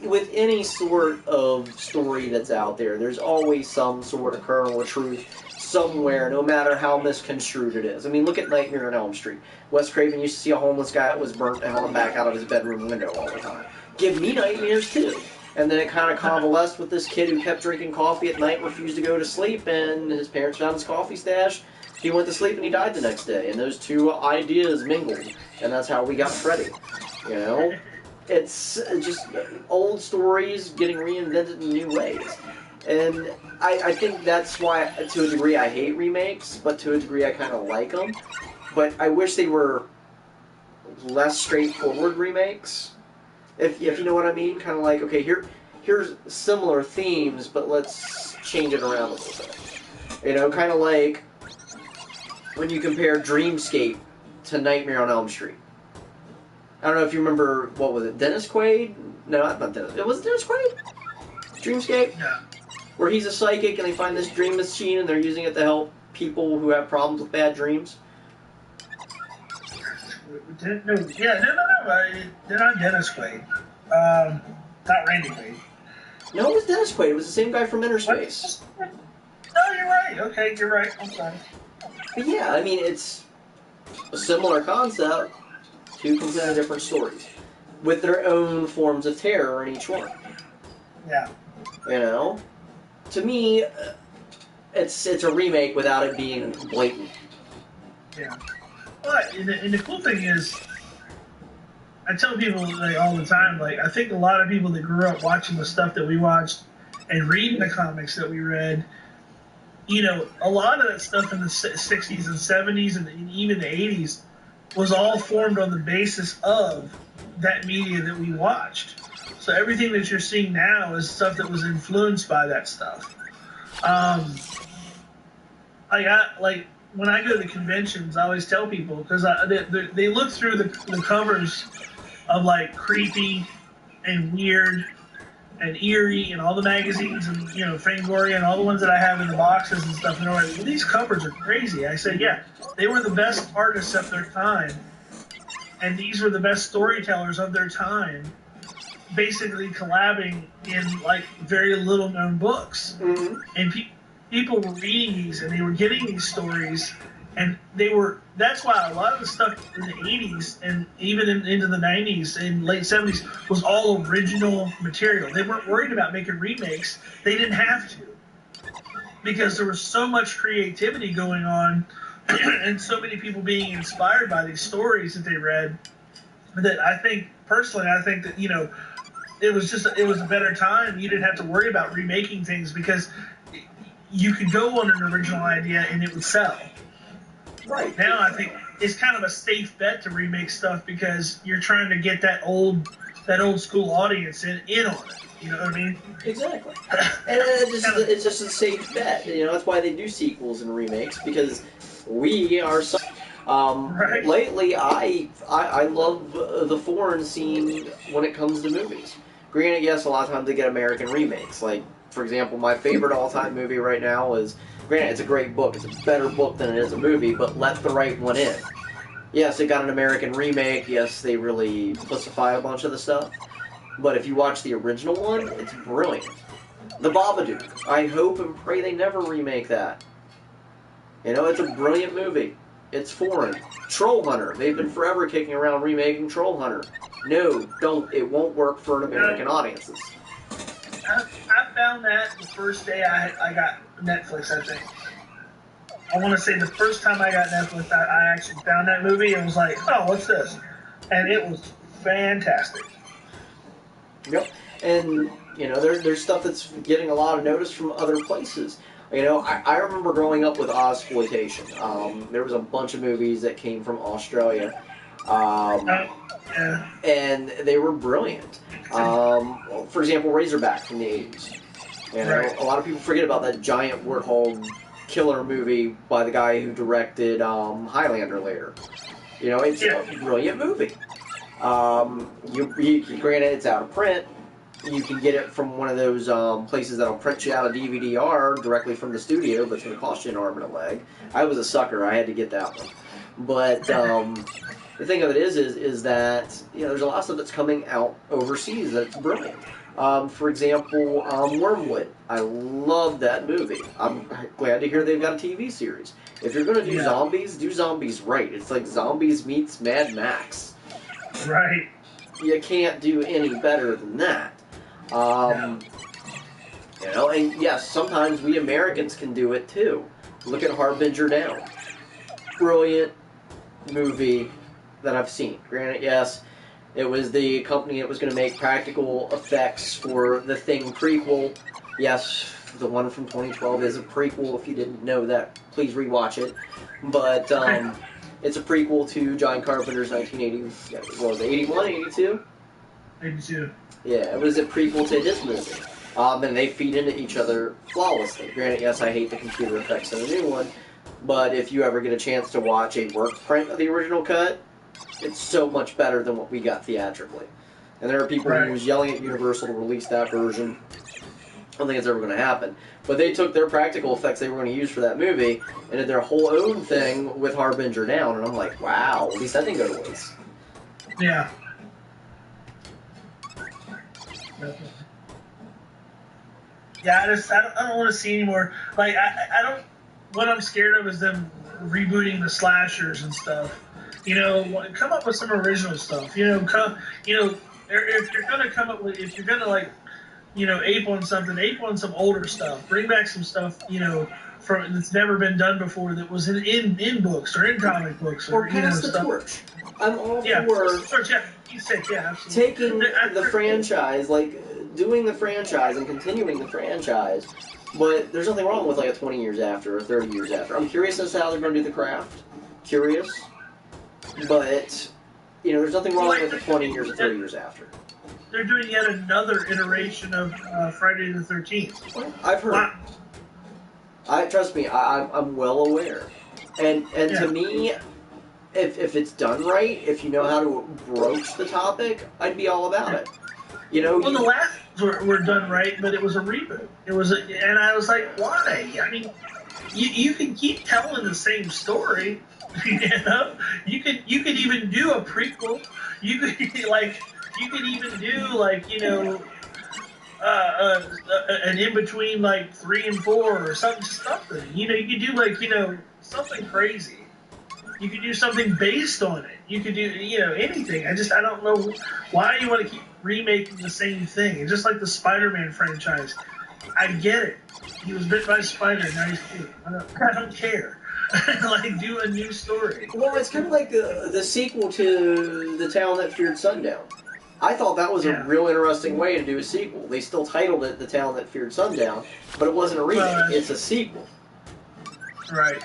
with any sort of story that's out there, there's always some sort of kernel of truth somewhere, no matter how misconstrued it is. Look at Nightmare on Elm Street. Wes Craven used to see a homeless guy that was burnt to hell and back out of his bedroom window all the time. Give me nightmares, too. And then it kind of convalesced with this kid who kept drinking coffee at night, refused to go to sleep, and his parents found his coffee stash. He went to sleep and he died the next day, and those two ideas mingled, and that's how we got Freddy. It's just old stories getting reinvented in new ways, and I think that's why, to a degree, I hate remakes, but to a degree, I kind of like them. But I wish they were less straightforward remakes, if you know what I mean. Kind of like, okay, here's similar themes, but let's change it around a little bit. Kind of like when you compare Dreamscape to Nightmare on Elm Street. I don't know if you remember, what was it, Dennis Quaid? No, not Dennis. It was Dennis Quaid? Dreamscape? Yeah. Where he's a psychic and they find this dream machine and they're using it to help people who have problems with bad dreams. No. They're not Dennis Quaid. Not Randy Quaid. No, it was Dennis Quaid. It was the same guy from Inner Space. No, you're right. Okay, you're right. I'm sorry. But yeah, it's a similar concept, two completely different stories, with their own forms of terror in each one. Yeah. To me, it's a remake without it being blatant. Yeah. But and the cool thing is, I tell people like all the time, like I think a lot of people that grew up watching the stuff that we watched and reading the comics that we read, you know, a lot of that stuff in the 60s and 70s and even the 80s was all formed on the basis of that media that we watched. So everything that you're seeing now is stuff that was influenced by that stuff. Like when I go to the conventions, I always tell people, because they look through the covers of like Creepy and Weird and Eerie and all the magazines and, you know, Fangoria and all the ones that I have in the boxes and stuff, and they're like, well, these covers are crazy. I said, yeah, they were the best artists of their time, and these were the best storytellers of their time, basically collabing in like very little known books. Mm-hmm. And people were reading these and they were getting these stories, and that's why a lot of the stuff in the 80s and even into the 90s and late 70s was all original material. They weren't worried about making remakes. They didn't have to, because there was so much creativity going on and so many people being inspired by these stories that they read, that I think that, you know, it was a better time. You didn't have to worry about remaking things because you could go on an original idea and it would sell. Right. Now I think it's kind of a safe bet to remake stuff because you're trying to get that old school audience in on it. You know what I mean? Exactly. And it's just a safe bet. You know, that's why they do sequels and remakes, because we are so... Right. Lately, I love the foreign scene when it comes to movies. Granted, yes, a lot of times they get American remakes. Like, for example, my favorite all-time movie right now is, granted, it's a great book. It's a better book than it is a movie, but Let the Right One In. Yes, it got an American remake. Yes, they really pussify a bunch of the stuff. But if you watch the original one, it's brilliant. The Babadook. I hope and pray they never remake that. You know, it's a brilliant movie. It's foreign. Troll Hunter. They've been forever kicking around remaking Troll Hunter. No, don't. It won't work for an American audiences. I found that the first day I got Netflix, I think. I want to say the first time I got Netflix, I actually found that movie and was like, oh, what's this? And it was fantastic. Yep. And, you know, there's stuff that's getting a lot of notice from other places. You know, I remember growing up with Ozploitation. There was a bunch of movies that came from Australia. And they were brilliant. For example, Razorback from the 80s. You know, right. A lot of people forget about that giant warthog killer movie by the guy who directed Highlander later. You know, it's a brilliant movie. Granted, it's out of print. You can get it from one of those places that'll print you out a DVD-R directly from the studio, but it's going to cost you an arm and a leg. I was a sucker. I had to get that one. But the thing of it is that, you know, there's a lot of stuff that's coming out overseas that's brilliant. For example, Wormwood. I love that movie. I'm glad to hear they've got a TV series. If you're going to do zombies right. It's like Zombies meets Mad Max. Right. You can't do any better than that. You know, and yes, sometimes we Americans can do it too. Look at Harbinger Down. Brilliant movie that I've seen. Granted, yes, it was the company that was going to make practical effects for the Thing prequel. Yes, the one from 2012 is a prequel. If you didn't know that, please rewatch it. But it's a prequel to John Carpenter's 1980. What was it, 81, 82? 82. Yeah, it was a prequel to his movie. And they feed into each other flawlessly. Granted, yes, I hate the computer effects in the new one, but if you ever get a chance to watch a work print of the original cut, it's so much better than what we got theatrically. And there are people who's yelling at Universal to release that version. I don't think it's ever going to happen. But they took their practical effects they were going to use for that movie and did their whole own thing with Harbinger Down, and I'm like, wow, at least that didn't go to waste. Yeah. Yeah, I don't want to see anymore. Like, I don't. What I'm scared of is them rebooting the slashers and stuff. You know, come up with some original stuff. You know, if you're gonna come up with, if you're gonna like, you know, ape on some older stuff. Bring back some stuff. You know, that's never been done before, that was in books or in comic books or pass the torch. I'm all for taking the franchise, like doing the franchise and continuing the franchise. But there's nothing wrong with like a 20 years after or 30 years after. I'm curious as to how they're going to do the craft. Curious, but there's nothing wrong with the 20 years or 30 years after. They're doing yet another iteration of Friday the 13th. I've heard. Wow. Trust me, I'm well aware, and to me, if it's done right, if you know how to broach the topic, I'd be all about it. Well, the last were done right, but it was a reboot. And I was like, why? I mean, you can keep telling the same story. You could even do a prequel. You could even do an in between 3 and 4 or something. You could do something crazy. You could do something based on it. You could do anything. I don't know why you want to keep remaking the same thing. It's just like the Spider-Man franchise. I get it. He was bit by a spider. Now he's cute. I don't care. Do a new story. Well, it's kind of like the sequel to The Town That Feared Sundown. I thought that was a real interesting way to do a sequel. They still titled it The Town That Feared Sundown, but it wasn't a remake. It's a sequel. Right.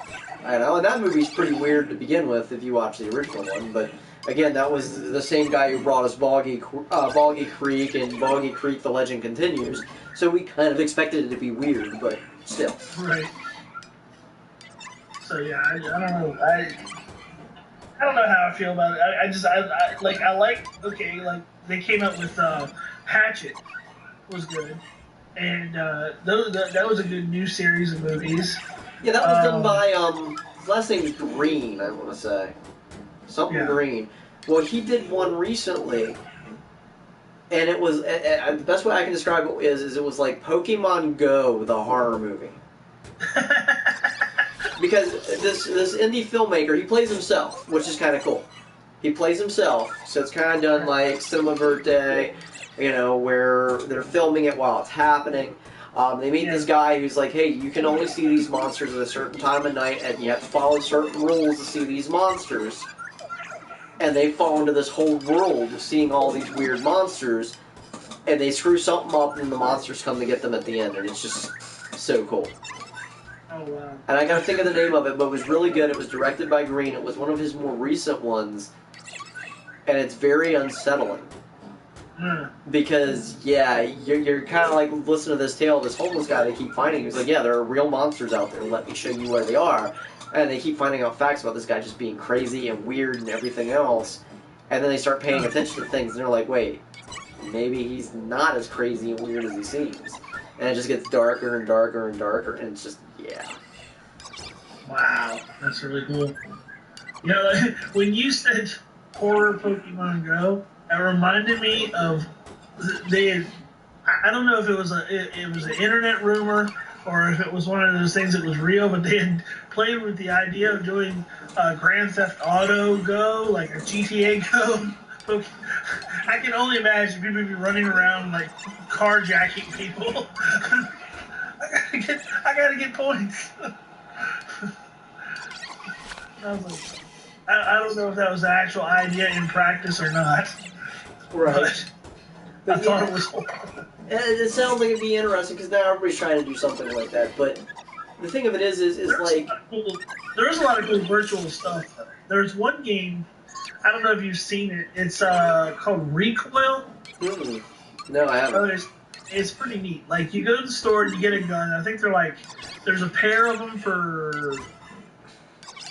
I know, and that movie's pretty weird to begin with if you watch the original one, but again, that was the same guy who brought us Boggy Creek and Boggy Creek The Legend Continues, so we kind of expected it to be weird, but still. Right. So yeah, I don't know. I don't know how I feel about it. They came out with Hatchet was good, and that was a good new series of movies. Yeah, that was done by his last name's Green, I want to say. Something Green. Well, he did one recently, and it was the best way I can describe it is it was like Pokemon Go, the horror movie. Because this indie filmmaker, he plays himself, which is kind of cool. He plays himself, so it's kind of done like Cinema Verte, where they're filming it while it's happening. They meet this guy who's like, hey, you can only see these monsters at a certain time of night, and you have to follow certain rules to see these monsters. And they fall into this whole world of seeing all these weird monsters, and they screw something up, and the monsters come to get them at the end, and it's just so cool. Oh, wow. And I gotta think of the name of it, but it was really good. It was directed by Green. It was one of his more recent ones, and it's very unsettling. Because, you're kind of like listening to this tale of this homeless guy they keep finding. He's like, there are real monsters out there. Let me show you where they are. And they keep finding out facts about this guy just being crazy and weird and everything else. And then they start paying attention to things, and they're like, wait, maybe he's not as crazy and weird as he seems. And it just gets darker and darker and darker, and it's just, Wow, that's really cool. When you said horror Pokemon Go, it reminded me of I don't know if it was an internet rumor or if it was one of those things that was real, but they had played with the idea of doing Grand Theft Auto Go, like a GTA Go. I can only imagine people be running around like carjacking people. I gotta get points. I was like, I don't know if that was the actual idea in practice or not. Right. But I thought it was horrible. It sounds like it'd be interesting because now everybody's trying to do something like that. But the thing of it is like there's a lot of cool virtual stuff. There's one game, I don't know if you've seen it. It's called Recoil. No, I haven't. It's pretty neat. Like you go to the store and you get a gun. I think there's a pair of them for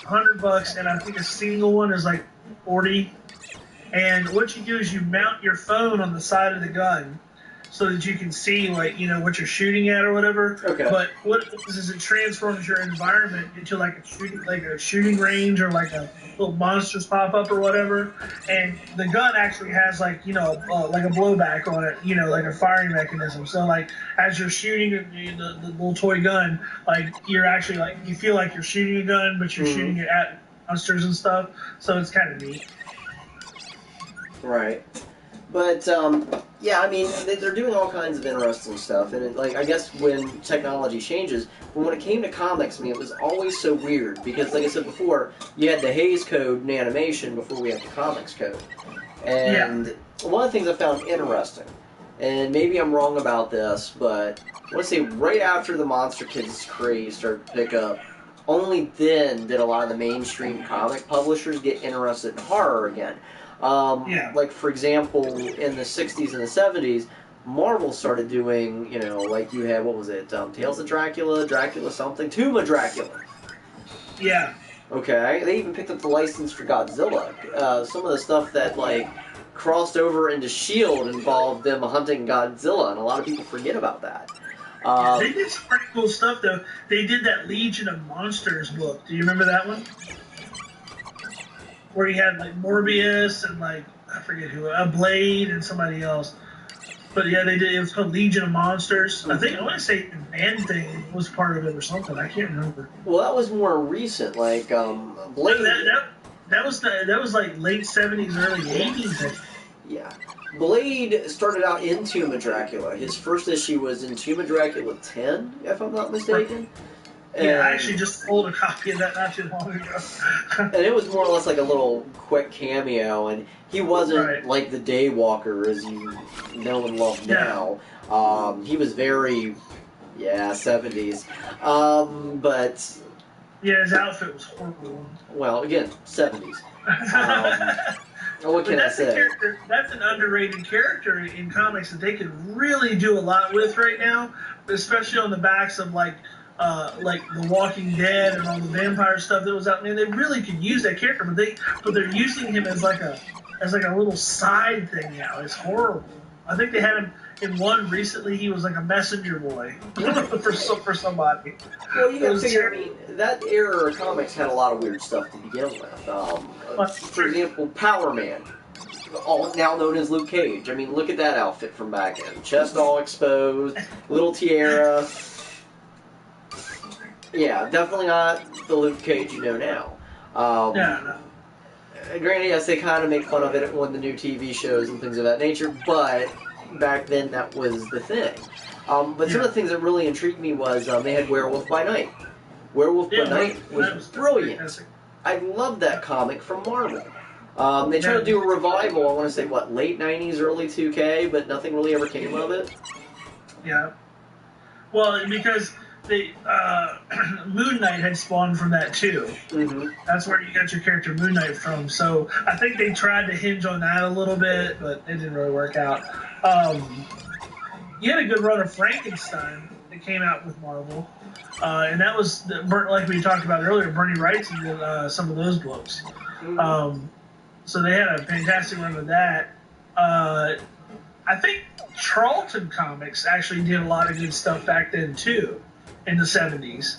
$100, and I think a single one is like 40. And what you do is you mount your phone on the side of the gun so that you can see what you're shooting at or whatever. Okay. But what it does is it transforms your environment into like a shooting range or like a little monsters pop up or whatever. And the gun actually has like a blowback on it, like a firing mechanism. So like as you're shooting the little toy gun, like you're actually like you feel like you're shooting a gun, but you're shooting it at monsters and stuff. So it's kind of neat. Right. But, Yeah, I mean, they're doing all kinds of interesting stuff, and I guess when technology changes, but when it came to comics, I mean, it was always so weird, because like I said before, you had the Hays Code in animation before we had the comics code. And one of the things I found interesting, and maybe I'm wrong about this, but I want to say right after the Monster Kids craze started to pick up, only then did a lot of the mainstream comic publishers get interested in horror again. Like, for example, in the 60s and the 70s, Marvel started doing, like you had, what was it, Tales of Dracula, Dracula something, Tomb of Dracula. Yeah. Okay, they even picked up the license for Godzilla. Some of the stuff that, like, crossed over into S.H.I.E.L.D. involved them hunting Godzilla, and a lot of people forget about that. They did some pretty cool stuff, though. They did that Legion of Monsters book. Do you remember that one? Where you had, like, Morbius and, like, I forget who, Blade and somebody else. But, yeah, they did. It was called Legion of Monsters. I think, I want to say Man-Thing was part of it or something. I can't remember. Well, that was more recent, like, Blade. That was like, late 70s, early 80s. Yeah. Blade started out in Tomb of Dracula. His first issue was in Tomb of Dracula 10, if I'm not mistaken. Yeah, I actually just pulled a copy of that not too long ago. And it was more or less like a little quick cameo, and he wasn't like the Daywalker as you know and love now. He was very, 70s. But... yeah, his outfit was horrible. Well, again, 70s. What can I say? That's an underrated character in comics that they could really do a lot with right now, especially on the backs of like The Walking Dead and all the vampire stuff that was out. Man, they really could use that character, but they're using him as like a little side thing now. It's horrible. I think they had him in one recently. He was like a messenger boy for somebody. Well, you gotta figure. I mean, that era of comics had a lot of weird stuff to begin with. For example, Power Man, now known as Luke Cage. I mean, look at that outfit from back then. Chest all exposed, little tiara. Yeah, definitely not the Luke Cage you know now. No. Granted, yes, they kind of make fun of it on the new TV shows and things of that nature, but back then that was the thing. But some of the things that really intrigued me was they had Werewolf by Night. Werewolf by Night was brilliant. I loved that comic from Marvel. They tried to do a revival, I want to say, late 90s, early 2K, but nothing really ever came of it. Yeah. Well, because Moon Knight had spawned from that too. Mm-hmm. That's where you got your character Moon Knight from. So I think they tried to hinge on that a little bit, but it didn't really work out. You had a good run of Frankenstein that came out with Marvel, and that was like we talked about earlier. Bernie Wrightson did some of those books. Mm-hmm. So they had a fantastic run with that. I think Charlton Comics actually did a lot of good stuff back then too. In the 70s.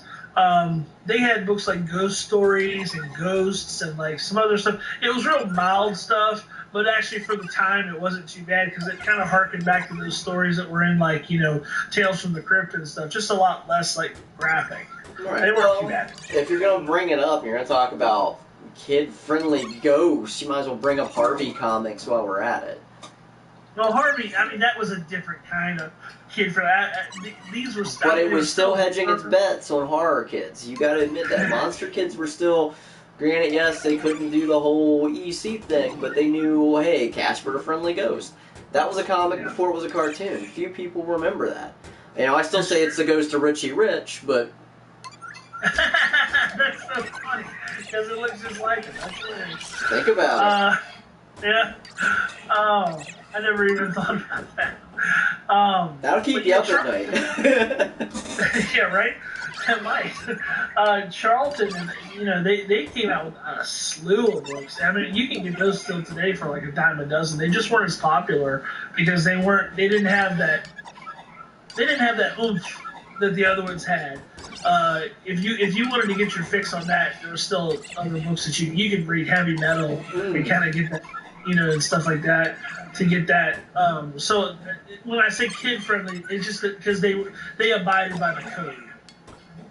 They had books like Ghost Stories and Ghosts and like some other stuff. It was real mild stuff, but actually for the time it wasn't too bad because it kind of harkened back to those stories that were in like, Tales from the Crypt and stuff. Just a lot less like graphic. Right. They weren't too bad. If you're going to bring it up, you're going to talk about kid-friendly ghosts, you might as well bring up Harvey Comics while we're at it. Well, Harvey, I mean, that was a different kind of kid for that. These were stuff. But it was still hedging its bets on horror kids. You got to admit that. Monster kids were still, granted, yes, they couldn't do the whole EC thing, but they knew, hey, Casper the Friendly Ghost. That was a comic before it was a cartoon. Few people remember that. I still say it's the ghost of Richie Rich, but... That's so funny, because it looks just like it. That's hilarious. Think about it. Yeah. I never even thought about that. That'll keep you up at night. Yeah, right? That might. Charlton, they came out with a slew of books. I mean, you can get those still today for like a dime a dozen. They just weren't as popular because they didn't have that oomph that the other ones had. If you wanted to get your fix on that, there were still other books that you could read heavy metal and kind of get that, and stuff like that to get that. So when I say kid friendly, it's just because they abided by the code,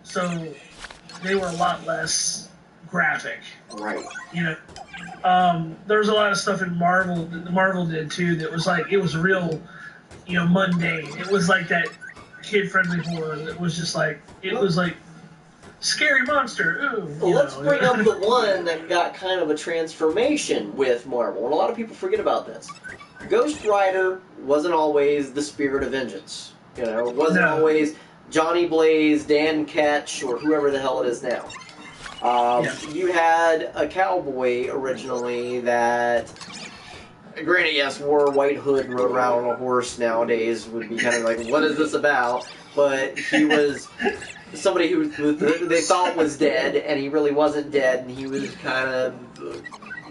so they were a lot less graphic. Right. There was a lot of stuff in Marvel that Marvel did too that was like, it was real, mundane. It was like that kid-friendly horror that was just like, it was like scary monster. Ooh. Well, let's bring up the one that got kind of a transformation with Marvel, and a lot of people forget about this. Ghost Rider wasn't always the spirit of vengeance. It wasn't always Johnny Blaze, Dan Ketch, or whoever the hell it is now. You had a cowboy originally that, granted, yes, wore a white hood and rode around on a horse nowadays would be kind of like, what is this about? But he was somebody who they thought was dead, and he really wasn't dead, and he was kind of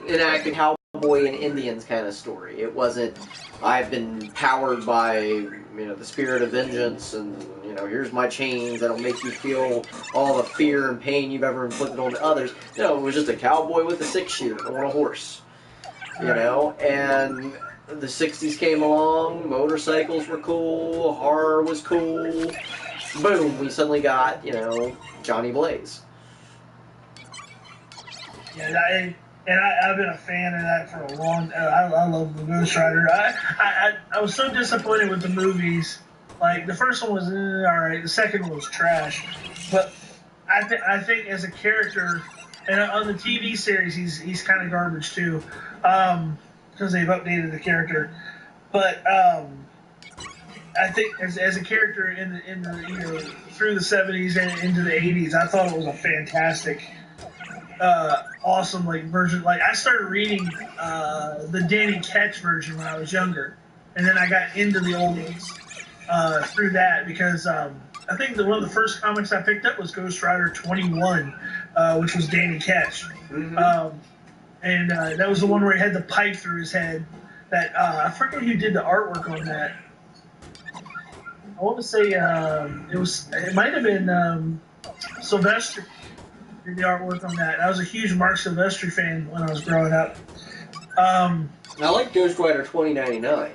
enacting cowboy and Indians kind of story. It wasn't, I've been powered by the spirit of vengeance, and here's my chains that'll make you feel all the fear and pain you've ever inflicted on others. No, it was just a cowboy with a 6-shooter on a horse. And the 60s came along, motorcycles were cool, horror was cool. Boom, we suddenly got, Johnny Blaze. Yeah, I've been a fan of that for a long time. I love the Ghost Rider. I was so disappointed with the movies. Like, the first one was alright, the second one was trash. But I think as a character, and on the TV series, he's kind of garbage too, because they've updated the character. But I think as a character in the through the 70s and into the 80s, I thought it was a fantastic, awesome version. Like, I started reading the Danny Ketch version when I was younger, and then I got into the old ones through that because I think one of the first comics I picked up was Ghost Rider 21, which was Danny Ketch. Mm-hmm. And that was the one where he had the pipe through his head. That I forget who did the artwork on that. I want to say it might have been Sylvester did the artwork on that. I was a huge Mark Silvestri fan when I was growing up. I like Ghost Rider 2099.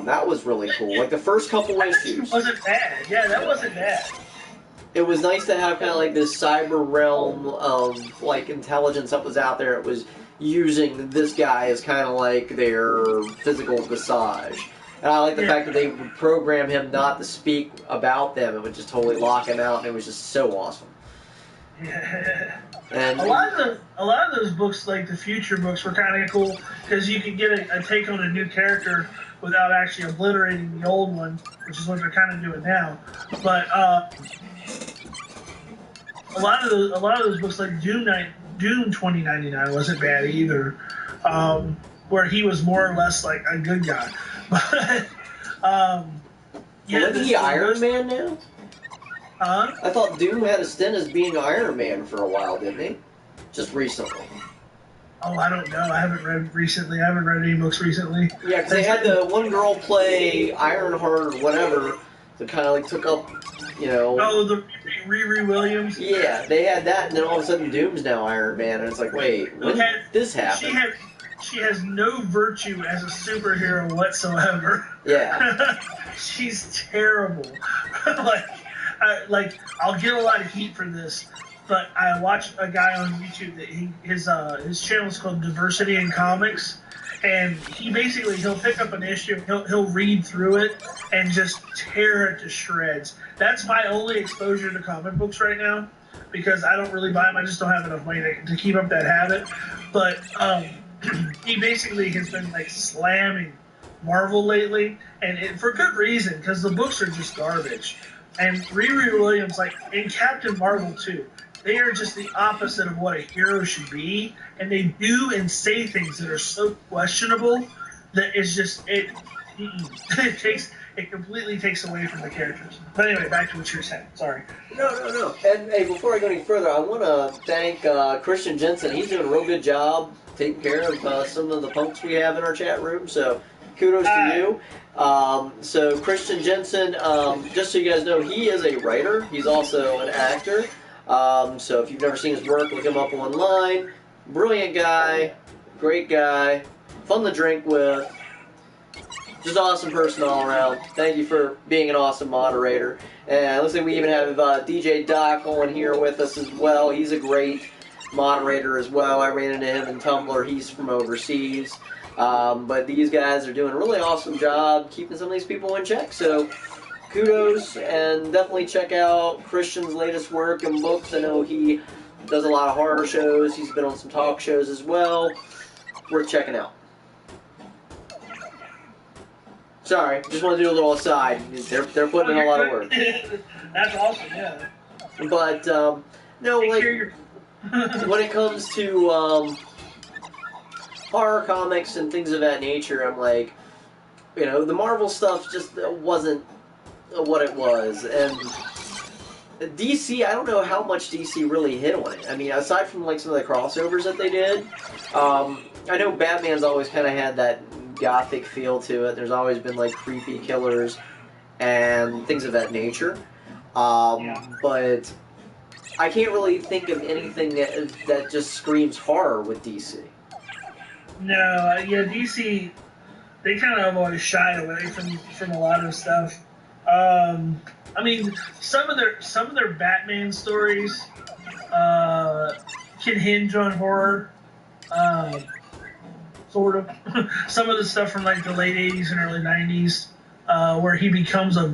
That was really cool. Like the first couple issues. Wasn't bad. Yeah, that wasn't bad. It was nice to have kind of like this cyber realm of like intelligence that was out there. It was using this guy as kind of like their physical visage. And I like the fact that they would program him not to speak about them. It would just totally lock him out, and it was just so awesome. Yeah. And a lot of those books, like the future books, were kind of cool because you could get a take on a new character without actually obliterating the old one, which is what they're kind of doing now. But a lot of those books, like Doom 2099, wasn't bad either, where he was more or less like a good guy. But isn't he Iron Man now? Huh? I thought Doom had a stint as being Iron Man for a while, didn't he? Just recently. Oh, I don't know. I haven't read any books recently. Yeah, because they had the one girl play Ironheart or whatever that kind of like took up, Oh, the Riri Williams? Yeah, they had that, and then all of a sudden Doom's now Iron Man, and it's like, wait, when did this happen? She has no virtue as a superhero whatsoever. Yeah. She's terrible. I'll get a lot of heat for this, but I watched a guy on YouTube that his channel is called Diversity in Comics, and he'll pick up an issue, he'll read through it and just tear it to shreds. That's my only exposure to comic books right now because I don't really buy them. I just don't have enough money to keep up that habit. But he basically has been like slamming Marvel lately, and for good reason because the books are just garbage. And Riri Williams, in Captain Marvel too, they are just the opposite of what a hero should be, and they do and say things that are so questionable that it's just it completely takes away from the characters. But anyway, back to what you were saying. Sorry. No. And hey, before I go any further, I want to thank Christian Jensen. He's doing a real good job taking care of some of the punks we have in our chat room. So kudos to you. So Christian Jensen, just so you guys know, he is a writer. He's also an actor. So if you've never seen his work, look him up online. Brilliant guy, great guy, fun to drink with, just awesome person all around. Thank you for being an awesome moderator. And it looks like we even have DJ Doc on here with us as well. He's a great moderator as well. I ran into him in Tumblr. He's from overseas. But these guys are doing a really awesome job keeping some of these people in check. So kudos, and definitely check out Christian's latest work and books. I know he does a lot of horror shows. He's been on some talk shows as well. Worth checking out. Sorry, just want to do a little aside. They're putting in a lot of work. That's awesome, yeah. But no, like when it comes to horror comics and things of that nature, I'm like, you know, the Marvel stuff just wasn't what it was, and DC, I don't know how much DC really hit on it. I mean, aside from like some of the crossovers that they did, I know Batman's always kind of had that gothic feel to it. There's always been like creepy killers and things of that nature. But I can't really think of anything that just screams horror with DC. No, yeah, DC, they kind of always shied away from a lot of stuff. I mean, some of their Batman stories can hinge on horror, sort of. Some of the stuff from like the late '80s and early '90s, where he becomes a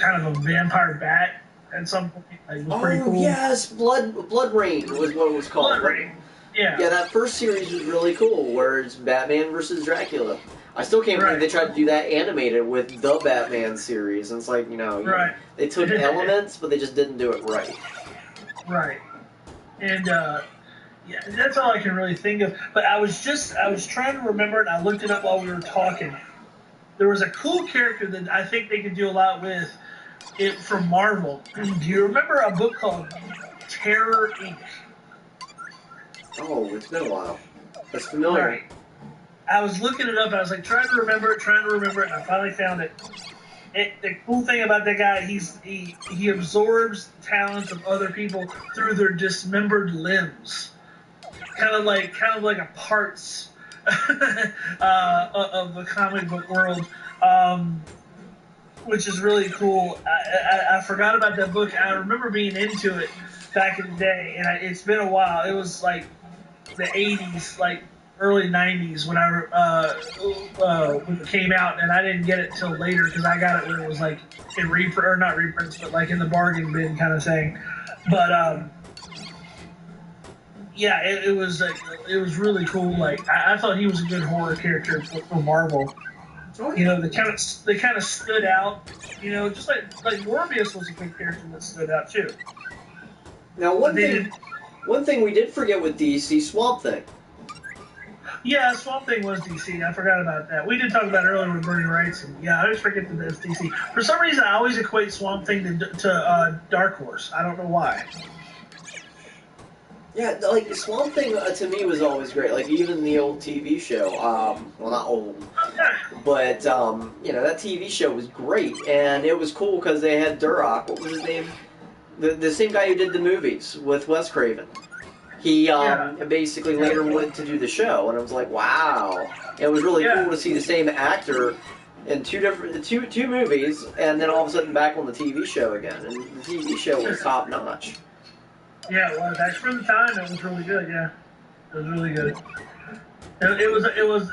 kind of a vampire bat at some point. Like, was pretty cool. Yes, Blood Rain was what it was called. Blood Rain. Yeah. Yeah, that first series was really cool, where it's Batman versus Dracula. I still can't believe they tried to do that animated with the Batman series. And it's like, you know, they took elements, but they just didn't do it right. Right. And, yeah, that's all I can really think of. But I was trying to remember it, and I looked it up while we were talking. There was a cool character that I think they could do a lot with it from Marvel. Do you remember a book called Terror Inc.? Oh, it's been a while. That's familiar. Right. I was looking it up. I was like trying to remember it, and I finally found it. The cool thing about that guy, he absorbs the talents of other people through their dismembered limbs, kind of like a parts of the comic book world, which is really cool. I forgot about that book. I remember being into it back in the day, and it's been a while. It was like the '80s, like early '90s when when it came out, and I didn't get it till later because I got it when it was like in not reprints, but like in the bargain bin kind of thing. But yeah, it was really cool. Like I thought he was a good horror character for Marvel. You know, they kind of stood out. You know, just like Morbius was a good character that stood out too. Now, one thing we did forget with DC, Swamp Thing. Yeah, Swamp Thing was DC. I forgot about that. We did talk about it earlier with Bernie Wrights, and yeah, I always forget that it's DC. For some reason, I always equate Swamp Thing to Dark Horse. I don't know why. Yeah, like Swamp Thing to me was always great. Like even the old TV show. Well, not old, but you know, that TV show was great, and it was cool because they had Durock. What was his name? The same guy who did the movies with Wes Craven. He basically later went to do the show, and I was like, wow. It was really cool to see the same actor in two movies, and then all of a sudden back on the TV show again. And the TV show was top notch. Yeah, it was. Actually, for the time, it was really good. Yeah, it was really good. It was.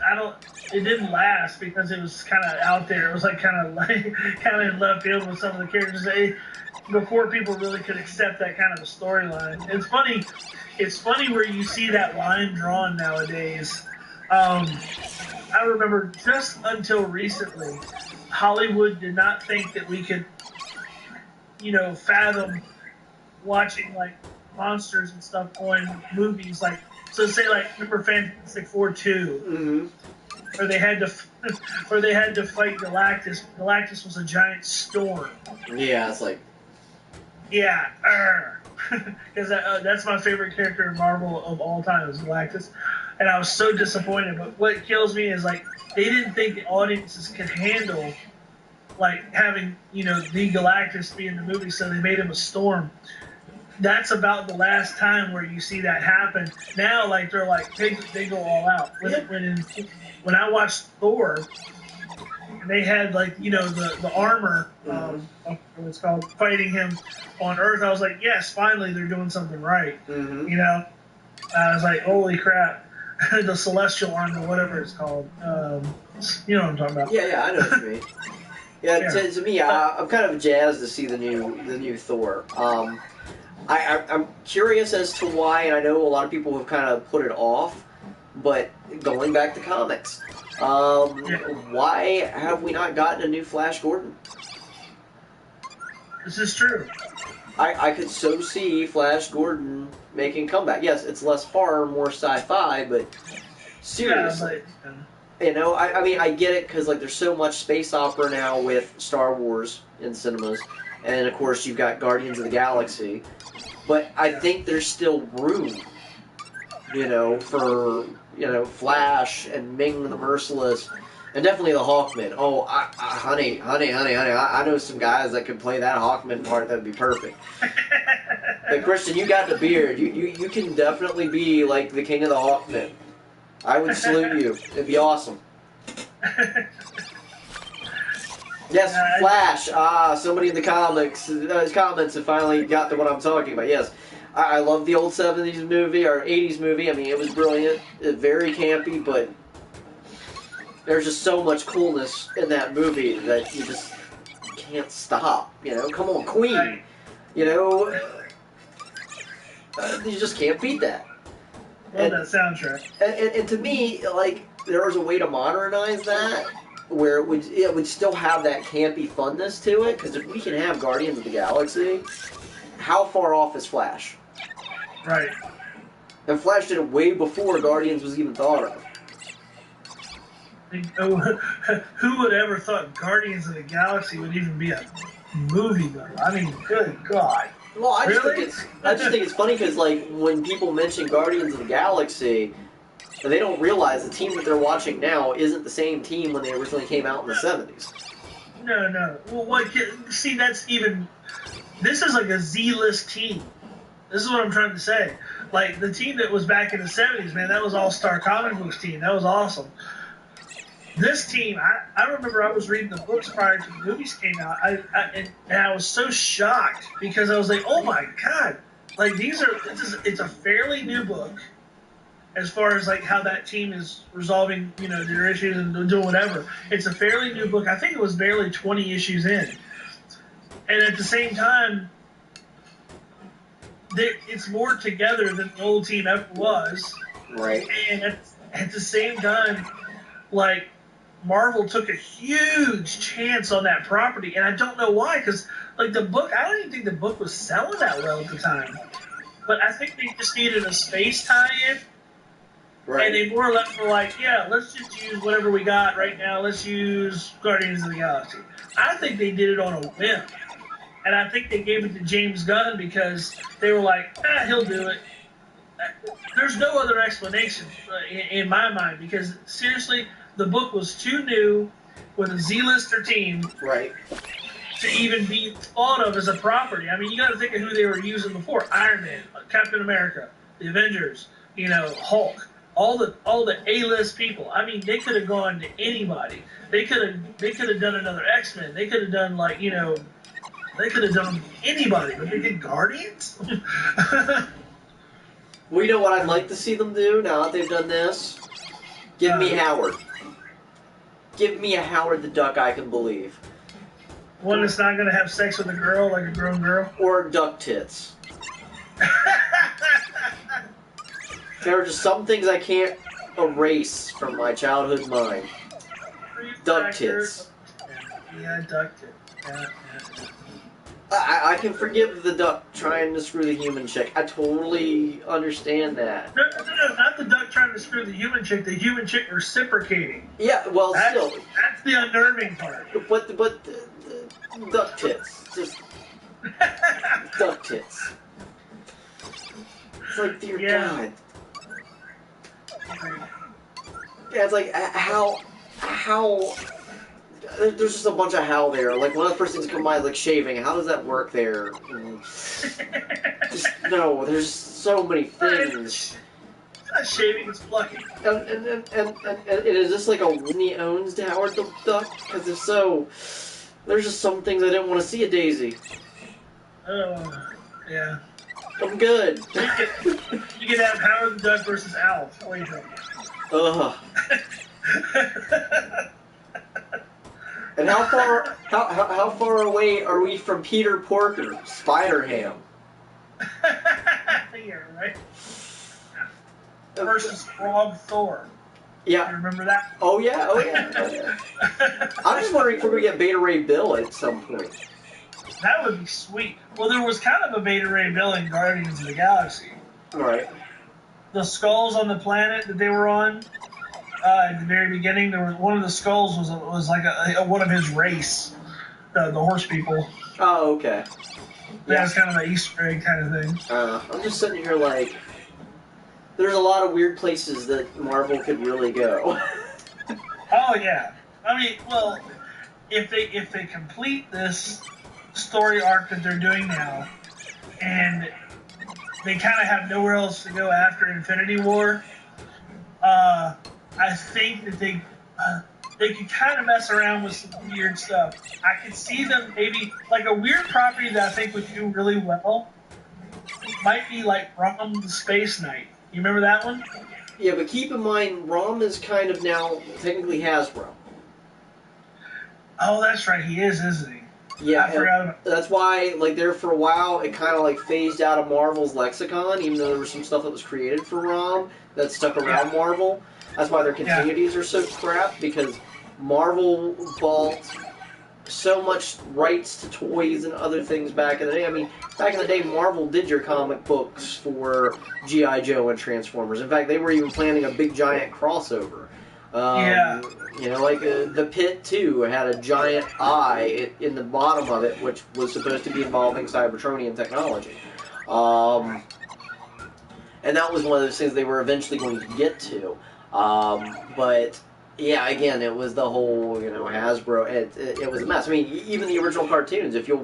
It didn't last because it was kind of out there. It was like kind of in left field with some of the characters. Before people really could accept that kind of a storyline. It's funny where you see that line drawn nowadays. I remember just until recently, Hollywood did not think that we could, you know, fathom watching like monsters and stuff on movies. Like, so say like remember Fantastic Four 2, where they had to fight Galactus. Galactus was a giant storm. Yeah, it's like. Yeah, because that's my favorite character in Marvel of all time is Galactus, and I was so disappointed. But what kills me is like they didn't think the audiences could handle like having, you know, the Galactus be in the movie, so they made him a storm. That's about the last time where you see that happen. Now, like they're like they go all out. When I watched Thor, they had like, you know, the armor, what it's called, fighting him on Earth. I was like, yes, finally they're doing something right, you know. I was like, holy crap. The Celestial Armor, whatever it's called. You know what I'm talking about. Yeah, I know what you mean. Yeah, to me, I'm kind of jazzed to see the new Thor. I'm curious as to why, and I know a lot of people have kind of put it off, but going back to comics, why have we not gotten a new Flash Gordon? This is true. I could so see Flash Gordon making a comeback. Yes, it's less horror, more sci-fi, but seriously. Yeah, you know, I mean, I get it because like there's so much space opera now with Star Wars in cinemas, and of course you've got Guardians of the Galaxy, but I think there's still room, you know, for Flash and Ming the Merciless, and definitely the Hawkman. Oh, honey, I know some guys that could play that Hawkman part. That'd be perfect. But Christian, you got the beard. You can definitely be like the king of the Hawkmen. I would salute you. It'd be awesome. Yes, Flash. Somebody in the comments have finally got to what I'm talking about. Yes, I love the old 70s movie, or 80s movie. I mean, it was brilliant. Very campy, but there's just so much coolness in that movie that you just can't stop. You know, come on, Queen. You know, you just can't beat that. Love that soundtrack. And to me, like, there was a way to modernize that where it would still have that campy funness to it, because if we can have Guardians of the Galaxy, how far off is Flash? Right. And Flash did it way before Guardians was even thought of. Who would ever thought Guardians of the Galaxy would even be a movie, though? I mean, good God. Well, I just think it's funny because, like, when people mention Guardians of the Galaxy, they don't realize the team that they're watching now isn't the same team when they originally came out in the 70s. No. Well, see, that's even... This is like a Z-list team. This is what I'm trying to say. Like, the team that was back in the 70s, man, that was all-star comic books team. That was awesome. This team, I remember I was reading the books prior to the movies came out, and I was so shocked because I was like, oh my God, like it's a fairly new book as far as like how that team is resolving, you know, their issues and doing whatever. It's a fairly new book. I think it was barely 20 issues in. And at the same time, it's more together than the old team ever was. Right. And at the same time, like, Marvel took a huge chance on that property, and I don't know why, because, like, the book, I don't even think the book was selling that well at the time. But I think they just needed a space tie-in, right. And they more or less were like, yeah, let's just use whatever we got right now. Let's use Guardians of the Galaxy. I think they did it on a whim, and I think they gave it to James Gunn because they were like, he'll do it. There's no other explanation in my mind, because, seriously, the book was too new with a Z-lister team, right, to even be thought of as a property. I mean, you got to think of who they were using before: Iron Man, Captain America, the Avengers, you know, Hulk, all the A-list people. I mean, they could have gone to anybody. They could have done another X-Men. They could have done, like, you know, they could have done anybody, but they did Guardians. Well, you know what I'd like to see them do now that they've done this? Give me Howard. Give me a Howard the Duck I can believe. One that's not going to have sex with a girl, like a grown girl? Or duck tits. There are just some things I can't erase from my childhood mind. Duck tits. Yeah, duck tits. Yeah. I can forgive the duck trying to screw the human chick. I totally understand that. No, not the duck trying to screw the human chick. The human chick reciprocating. Yeah, well, still. That's the unnerving part. But duck tits. Just duck tits. It's like, dear God. Yeah, it's like, how... There's just a bunch of how there. Like, one of the first things come by is, like, shaving. How does that work there? Just, no, there's so many things. It's not shaving, it's plucking. And is this like a Whitney owns to Howard the Duck? Because if so, there's just some things I didn't want to see a Daisy. Oh, yeah. I'm good. You can have Howard the Duck versus Alf. What do you think? Ugh. And how far away are we from Peter Porker, Spider-Ham? Yeah, right. Versus Frog Thor. Yeah. You remember that? Oh yeah. I'm just wondering if we're gonna get Beta Ray Bill at some point. That would be sweet. Well, there was kind of a Beta Ray Bill in Guardians of the Galaxy. Right. The skulls on the planet that they were on. At the very beginning, there was one of the skulls was like one of his race, the horse people. Oh, okay. That was kind of an Easter egg kind of thing. I'm just sitting here like, there's a lot of weird places that Marvel could really go. Oh yeah, I mean, well, if they complete this story arc that they're doing now, and they kind of have nowhere else to go after Infinity War. I think that they could kind of mess around with some weird stuff. I could see them maybe like a weird property that I think would do really well. Might be like Rom the Space Knight. You remember that one? Yeah, but keep in mind, Rom is kind of now technically Hasbro. Oh, that's right. He is, isn't he? Yeah, I forgot about that's why, like, there for a while, it kind of like phased out of Marvel's lexicon, even though there was some stuff that was created for Rom that stuck around Marvel. That's why their continuities are so crap, because Marvel bought so much rights to toys and other things back in the day. I mean, back in the day, Marvel did your comic books for G.I. Joe and Transformers. In fact, they were even planning a big giant crossover. You know, like the Pit 2 had a giant eye in the bottom of it, which was supposed to be involving Cybertronian technology. And that was one of those things they were eventually going to get to. But yeah, again, it was the whole, you know, Hasbro. It was a mess. I mean, even the original cartoons, if you'll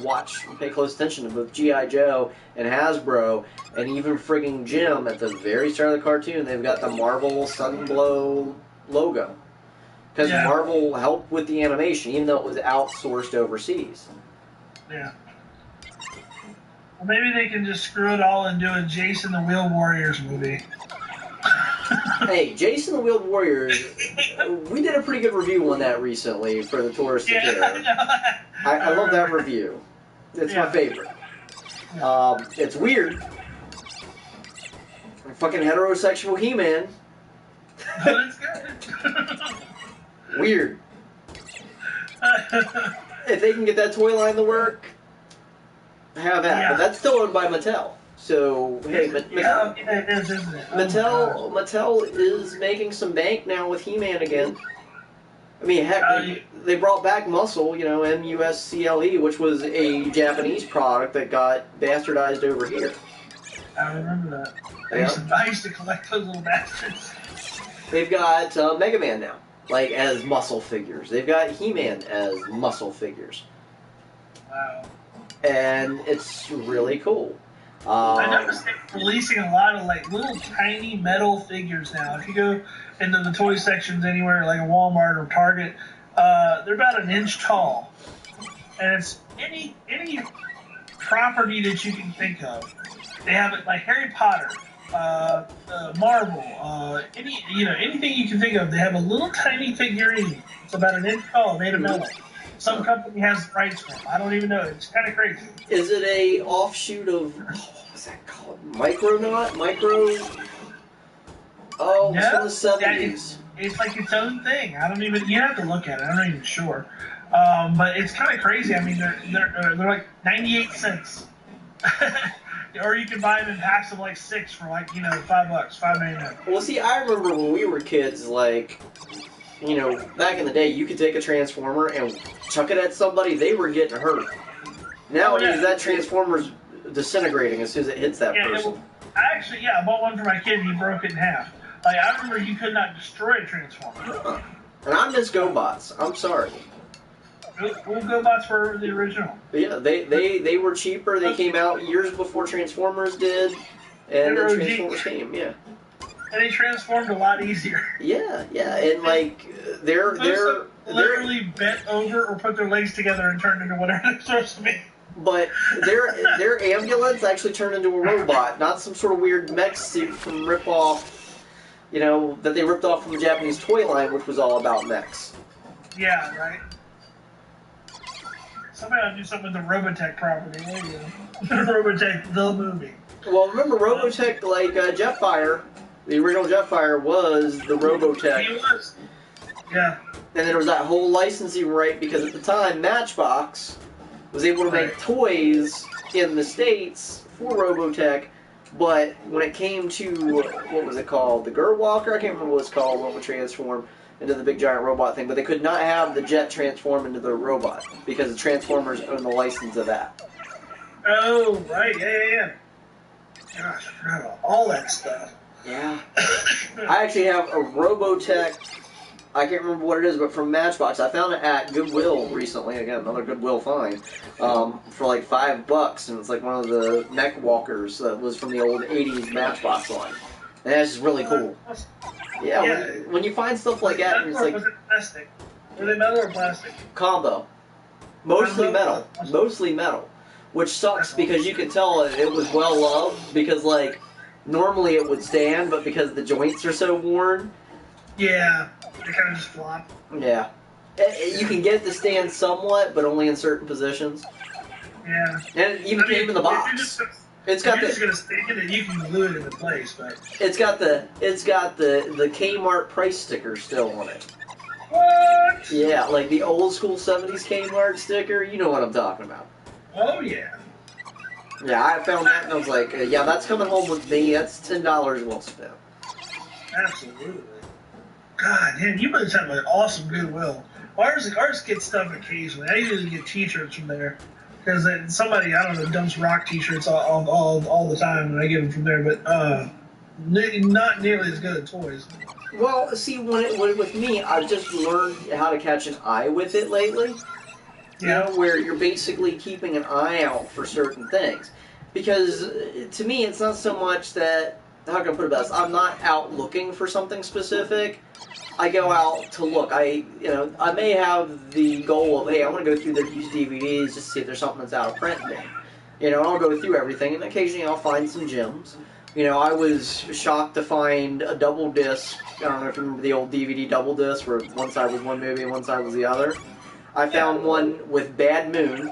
pay close attention to both G.I. Joe and Hasbro, and even frigging Jim at the very start of the cartoon, they've got the Marvel Sunblow logo. Because Marvel helped with the animation, even though it was outsourced overseas. Yeah. Well, maybe they can just screw it all and do a Jason the Wheel Warriors movie. Hey, Jason the Wheeled Warriors, we did a pretty good review on that recently for the Tourist Care. I love that review. It's my favorite. It's weird. Fucking heterosexual He-Man. But it's good. Weird. If they can get that toy line to work, have that. Yeah. But that's still owned by Mattel. So, hey, Mattel is making some bank now with He-Man again. I mean, heck, they brought back Muscle, you know, MUSCLE, which was a Japanese product that got bastardized over here. I remember that. I used to collect those little bastards. They've got Mega Man now, like, as muscle figures. They've got He-Man as muscle figures. Wow. And it's really cool. I noticed they're releasing a lot of like little tiny metal figures now. If you go into the toy sections anywhere, like a Walmart or Target, they're about an inch tall, and it's any property that you can think of. They have it like Harry Potter, Marvel, anything you can think of. They have a little tiny figurine. It's about an inch tall, made of metal. Some company has rights for them. I don't even know. It's kind of crazy. Is it a offshoot of, what was that called? Micronaut? Oh, it's from the 70s. It's like its own thing. You have to look at it. I'm not even sure. But it's kind of crazy. I mean, they're like 98 cents. Or you can buy them in packs of like 6 for like, $5, $5.99. Well, see, I remember when we were kids, like, back in the day, you could take a Transformer and chuck it at somebody, they were getting hurt. Nowadays, that Transformer's disintegrating as soon as it hits that person. I bought one for my kid and he broke it in half. Like, I remember you could not destroy a Transformer. And I miss GoBots. I'm sorry. Well, GoBots were the original. But yeah, they were cheaper. They came out years before Transformers did. And then Transformers came, yeah. And they transformed a lot easier. Yeah, and like they're literally bent over or put their legs together and turned into whatever they're supposed to be. But their ambulance actually turned into a robot, not some sort of weird mech suit from rip-off, that they ripped off from the Japanese toy line, which was all about mechs. Yeah, right. Somebody ought to do something with the Robotech property. There you go. Robotech, the movie. Well, remember Robotech, like Jetfire, the original Jetfire was the Robotech. He was. Yeah. And there was that whole licensing right, because at the time, Matchbox was able to make toys in the States for Robotech, but when it came to, what was it called, the Girl Walker? I can't remember what it's called, when it would transform into the big giant robot thing, but they could not have the jet transform into the robot, because the Transformers own the license of that. Oh, right, yeah. Gosh, I forgot about all that stuff. Yeah. I actually have a Robotech, I can't remember what it is, but from Matchbox. I found it at Goodwill recently. Again, another Goodwill find. For like $5, and it's like one of the mech walkers that was from the old 80s Matchbox line. And that's just really cool. Yeah, when you find stuff like that, and it's like... Was it plastic? Were they metal or plastic? Combo. Mostly metal. Mostly metal. Which sucks because you can tell it was well loved, because like, normally it would stand, but because the joints are so worn... Yeah, they kind of just flop. Yeah. You can get it to stand somewhat, but only in certain positions. Yeah. And it even came in the box. It's got you're just gonna stick it and you can glue it into place, but it's got the Kmart price sticker still on it. What? Yeah, like the old school 70s Kmart sticker. You know what I'm talking about. Oh yeah. Yeah, I found that and I was like, yeah, that's coming home with me. That's $10 well spent. Absolutely. God, man, you must have an awesome Goodwill. Ours gets stuff occasionally. I usually get T-shirts from there because somebody, I don't know, dumps rock T-shirts all the time, and I get them from there. But not nearly as good as toys. Well, see, with me, I've just learned how to catch an eye with it lately. You know, where you're basically keeping an eye out for certain things. Because to me, it's not so much that, how can I put it best? I'm not out looking for something specific. I go out to look. I may have the goal of, hey, I want to go through their used DVDs just to see if there's something that's out of print there. I'll go through everything, and occasionally I'll find some gems. I was shocked to find a double disc. I don't know if you remember the old DVD double disc where one side was one movie and one side was the other. I found one with Bad Moon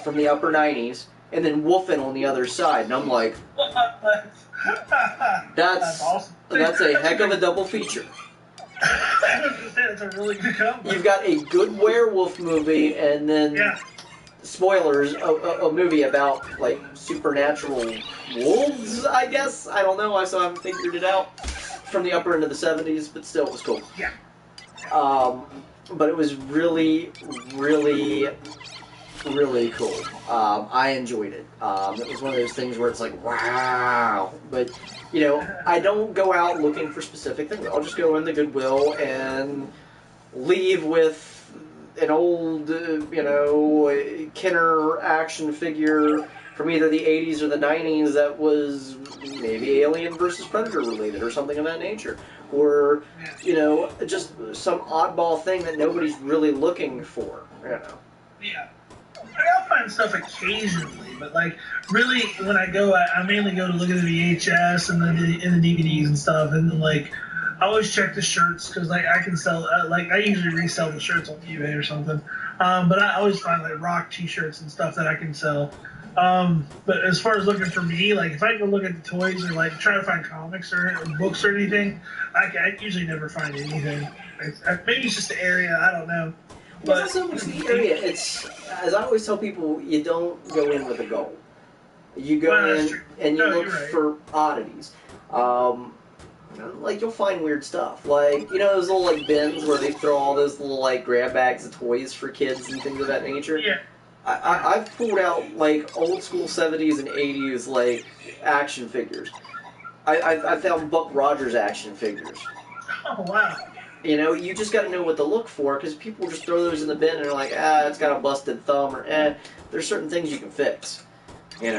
from the upper 90s, and then Wolfen on the other side, and I'm like, that's awesome. That's a heck of a double feature. It's a really good combo. You've got a good werewolf movie, and then spoilers, a movie about like supernatural wolves. I guess I don't know. I still haven't figured it out from the upper end of the 70s, but still, it was cool. Yeah. But it was really, really, really cool. I enjoyed it. It was one of those things where it's like, wow. But, I don't go out looking for specific things. I'll just go in the Goodwill and leave with an old, Kenner action figure from either the 80s or the 90s that was maybe Alien versus Predator related or something of that nature. Or, just some oddball thing that nobody's really looking for, Yeah. I'll find stuff occasionally, but really, when I go, I mainly go to look at the VHS and the DVDs and stuff, and I always check the shirts because I can sell, I usually resell the shirts on eBay or something, but I always find rock T-shirts and stuff that I can sell. But as far as looking for me, if I go look at the toys or try to find comics or books or anything, I usually never find anything. Maybe it's just the area, I don't know. Well, it's not so much the area. It's, as I always tell people, you don't go in with a goal. You go in and you look for oddities. You'll find weird stuff. Those little bins where they throw all those little grab bags of toys for kids and things of that nature. Yeah. I've pulled out old school 70s and 80s action figures. I found Buck Rogers action figures. Oh wow. You just got to know what to look for, because people just throw those in the bin and they're like, it's got a busted thumb, or there's certain things you can fix. You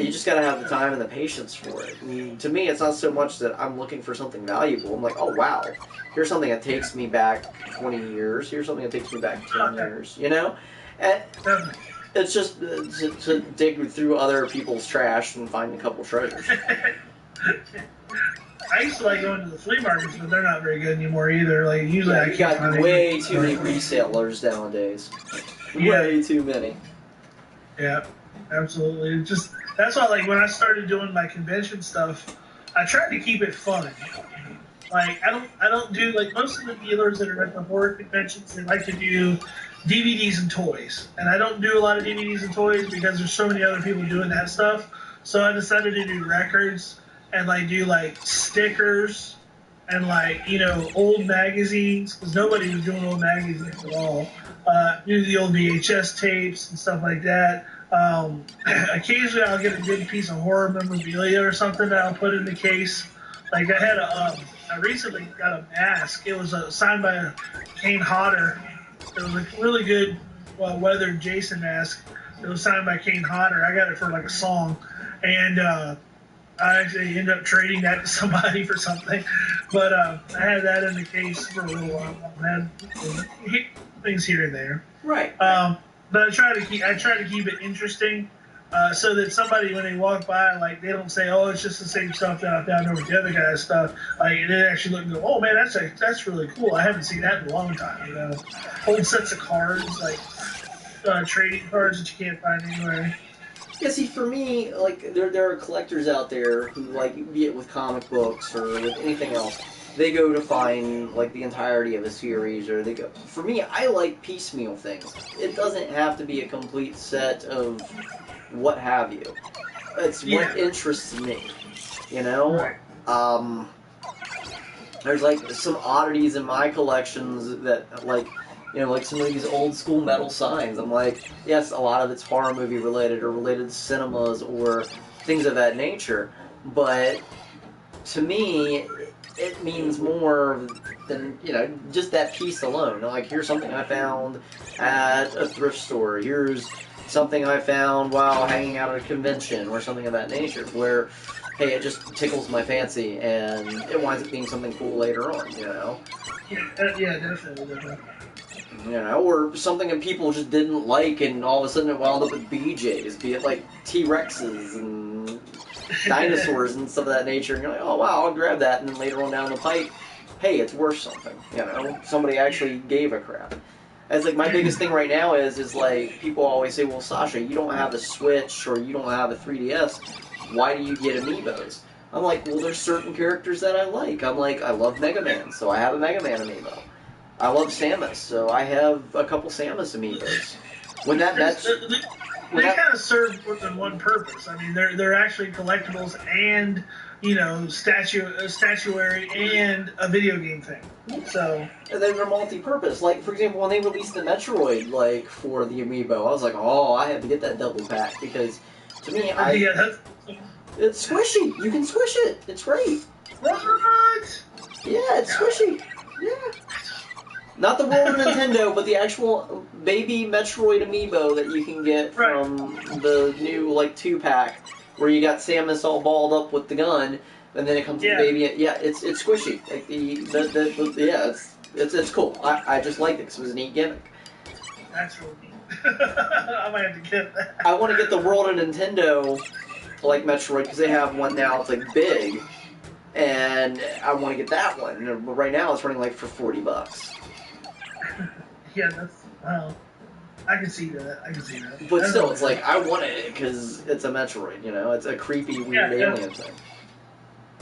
just got to have the time and the patience for it. And to me, it's not so much that I'm looking for something valuable. I'm like, oh wow, here's something that takes me back 20 years. Here's something that takes me back 10 years. And It's just to dig through other people's trash and find a couple treasures. I used to like going to the flea markets, but they're not very good anymore either. Like usually, Yeah, I you can't got find way too many resellers nowadays. Yeah. Way too many. Yeah, absolutely. Just that's why, like, when I started doing my convention stuff, I tried to keep it fun. Like, I don't do like most of the dealers that are at the horror conventions. They like to do DVDs and toys, and I don't do a lot of DVDs and toys because there's so many other people doing that stuff. So I decided to do records and like do like stickers and like old magazines because nobody was doing old magazines at all. Do the old VHS tapes and stuff like that. Occasionally I'll get a good piece of horror memorabilia or something that I'll put in the case. Like I recently got a mask. It was signed by Kane Hodder. It was a really good weathered Jason mask. It was signed by Kane Hodder. I got it for like a song, and I actually ended up trading that to somebody for something. But I had that in the case for a little while. I had things here and there. Right. But I try to keep it interesting, so that somebody when they walk by, like they don't say, "Oh, it's just the same stuff that I found over the other guy's stuff." Like they actually look and go, "Oh man, that's really cool. I haven't seen that in a long time." Old sets of cards, like trading cards that you can't find anywhere. Yeah, see, for me, like, there are collectors out there who, like, be it with comic books or with anything else, they go to find, like, the entirety of a series, or they go... For me, I like piecemeal things. It doesn't have to be a complete set of what have you. It's what interests me, Right. There's, like, some oddities in my collections that, like... like some of these old school metal signs. I'm like, yes, a lot of it's horror movie related or related to cinemas or things of that nature. But to me, it means more than, just that piece alone. Like, here's something I found at a thrift store. Here's something I found while hanging out at a convention or something of that nature. Where, hey, it just tickles my fancy and it winds up being something cool later on, Yeah, definitely. Or something that people just didn't like, and all of a sudden it wound up with BJs, be it like T-Rexes and dinosaurs and stuff of that nature, and you're like, oh wow, I'll grab that, and then later on down the pipe, hey, it's worth something, somebody actually gave a crap. It's like, my biggest thing right now is like, people always say, well, Sasha, you don't have a Switch, or you don't have a 3DS, why do you get amiibos? I'm like, well, there's certain characters that I like. I'm like, I love Mega Man, so I have a Mega Man amiibo. I love Samus, so I have a couple Samus amiibos. They kind of serve more than one purpose. I mean, they're actually collectibles and statuary and a video game thing. So and then they're multi-purpose. Like, for example, when they released the Metroid, like, for the amiibo, I was like, oh, I have to get that double pack because to me, it's squishy. You can squish it. It's great. What? Yeah, it's squishy. Yeah. Not the World of Nintendo, but the actual baby Metroid amiibo that you can get from the new, like, 2-pack, where you got Samus all balled up with the gun, and then it comes to the baby. Yeah, it's squishy. Like, it's cool. I just liked it because it was a neat gimmick. That's really neat. I might have to get that. I want to get the World of Nintendo, like, Metroid, because they have one now, it's, like, big, and I want to get that one. But right now, it's running, like, for $40. Yeah, I can see that. But still, it's like, I wanted it because it's a Metroid, It's a creepy, weird alien thing.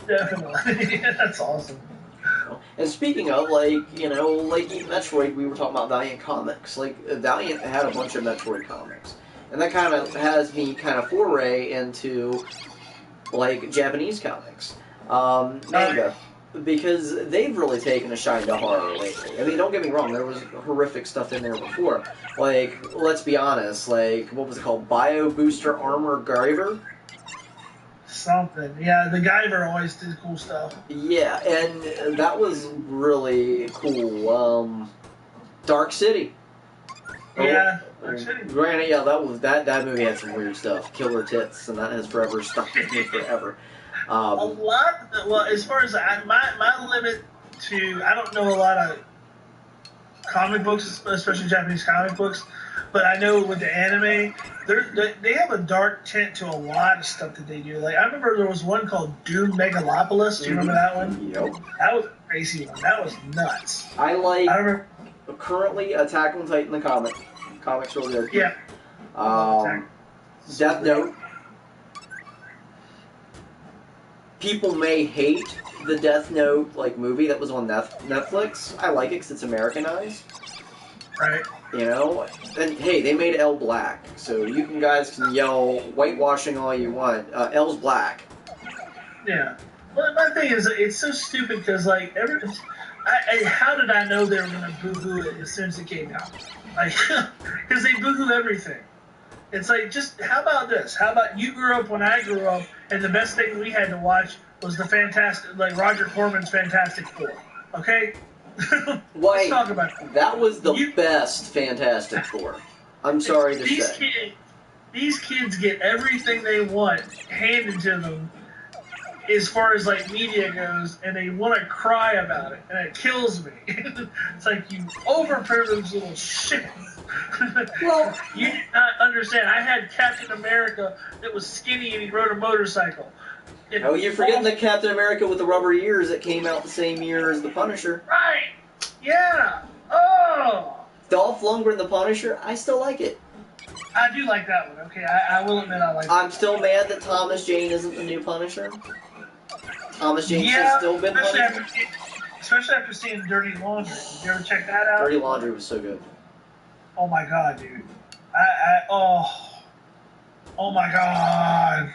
Definitely. That's awesome. And speaking of, like Metroid, we were talking about Valiant Comics. Like, Valiant had a bunch of Metroid comics. And that kind of has me kind of foray into, like, Japanese comics. Manga. Because they've really taken a shine to horror lately. I mean, don't get me wrong, there was horrific stuff in there before. Like, let's be honest, like, what was it called? Bio Booster Armor Guyver? Something. Yeah, the Guyver always did cool stuff. Yeah, and that was really cool. Dark City. Yeah, Dark City. Granted, yeah, that movie had some weird stuff. Killer tits, and that has forever stuck with me forever. A lot. Well, as far as my limit to, I don't know a lot of comic books, especially Japanese comic books. but I know with the anime, they have a dark tint to a lot of stuff that they do. Like I remember there was one called Doom Megalopolis. Do you remember that one? Yep. That was a crazy one. That was nuts. I remember currently Attack on Titan the comic's real good. Yeah. Death Note. People may hate the Death Note movie that was on Netflix. I like it because it's Americanized. Right. You know, and hey, they made L black, so you guys can yell whitewashing all you want. L's black. Yeah. Well, my thing is, it's so stupid because how did I know they were gonna boo-hoo it as soon as it came out? Because they boo-hoo everything. It's just how about this? How about you grew up when I grew up, and the best thing we had to watch was the Roger Corman's Fantastic Four. Okay. Let's talk about that. That was the best Fantastic Four. I'm sorry to say. These kids get everything they want handed to them as far as media goes, and they want to cry about it, and it kills me. It's you overprivileged little shit. Well, you did not understand. I had Captain America that was skinny and he rode a motorcycle. Oh, you're forgetting the Captain America with the rubber ears that came out the same year as the Punisher. Right. Yeah. Oh. Dolph Lundgren, the Punisher, I still like it. I do like that one. Okay, I will admit I like it. I'm still mad that Thomas Jane isn't the new Punisher. Thomas Jane should still been Punisher. Especially after seeing Dirty Laundry. Did you ever check that out? Dirty Laundry was so good. Oh my god, dude. Oh my god.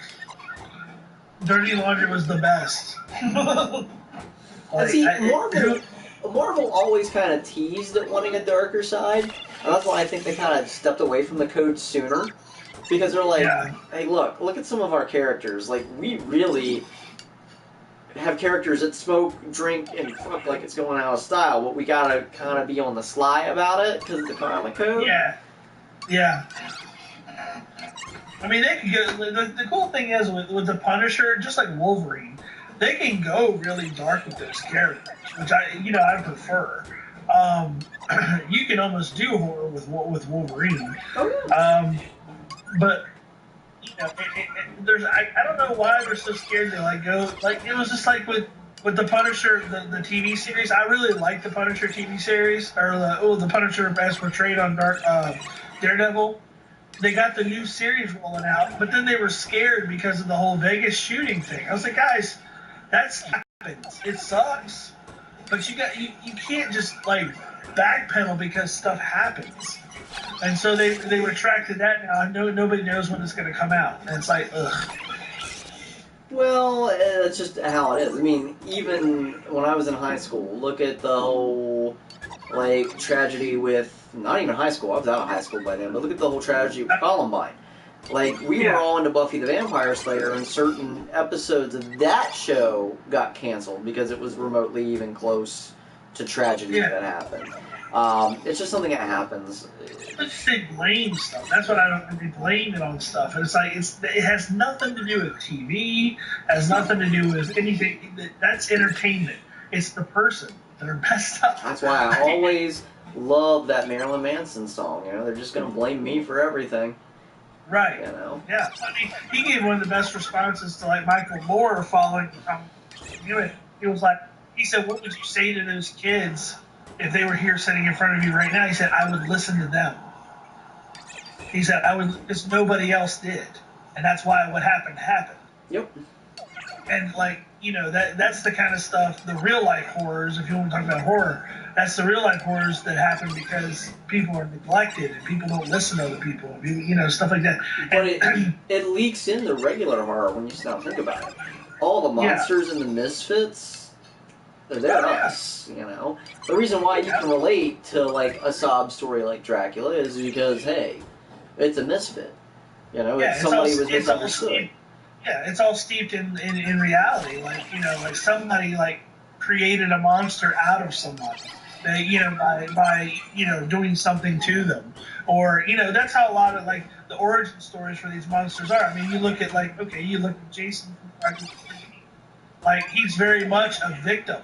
Dirty Laundry was the best. See, Marvel always kind of teased at wanting a darker side, and that's why I think they kind of stepped away from the code sooner. Because they're hey, look at some of our characters. We really have characters that smoke, drink, and fuck like it's going out of style, but we gotta kind of be on the sly about it because of the comic code. Yeah. I mean, they can go. The cool thing is with the Punisher, just like Wolverine, they can go really dark with those characters, which I prefer. You can almost do horror with Wolverine. Oh, yeah. But I don't know why they're so scared to go. It was just with the Punisher, the TV series. I really like the Punisher TV series, or the Punisher as portrayed on Daredevil. They got the new series rolling out, but then they were scared because of the whole Vegas shooting thing. I was like, guys, that happens. It sucks, but you can't just backpedal because stuff happens. And so they retracted that now. Nobody knows when it's going to come out. And it's ugh. Well, it's just how it is. I mean, even when I was in high school, look at the whole, tragedy with, not even high school, I was out of high school by then, but look at the whole tragedy with Columbine. We were all into Buffy the Vampire Slayer, and certain episodes of that show got canceled because it was remotely even close to tragedy that happened. It's just something that happens. They blame stuff. That's what I don't. They blame it on stuff. And it has nothing to do with TV. Has nothing to do with anything. That's entertainment. It's the person that are messed up. That's why I always love that Marilyn Manson song. They're just gonna blame me for everything. Right. Yeah. I mean, he gave one of the best responses to Michael Moore following. He was he said, "What would you say to those kids if they were here sitting in front of you right now?" He said, "I would listen to them." He said, "I would, because nobody else did, and that's why what happened happened." Yep. And that's the kind of stuff, the real life horrors. If you want to talk about horror, that's the real life horrors that happen because people are neglected and people don't listen to other people. Stuff like that. But it leaks into regular horror when you stop and think about it. All the monsters and the misfits, they're us. The reason why you can relate to a sob story like Dracula is because it's a misfit. It's somebody was misunderstood. It's all steeped in reality. Somebody created a monster out of somebody. By doing something to them, or that's how a lot of the origin stories for these monsters are. I mean, you look at you look at Jason, he's very much a victim.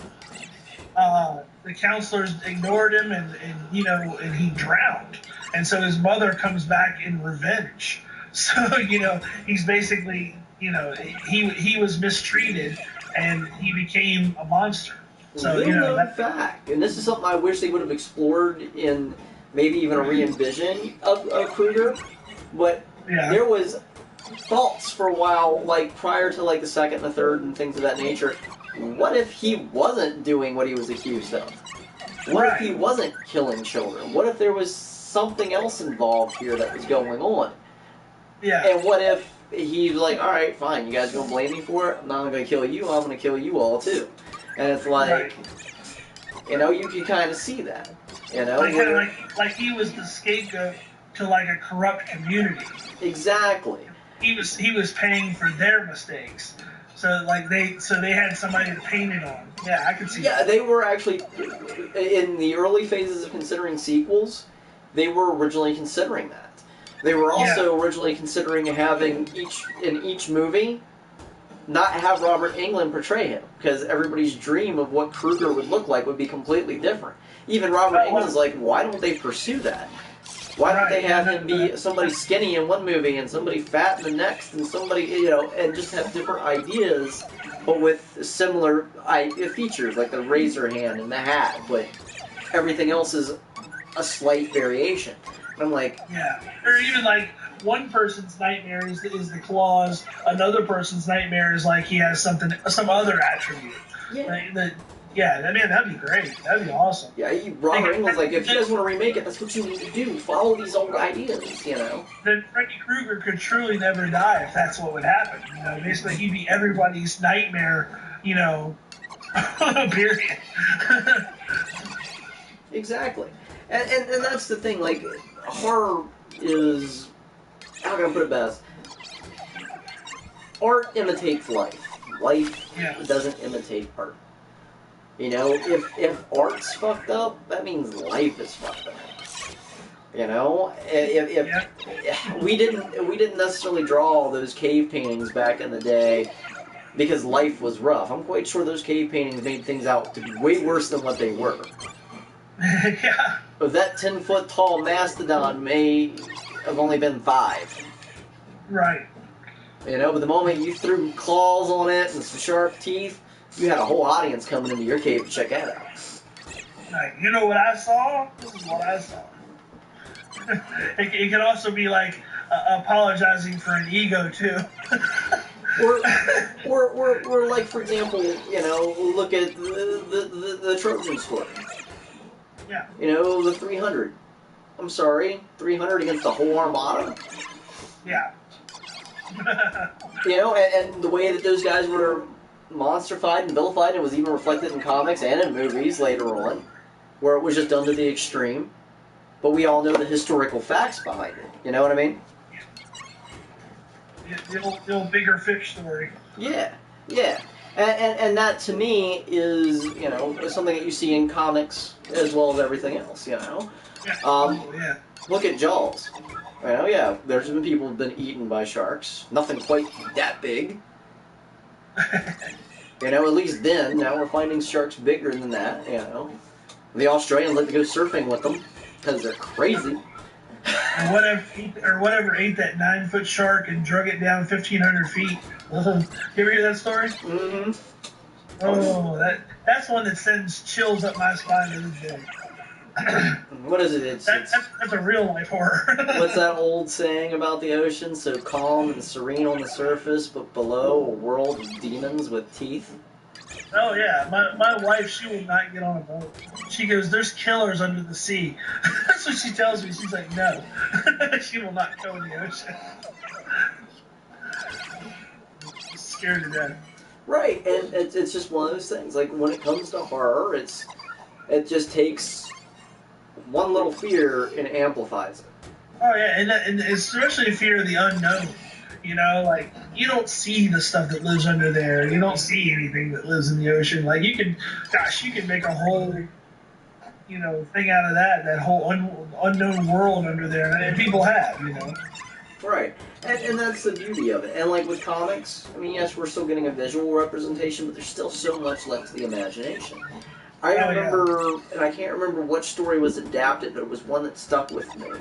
The counselors ignored him, and he drowned. and so his mother comes back in revenge. So he's basically he was mistreated, and he became a monster. So known fact, and this is something I wish they would have explored in maybe even a re-envision of Kruger, but there was thoughts for a while, like prior to like the second and the third and things of that nature. What if he wasn't doing what he was accused of? What if he wasn't killing children? What if there was something else involved here that was going on? Yeah. And what if he's like, all right, fine, you guys gonna blame me for it? I'm not gonna kill you. I'm gonna kill you all too. And it's like, you can kind of see that. Like he was the scapegoat to like a corrupt community. Exactly. He was paying for their mistakes. So they had somebody to paint it on. Yeah, I could see that. Yeah, they were actually in the early phases of considering sequels. They were originally considering that. They were also originally considering having each movie not have Robert Englund portray him, because everybody's dream of what Kruger would look like would be completely different. Even Robert Englund's like, why don't they pursue that? Why don't they have him be somebody skinny in one movie and somebody fat in the next, and somebody, and just have different ideas, but with similar features, like the razor hand and the hat, but everything else is a slight variation. And I'm like... Yeah. Or even like, one person's nightmare is the claws, another person's nightmare is like he has some other attribute. Yeah. That'd be great. That'd be awesome. Yeah, Robert Englund's like, if you guys want to remake it, that's what you need to do. Follow these old ideas, Then Freddy Krueger could truly never die if that's what would happen. Basically he'd be everybody's nightmare, period. Exactly. And that's the thing, like, horror is, how can I put it best? Art imitates life. Life doesn't imitate art. If art's fucked up, that means life is fucked up. If we didn't necessarily draw all those cave paintings back in the day because life was rough. I'm quite sure those cave paintings made things out to be way worse than what they were. Yeah. But that 10-foot tall mastodon may have only been 5. Right. But the moment you threw claws on it and some sharp teeth, you had a whole audience coming into your cave to check that out. Like, you know what I saw? This is what I saw. It could also be like apologizing for an ego too. or like, for example, look at the Trojan story. Yeah. The 300. I'm sorry, 300 against the whole armada? Yeah. And the way that those guys were monsterfied and vilified, and it was even reflected in comics and in movies later on, where it was just done to the extreme. But we all know the historical facts behind it. You know what I mean? The old bigger fish story. Yeah. And that, to me, is, something that you see in comics as well as everything else, Yeah. Look at Jaws. There's been people who've been eaten by sharks. Nothing quite that big. At least then. Now we're finding sharks bigger than that, The Australians like to go surfing with them, because they're crazy. Or whatever ate that 9-foot shark and drug it down 1,500 feet. You ever hear that story? Mm-hmm. Oh, that's one that sends chills up my spine to this day. What is it? That's a real life horror. What's that old saying about the ocean? So calm and serene on the surface, but below a world of demons with teeth. Oh yeah, my wife, she will not get on a boat. She goes, "There's killers under the sea." That's what she tells me. She's like, "No, she will not go in the ocean." She's scared to death. Right, and it's just one of those things. Like, when it comes to horror, it just takes one little fear and amplifies it. Oh yeah, and especially fear of the unknown. Like, you don't see the stuff that lives under there. You don't see anything that lives in the ocean. Like, you can make a whole, thing out of that whole unknown world under there, and people have, Right, and that's the beauty of it. And like with comics, I mean, yes, we're still getting a visual representation, but there's still so much left to the imagination. I remember, and I can't remember what story was adapted, but it was one that stuck with me.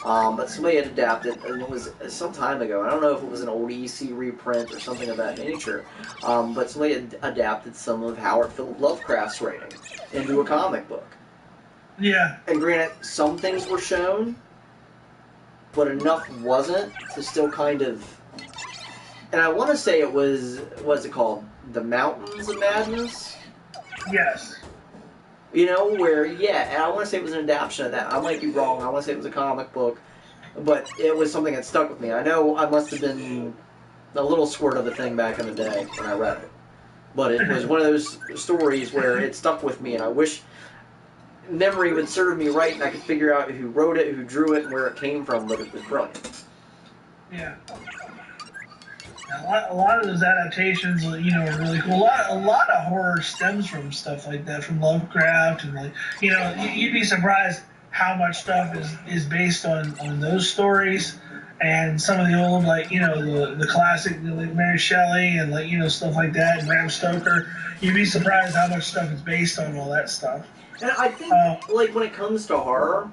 But somebody had adapted, and it was some time ago. I don't know if it was an old EC reprint or something of that nature. But somebody had adapted some of Howard Philip Lovecraft's writing into a comic book. Yeah. And granted, some things were shown, but enough wasn't to still kind of... And I want to say it was, what's it called? The Mountains of Madness? Yes. You know, where, yeah, and I want to say it was an adaptation of that. I might be wrong. I want to say it was a comic book. But it was something that stuck with me. I know I must have been a little squirt of the thing back in the day when I read it. But it was one of those stories where it stuck with me, and I wish memory would serve me right and I could figure out who wrote it, who drew it, and where it came from, but it was brilliant. Yeah. A lot of those adaptations, are really cool. A lot of horror stems from stuff like that, from Lovecraft, and you'd be surprised how much stuff is based on those stories, and some of the old, the classic, like Mary Shelley, and stuff like that, and Bram Stoker. You'd be surprised how much stuff is based on all that stuff. And I think, when it comes to horror,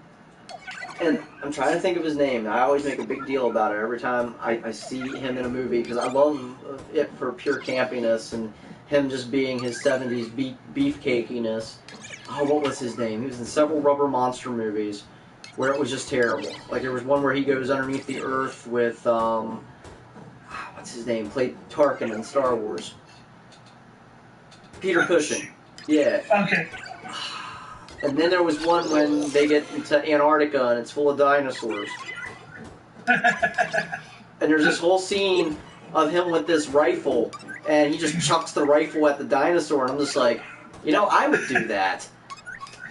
and I'm trying to think of his name. I always make a big deal about it every time I see him in a movie, because I love it for pure campiness and him just being his 70s beefcakiness. Oh, what was his name? He was in several Rubber Monster movies where it was just terrible. Like, there was one where he goes underneath the earth with, what's his name? Played Tarkin in Star Wars. Peter Cushing. Yeah. Okay. And then there was one when they get into Antarctica and it's full of dinosaurs. And there's this whole scene of him with this rifle, and he just chucks the rifle at the dinosaur, and I'm just like, I would do that.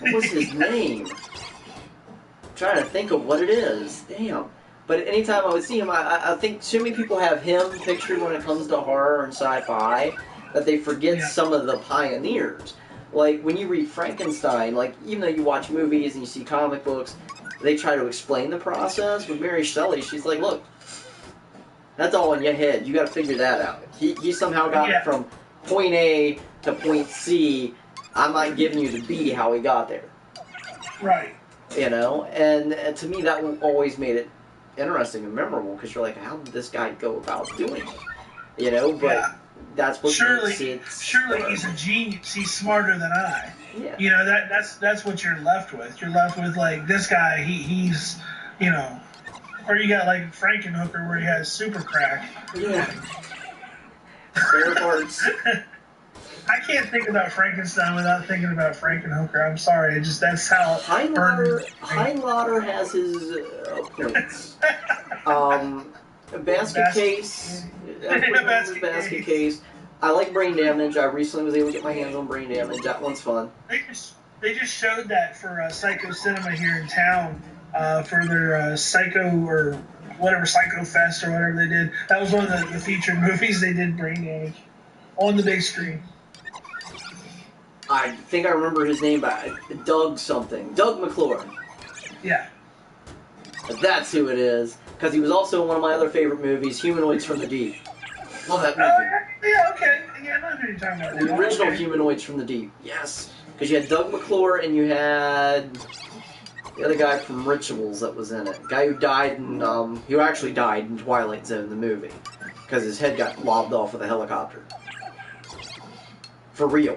What was his name? I'm trying to think of what it is. Damn. But anytime I would see him, I think too many people have him pictured when it comes to horror and sci-fi that they forget some of the pioneers. Like, when you read Frankenstein, even though you watch movies and you see comic books, they try to explain the process. With Mary Shelley, she's like, look, that's all in your head. You got to figure that out. He somehow got it from point A to point C. I'm not giving you the B how he got there. Right. And to me, that always made it interesting and memorable, because you're like, how did this guy go about doing it? But... That's what surely he's a genius. He's smarter than I. Yeah. That's what you're left with. You're left with this guy. He's or you got Frankenhooker where he has super crack. Yeah. Spare parts. I can't think about Frankenstein without thinking about Frankenhooker. I'm sorry. That's how. Heinlotter has his points. Basket case. Basket case. I like Brain Damage. I recently was able to get my hands on Brain Damage. That one's fun. They just showed that for Psycho Cinema here in town for their Psycho or whatever, Psycho Fest or whatever they did. That was one of the featured movies. They did Brain Damage on the big screen. I think I remember his name, but Doug something. Doug McClure. Yeah. That's who it is. Because he was also in one of my other favorite movies, Humanoids from the Deep. Love that movie. Yeah, okay. Yeah, I know who you're talking about. The original Humanoids from the Deep. Yes. Because you had Doug McClure and you had the other guy from Rituals that was in it. Guy who died in, who actually died in Twilight Zone, the movie. Because his head got lobbed off with a helicopter. For real.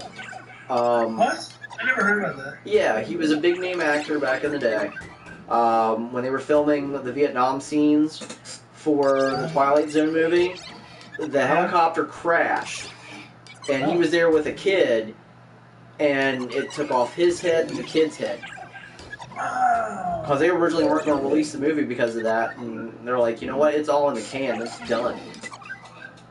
What? I never heard about that. Yeah, he was a big name actor back in the day. When they were filming the Vietnam scenes for the Twilight Zone movie, the helicopter crashed, and he was there with a kid, and it took off his head and the kid's head. Because they originally weren't going to release the movie because of that, and they're like, you know what, it's all in the can, it's done.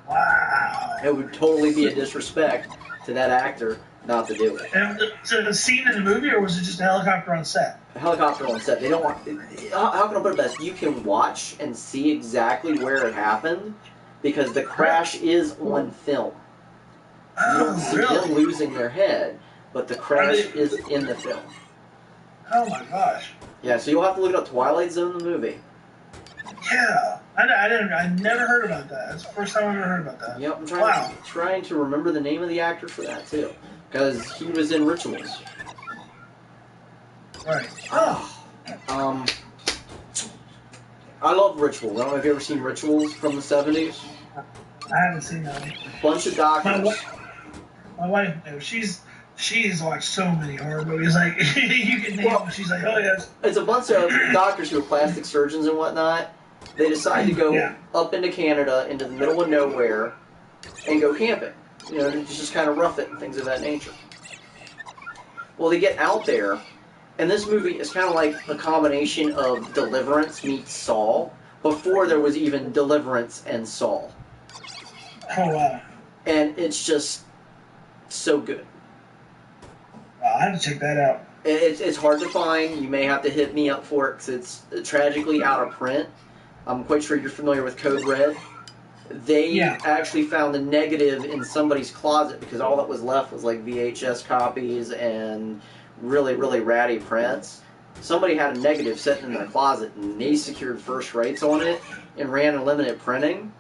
Wow. It would totally be a disrespect to that actor not to do it. And so the scene in the movie, or was it just a helicopter on set? A helicopter on set. They don't want... How can I put it best? You can watch and see exactly where it happened, because the crash is on film. You don't see them losing their head, but the crash is in the film. Oh my gosh. Yeah, so you'll have to look up Twilight Zone, the movie. Yeah. I never heard about that. That's the first time I've ever heard about that. Yep, I'm trying to remember the name of the actor for that, too. Because he was in Rituals. Right. I love Rituals. I don't know if you've ever seen Rituals from the 70s. I haven't seen that one. Bunch of doctors. My wife, she's watched so many horror movies. Like, you can name them. She's like, oh, yes. It's a bunch of doctors who are plastic surgeons and whatnot. They decide to go up into Canada, into the middle of nowhere, and go camping. You know, just kind of rough it and things of that nature. Well, they get out there, and this movie is kind of like a combination of Deliverance meets Saw, before there was even Deliverance and Saw. Oh, wow. And it's just so good. Wow, I have to check that out. It's hard to find. You may have to hit me up for it, because it's tragically out of print. I'm quite sure you're familiar with Code Red. They actually found a negative in somebody's closet because all that was left was like VHS copies and really, really ratty prints. Somebody had a negative sitting in their closet and they secured first rights on it and ran a limited printing.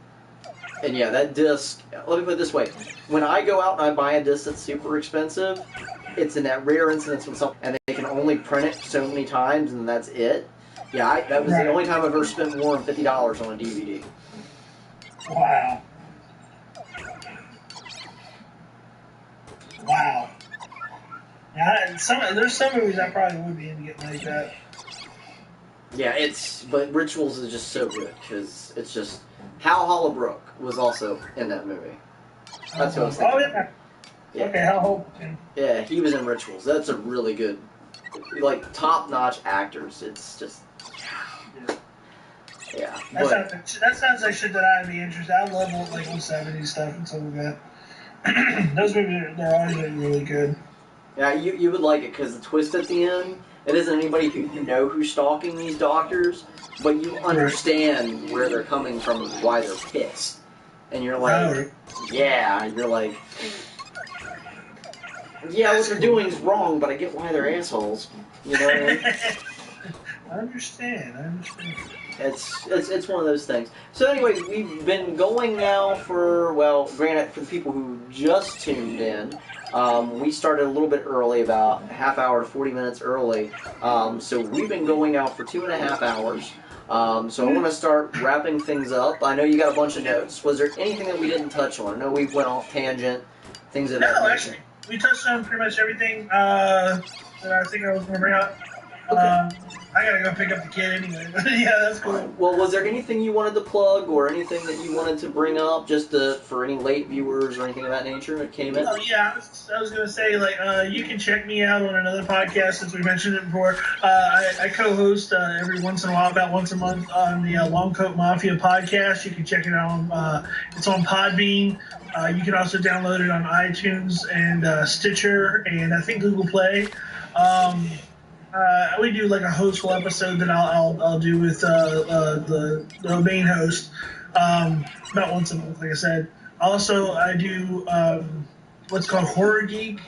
And yeah, that disc, let me put it this way. When I go out and I buy a disc that's super expensive, it's in that rare instance when something, and they can only print it so many times and that's it. Yeah, that was the only time I've ever spent more than $50 on a DVD. Wow. Wow. Yeah, there's some movies I probably would be into getting like that. Yeah, but Rituals is just so good, because it's just... Hal Hollowbrook was also in that movie. That's what I was thinking. Oh, yeah. Okay, Hal Hollowbrook. Yeah, he was in Rituals. That's a really good... Like, top-notch actors. It's just... Yeah. That sounds like shit that I'd be interested in. I love like old 70s stuff and stuff like that. Those movies, they're always really good. Yeah, you would like it because the twist at the end, it isn't anybody who you know who's stalking these doctors, but you understand where they're coming from and why they're pissed. And you're like, you're like, yeah, what they're doing is wrong, but I get why they're assholes. You know what I mean? I understand. It's one of those things. So anyways, we've been going now for, well, granted, for the people who just tuned in, we started a little bit early, about a half hour to 40 minutes early. So we've been going out for 2.5 hours. So I want to start wrapping things up. I know you got a bunch of notes. Was there anything that we didn't touch on? I know we went off tangent, things of that nature. No, actually, we touched on pretty much everything that I think I was going to bring up. Okay. I gotta go pick up the kid anyway. Yeah, that's cool. Well, was there anything you wanted to plug or anything that you wanted to bring up just for any late viewers or anything of that nature that came in? Oh, yeah, I was going to say, like, you can check me out on another podcast, since we mentioned it before. I co-host every once in a while, about once a month, on the Long Coat Mafia podcast. You can check it out on, it's on Podbean. You can also download it on iTunes and Stitcher and I think Google Play. We do like a hostful episode that I'll do with the main host about once a month, like I said. Also, I do what's called Horror Geek,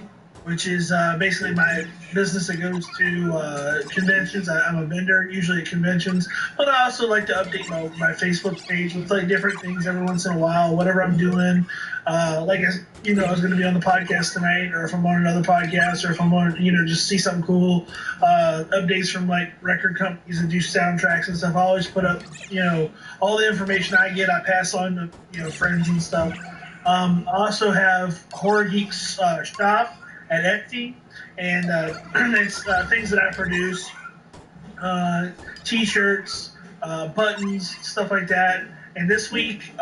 which is basically my business that goes to conventions. I'm a vendor, usually at conventions, but I also like to update my Facebook page with like different things every once in a while, whatever I'm doing. Like I was going to be on the podcast tonight, or if I'm on another podcast, or if I'm on, just see something cool. Updates from like record companies that do soundtracks and stuff. I always put up, all the information I get, I pass on to friends and stuff. I also have Horror Geeks shop at Etsy, and it's things that I produce, T-shirts, buttons, stuff like that. And this week,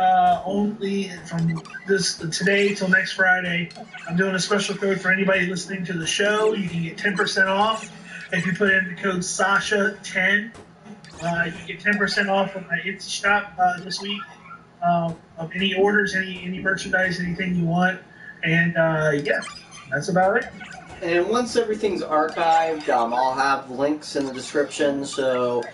only from today till next Friday, I'm doing a special code for anybody listening to the show. You can get 10% off if you put in the code Sasha10. You get 10% off of my Etsy shop this week of any orders, any merchandise, anything you want. And that's about it. And once everything's archived, I'll have links in the description, so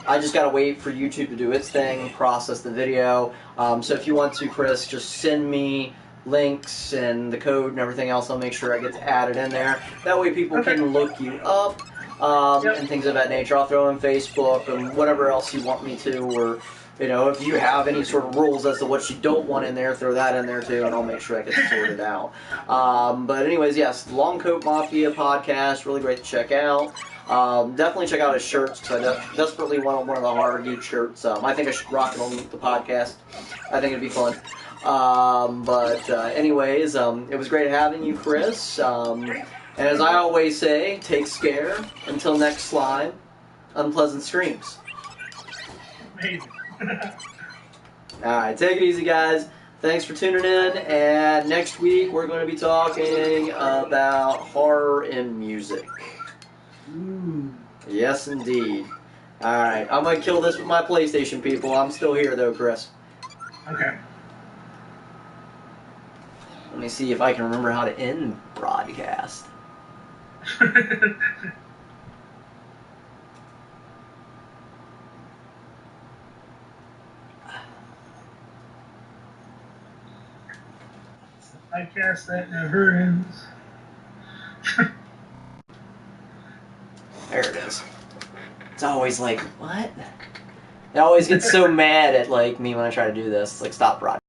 I just gotta wait for YouTube to do its thing, process the video. So if you want to, Chris, just send me links and the code and everything else. I'll make sure I get added in there. That way people can look you up and things of that nature. I'll throw in Facebook and whatever else you want me to, or if you have any sort of rules as to what you don't want in there, throw that in there too, and I'll make sure I get sorted out. But anyways, yes, Long Coat Mafia podcast, really great to check out. Definitely check out his shirts because I desperately want one of the Horror Geek shirts. I think I should rock it on the podcast. I think it'd be fun. Anyways, it was great having you, Chris. And as I always say, take care. Until next slide, unpleasant streams. Amazing. Alright, take it easy, guys. Thanks for tuning in, and next week we're going to be talking about horror in music. Ooh. Yes, indeed. Alright, I'm going to kill this with my PlayStation, people. I'm still here, though, Chris. Okay. Let me see if I can remember how to end broadcast. I cast that never ends. There it is. It's always like, what? It always gets so mad at like me when I try to do this. It's like, stop broadcasting.